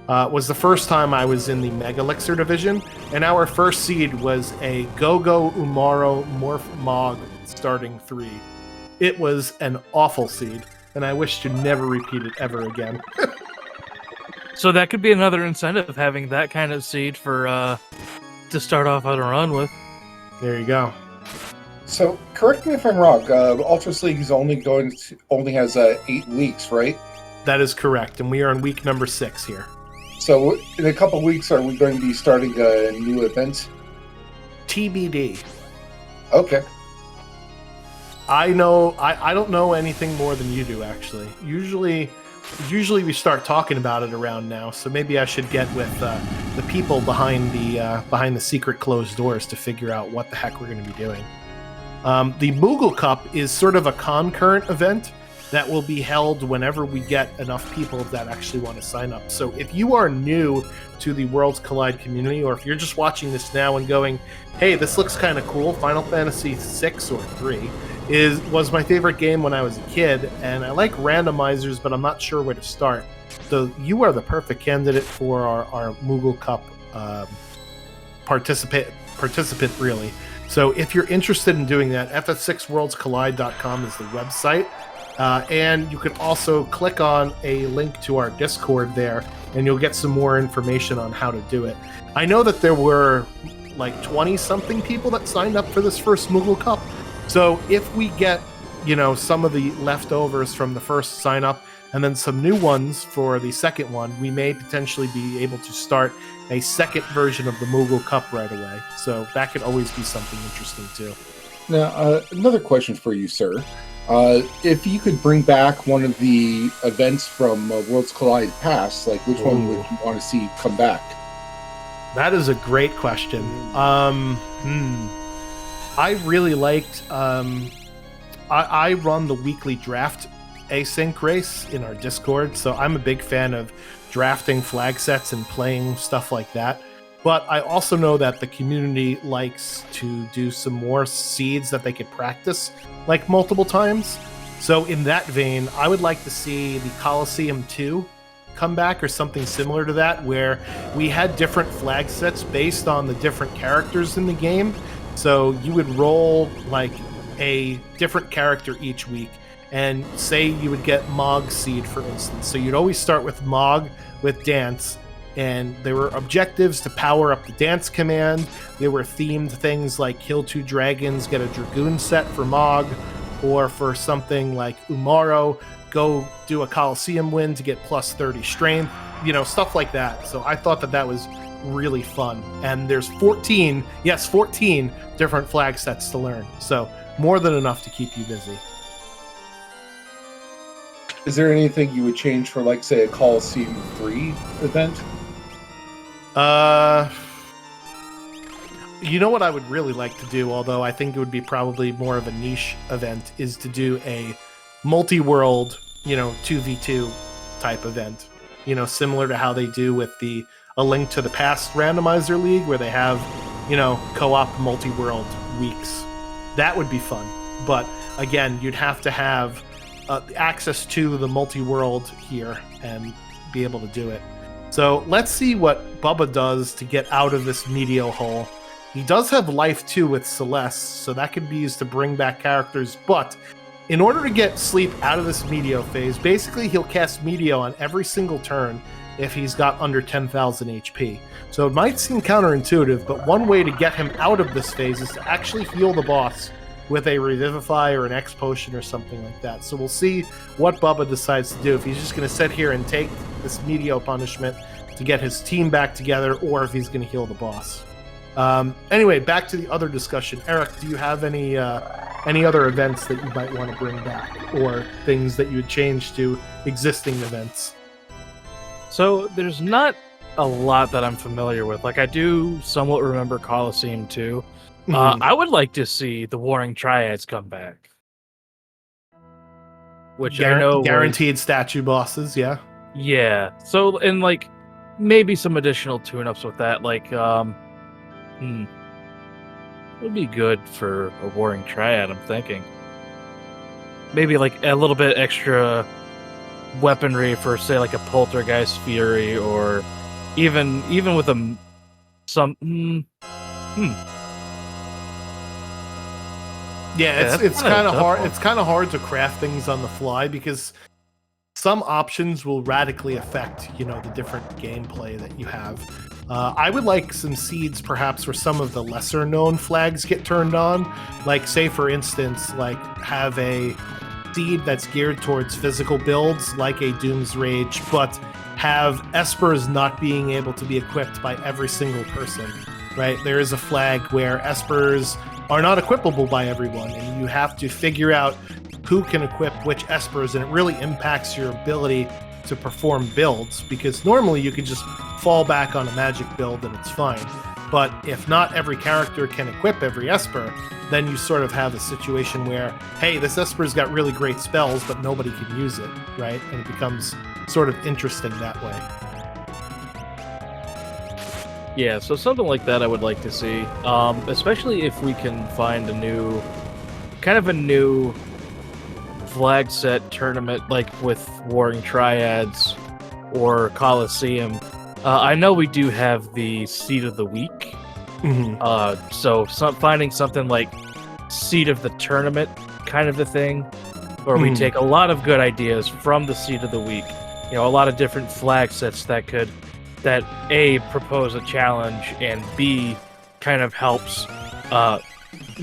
was the first time I was in the Mega Elixir division, and our first seed was a Gogo Umaro Morph Mog starting 3. It was an awful seed, and I wish to never repeat it ever again. So that could be another incentive, having that kind of seed for to start off on a run with. There you go. So, correct me if I'm wrong. Ultras League is only has 8 weeks, right? That is correct, and we are in week number 6 here. So, in a couple weeks, are we going to be starting a new event? TBD. Okay. I don't know anything more than you do, actually. Usually we start talking about it around now, so maybe I should get with the people behind the secret closed doors to figure out what the heck we're going to be doing. The Moogle Cup is sort of a concurrent event that will be held whenever we get enough people that actually want to sign up. So if you are new to the Worlds Collide community, or if you're just watching this now and going, hey, this looks kind of cool, Final Fantasy 6 or 3 was my favorite game when I was a kid, and I like randomizers, but I'm not sure where to start. So you are the perfect candidate for our Moogle Cup participant, really. So if you're interested in doing that, ff6worldscollide.com is the website. And you can also click on a link to our Discord there, and you'll get some more information on how to do it. I know that there were like 20-something people that signed up for this first Moogle Cup. So if we get, some of the leftovers from the first sign up and then some new ones for the second one, we may potentially be able to start a second version of the Moogle Cup right away. So that could always be something interesting too. Now, another question for you, sir. If you could bring back one of the events from Worlds Collide past, like which one would you want to see come back? That is a great question. I really liked. I run the weekly draft async race in our Discord, so I'm a big fan of drafting flag sets and playing stuff like that. But I also know that the community likes to do some more seeds that they could practice like multiple times. So in that vein, I would like to see the Coliseum 2 come back, or something similar to that, where we had different flag sets based on the different characters in the game. So you would roll like a different character each week, and say you would get Mog seed, for instance. So you'd always start with Mog with Dance, and there were objectives to power up the Dance command. There were themed things like kill 2 dragons, get a Dragoon set for Mog, or for something like Umaro, go do a Coliseum win to get plus 30 strength, stuff like that. So I thought that was really fun. And there's 14 different flag sets to learn. So more than enough to keep you busy. Is there anything you would change for, like, say, a Coliseum 3 event? You know what I would really like to do, although I think it would be probably more of a niche event, is to do a multi-world, 2v2 type event. Similar to how they do with the a link to the past Randomizer League where they have, co-op multi-world weeks. That would be fun. But again, you'd have to have access to the multi-world here and be able to do it. So let's see what Bubba does to get out of this Meteor hole. He does have life too with Celeste, so that could be used to bring back characters. But in order to get Sleep out of this Meteor phase, basically he'll cast Meteor on every single turn if he's got under 10,000 HP. So it might seem counterintuitive, but one way to get him out of this phase is to actually heal the boss with a Revivify or an X Potion or something like that. So we'll see what Bubba decides to do. If he's just going to sit here and take this Meteor punishment to get his team back together, or if he's going to heal the boss. Anyway, back to the other discussion. Eric, do you have any other events that you might want to bring back, or things that you would change to existing events? So there's not a lot that I'm familiar with. Like, I do somewhat remember Coliseum 2. I would like to see the Warring Triads come back. Which I know guaranteed statue bosses, yeah. Yeah. So, and like maybe some additional tune-ups with that. Like, would be good for a Warring Triad, I'm thinking. Maybe like a little bit extra weaponry for, say, like a Poltergeist Fury, or even with Yeah, it's kinda kind of tough hard. one. It's kind of hard to craft things on the fly because some options will radically affect, the different gameplay that you have. I would like some seeds, perhaps, where some of the lesser known flags get turned on. Like, say, for instance, like have a seed that's geared towards physical builds, like a Doom's Rage, but have Espers not being able to be equipped by every single person. Right? There is a flag where Espers are not equipable by everyone, and you have to figure out who can equip which Espers, and it really impacts your ability to perform builds, because normally you could just fall back on a magic build and it's fine. But if not every character can equip every Esper, then you sort of have a situation where, hey, this Esper's got really great spells, but nobody can use it, right? And it becomes sort of interesting that way. Yeah, so something like that I would like to see, especially if we can find a new flag set tournament, like with Warring Triads or Coliseum. I know we do have the Seed of the Week, so finding something like Seed of the Tournament kind of a thing, where we take a lot of good ideas from the Seed of the Week, a lot of different flag sets that A, propose a challenge, and B, kind of helps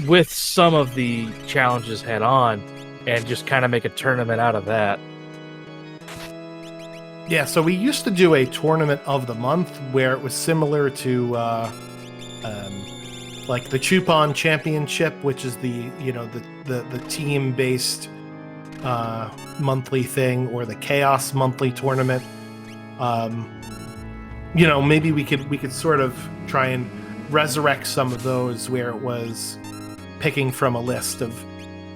with some of the challenges head on, and just kind of make a tournament out of that. Yeah, so we used to do a tournament of the month where it was similar to like the Chupon Championship, which is the team-based monthly thing, or the Chaos monthly tournament. Maybe we could sort of try and resurrect some of those where it was picking from a list of,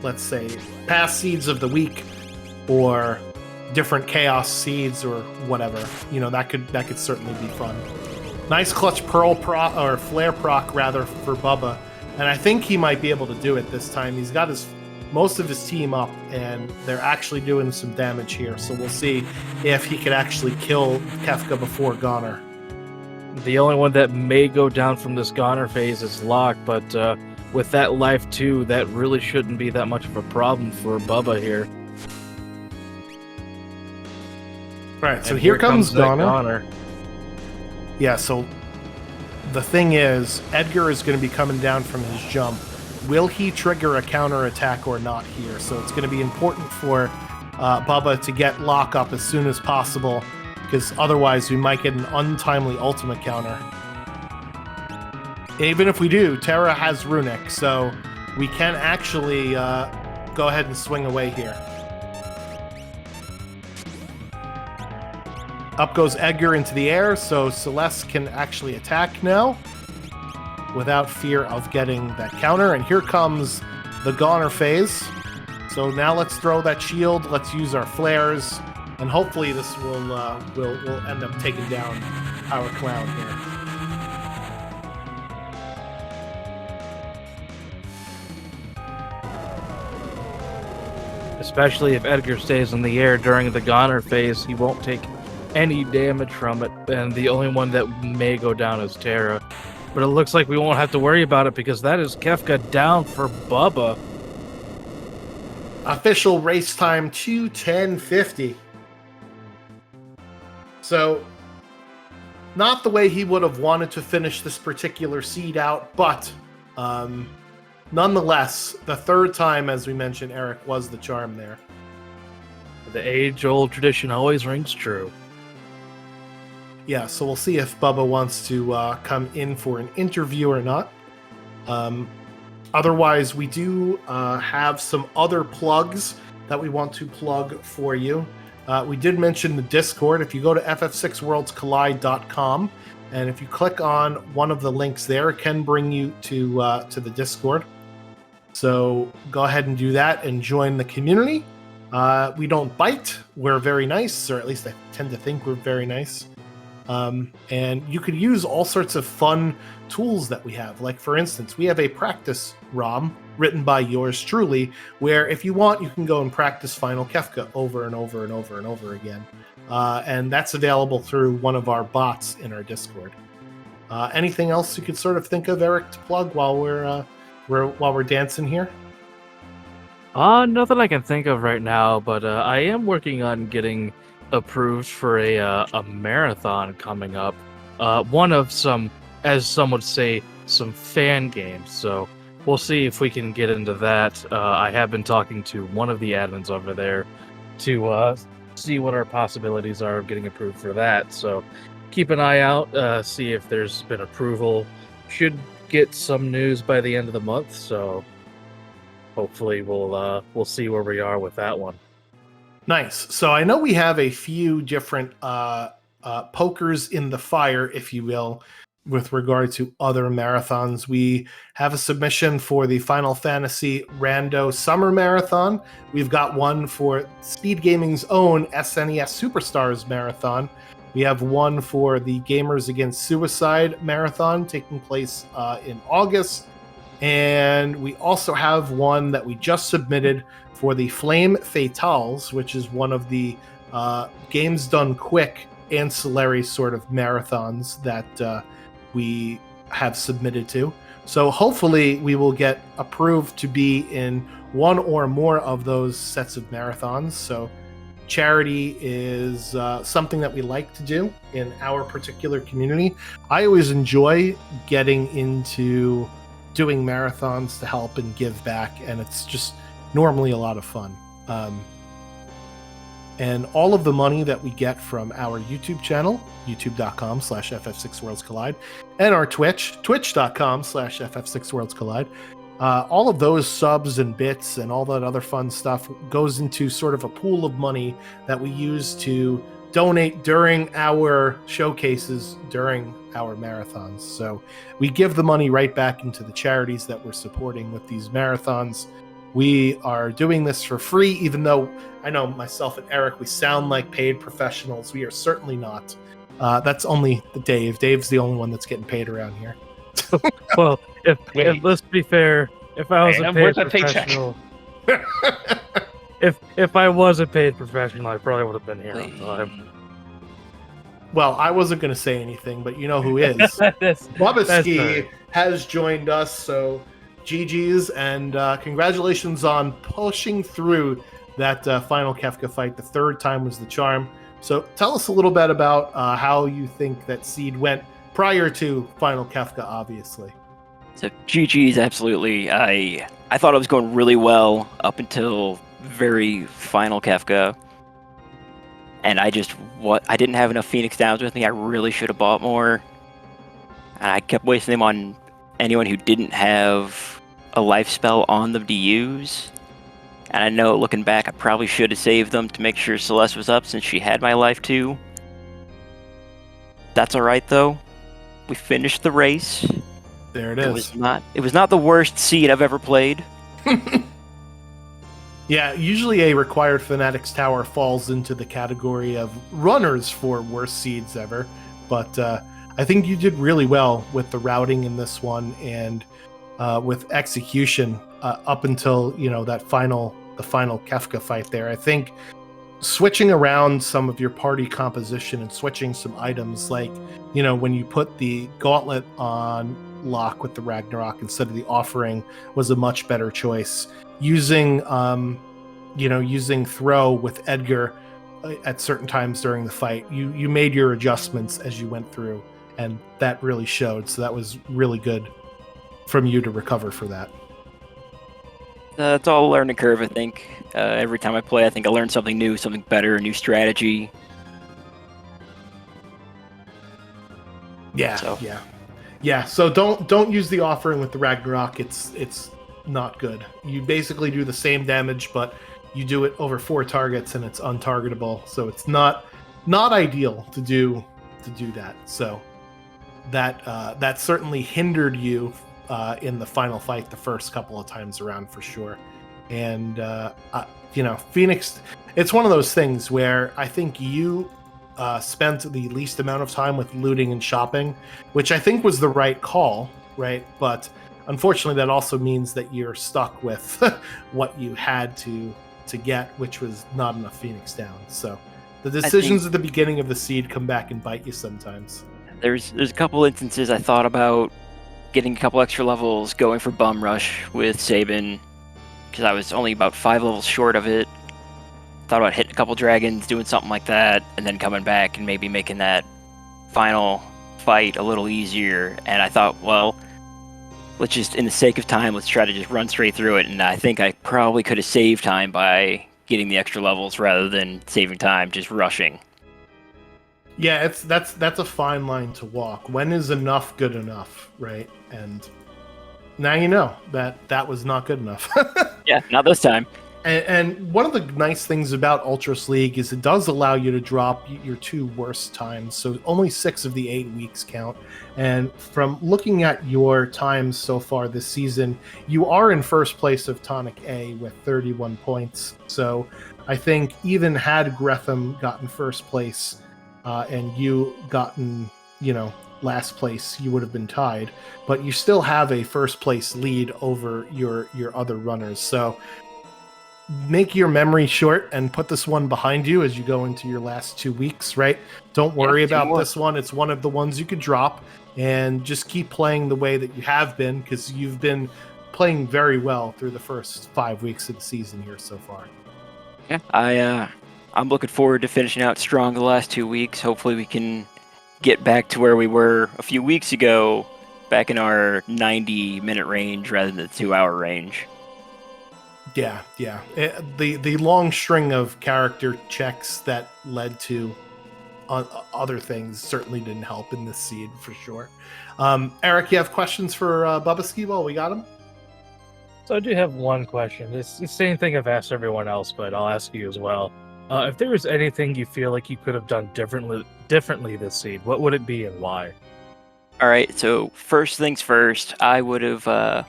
let's say, past seeds of the week, or different chaos seeds, or whatever. That could certainly be fun. Nice clutch pearl proc, or flare proc rather, for Bubba, and I think he might be able to do it this time. He's got most of his team up, and they're actually doing some damage here. So we'll see if he could actually kill Kefka before Goner. The only one that may go down from this Goner phase is Locke, but with that life too, that really shouldn't be that much of a problem for Bubba here. Right, so here comes Goner. Yeah, so the thing is, Edgar is going to be coming down from his jump. Will he trigger a counter attack or not here? So it's going to be important for Bubba to get Locke up as soon as possible, because otherwise we might get an untimely ultimate counter. Even if we do, Terra has Runic, so we can actually go ahead and swing away here. Up goes Edgar into the air, so Celeste can actually attack now without fear of getting that counter. And here comes the Goner phase. So now let's throw that shield, let's use our flares, and hopefully this will end up taking down our clown here. Especially if Edgar stays in the air during the goner phase, he won't take any damage from it, and the only one that may go down is Terra. But it looks like we won't have to worry about it because that is Kefka down for Bubba. Official race time 2:10:50. So, not the way he would have wanted to finish this particular seed out, but nonetheless, the third time, as we mentioned, Eric was the charm there. The age-old tradition always rings true. Yeah, so we'll see if Bubba wants to come in for an interview or not. Otherwise, we do have some other plugs that we want to plug for you. We did mention the Discord. If you go to ff6worldscollide.com, and if you click on one of the links there, it can bring you to the Discord. So go ahead and do that and join the community. We don't bite. We're very nice, or at least I tend to think we're very nice. And you could use all sorts of fun tools that we have. Like, for instance, we have a practice ROM written by yours truly, where if you want, you can go and practice Final Kefka over and over and over and over again. And that's available through one of our bots in our Discord. Anything else you could sort of think of, Eric, to plug while we're dancing here? Nothing I can think of right now, but I am working on getting approved for a marathon coming up. One of some, as some would say, some fan games. So we'll see if we can get into that. I have been talking to one of the admins over there to see what our possibilities are of getting approved for that. So keep an eye out, see if there's been approval. Should get some news by the end of the month. So hopefully we'll see where we are with that one. Nice. So I know we have a few different pokers in the fire, if you will, with regard to other marathons. We have a submission for the Final Fantasy Rando Summer Marathon. We've got one for SpeedGaming's own SNES Superstars Marathon. We have one for the Gamers Against Suicide Marathon taking place in August. And we also have one that we just submitted for the Flame Fatales, which is one of the Games Done Quick ancillary sort of marathons that we have submitted to. So hopefully we will get approved to be in one or more of those sets of marathons. So charity is something that we like to do in our particular community. I always enjoy getting into doing marathons to help and give back, and it's just normally a lot of fun. And all of the money that we get from our YouTube channel, youtube.com/ff6worldscollide, and our twitch.com/ff6worldscollide, all of those subs and bits and all that other fun stuff goes into sort of a pool of money that we use to donate during our showcases, during our marathons. So we give the money right back into the charities that we're supporting with these marathons. We are doing this for free, even though I know myself and Eric, we sound like paid professionals. We are certainly not. That's only Dave. Dave's the only one that's getting paid around here. Well, if let's be fair, if I was a paid professional, if I was a paid professional, I probably would have been here on time. Well, I wasn't going to say anything, but you know who is. Bubba has joined us, so GG's, and congratulations on pushing through that final Kefka fight. The third time was the charm. So tell us a little bit about how you think that seed went prior to final Kefka, obviously. So GG's, absolutely. I thought it was going really well up until very final Kefka. And I didn't have enough Phoenix Downs with me. I really should have bought more. And I kept wasting them on anyone who didn't have a life spell on them to use. And I know, looking back, I probably should have saved them to make sure Celeste was up since she had my life too. That's alright though. We finished the race. There it is. It was not the worst seed I've ever played. Yeah, usually a required Fanatics Tower falls into the category of runners for worst seeds ever. but I think you did really well with the routing in this one and with execution up until the final Kefka fight there. I think switching around some of your party composition and switching some items, like when you put the gauntlet on Locke with the Ragnarok instead of the offering, was a much better choice. Using throw with Edgar at certain times during the fight, you made your adjustments as you went through, and that really showed. So that was really good from you to recover for that. It's all a learning curve, I think. Every time I play, I think I learn something new, something better, a new strategy. Yeah, So. yeah. So don't use the offering with the Ragnarok. It's not good. You basically do the same damage, but you do it over 4 targets, and it's untargetable. So it's not ideal to do that. So that certainly hindered you in the final fight the first couple of times around for sure. And Phoenix, it's one of those things where I think you spent the least amount of time with looting and shopping, which I think was the right call, right? But unfortunately, that also means that you're stuck with what you had to get, which was not enough Phoenix down. So the decisions at the beginning of the seed come back and bite you sometimes. There's a couple instances I thought about getting a couple extra levels, going for Bum Rush with Sabin, because I was only about 5 levels short of it. Thought about hitting a couple dragons, doing something like that, and then coming back and maybe making that final fight a little easier. And I thought, well, let's just, in the sake of time, let's try to just run straight through it. And I think I probably could have saved time by getting the extra levels rather than saving time just rushing. Yeah, that's a fine line to walk. When is enough good enough, right? And now you know that was not good enough. Yeah, not this time. And one of the nice things about Ultras League is it does allow you to drop your 2 worst times. So only 6 of the 8 weeks count. And from looking at your times so far this season, you are in first place of Tonic A with 31 points. So I think even had Gretham gotten first place and you gotten, last place, you would have been tied. But you still have a first place lead over your other runners. So make your memory short and put this one behind you as you go into your last 2 weeks, right? Don't worry about this one. It's one of the ones you could drop, and just keep playing the way that you have been, because you've been playing very well through the first 5 weeks of the season here so far. Yeah, I'm looking forward to finishing out strong the last 2 weeks. Hopefully we can get back to where we were a few weeks ago, back in our 90-minute range rather than the 2-hour range. Yeah. The long string of character checks that led to other things certainly didn't help in this seed for sure. Eric, you have questions for Bubbaski while we got him? So I do have one question. It's the same thing I've asked everyone else, but I'll ask you as well. If there was anything you feel like you could have done differently this seed, what would it be and why? All right, so first things first, I would have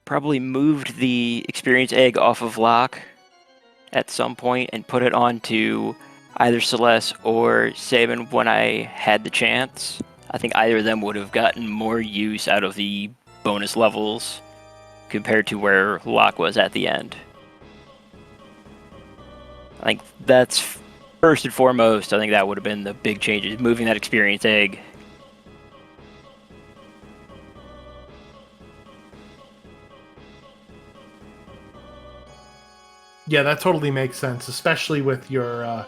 probably moved the experience egg off of Locke at some point and put it onto either Celeste or Sabin when I had the chance. I think either of them would have gotten more use out of the bonus levels compared to where Locke was at the end. I think that's first and foremost. I think that would have been the big changes, moving that experience egg. Yeah, that totally makes sense, especially with your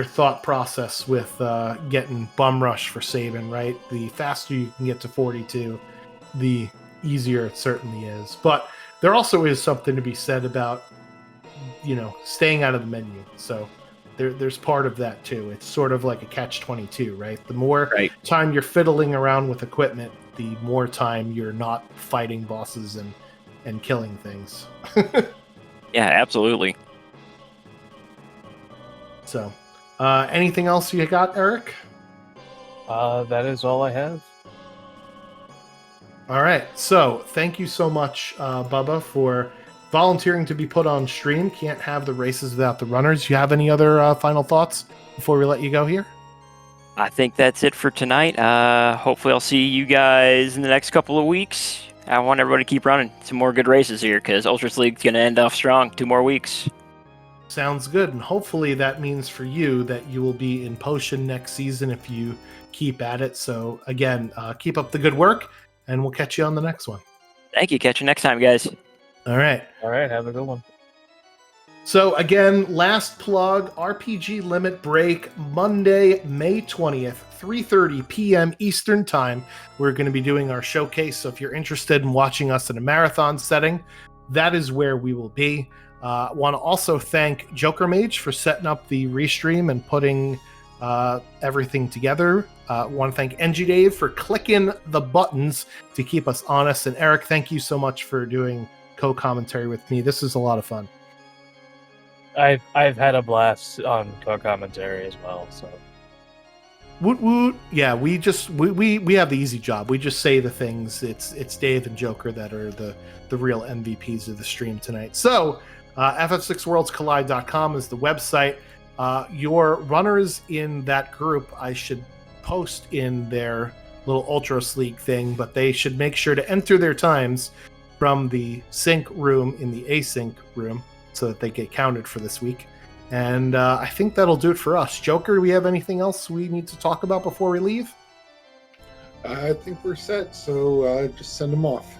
thought process with getting Bum Rush for Sabin, right? The faster you can get to 42, the easier it certainly is. But there also is something to be said about, staying out of the menu. So there's part of that too. It's sort of like a catch-22, right? The more time you're fiddling around with equipment, the more time you're not fighting bosses and killing things. Yeah, absolutely. So, anything else you got, Eric? That is all I have. All right. So, thank you so much, Bubba, for volunteering to be put on stream. Can't have the races without the runners. You have any other final thoughts before we let you go here? I think that's it for tonight. Hopefully, I'll see you guys in the next couple of weeks. I want everybody to keep running some more good races here because Ultras League's going to end off strong. 2 more weeks. Sounds good, and hopefully that means for you that you will be in Potion next season if you keep at it. So again, keep up the good work, and we'll catch you on the next one. Thank you. Catch you next time, guys. All right. All right, have a good one. So again, last plug, RPG Limit Break, Monday, May 20th, 3:30 p.m. Eastern Time. We're going to be doing our showcase, so if you're interested in watching us in a marathon setting, that is where we will be. Want to also thank Joker Mage for setting up the restream and putting everything together. Want to thank NG Dave for clicking the buttons to keep us honest. And Eric, thank you so much for doing co-commentary with me. This is a lot of fun. I've had a blast on co-commentary as well. So Woot woot. Yeah, we have the easy job. We just say the things. It's Dave and Joker that are the real MVPs of the stream tonight. So ff6worldscollide.com is the website. Your runners in that group, I should post in their little Ultras League thing, but they should make sure to enter their times from the sync room in the async room so that they get counted for this week. And I think that'll do it for us. Joker, do we have anything else we need to talk about before we leave? I think we're set, so just send them off.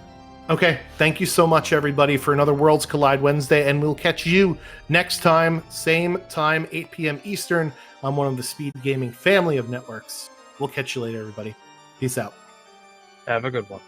Okay, thank you so much, everybody, for another Worlds Collide Wednesday, and we'll catch you next time, same time, 8 p.m. Eastern, on one of the Speed Gaming family of networks. We'll catch you later, everybody. Peace out. have a good one.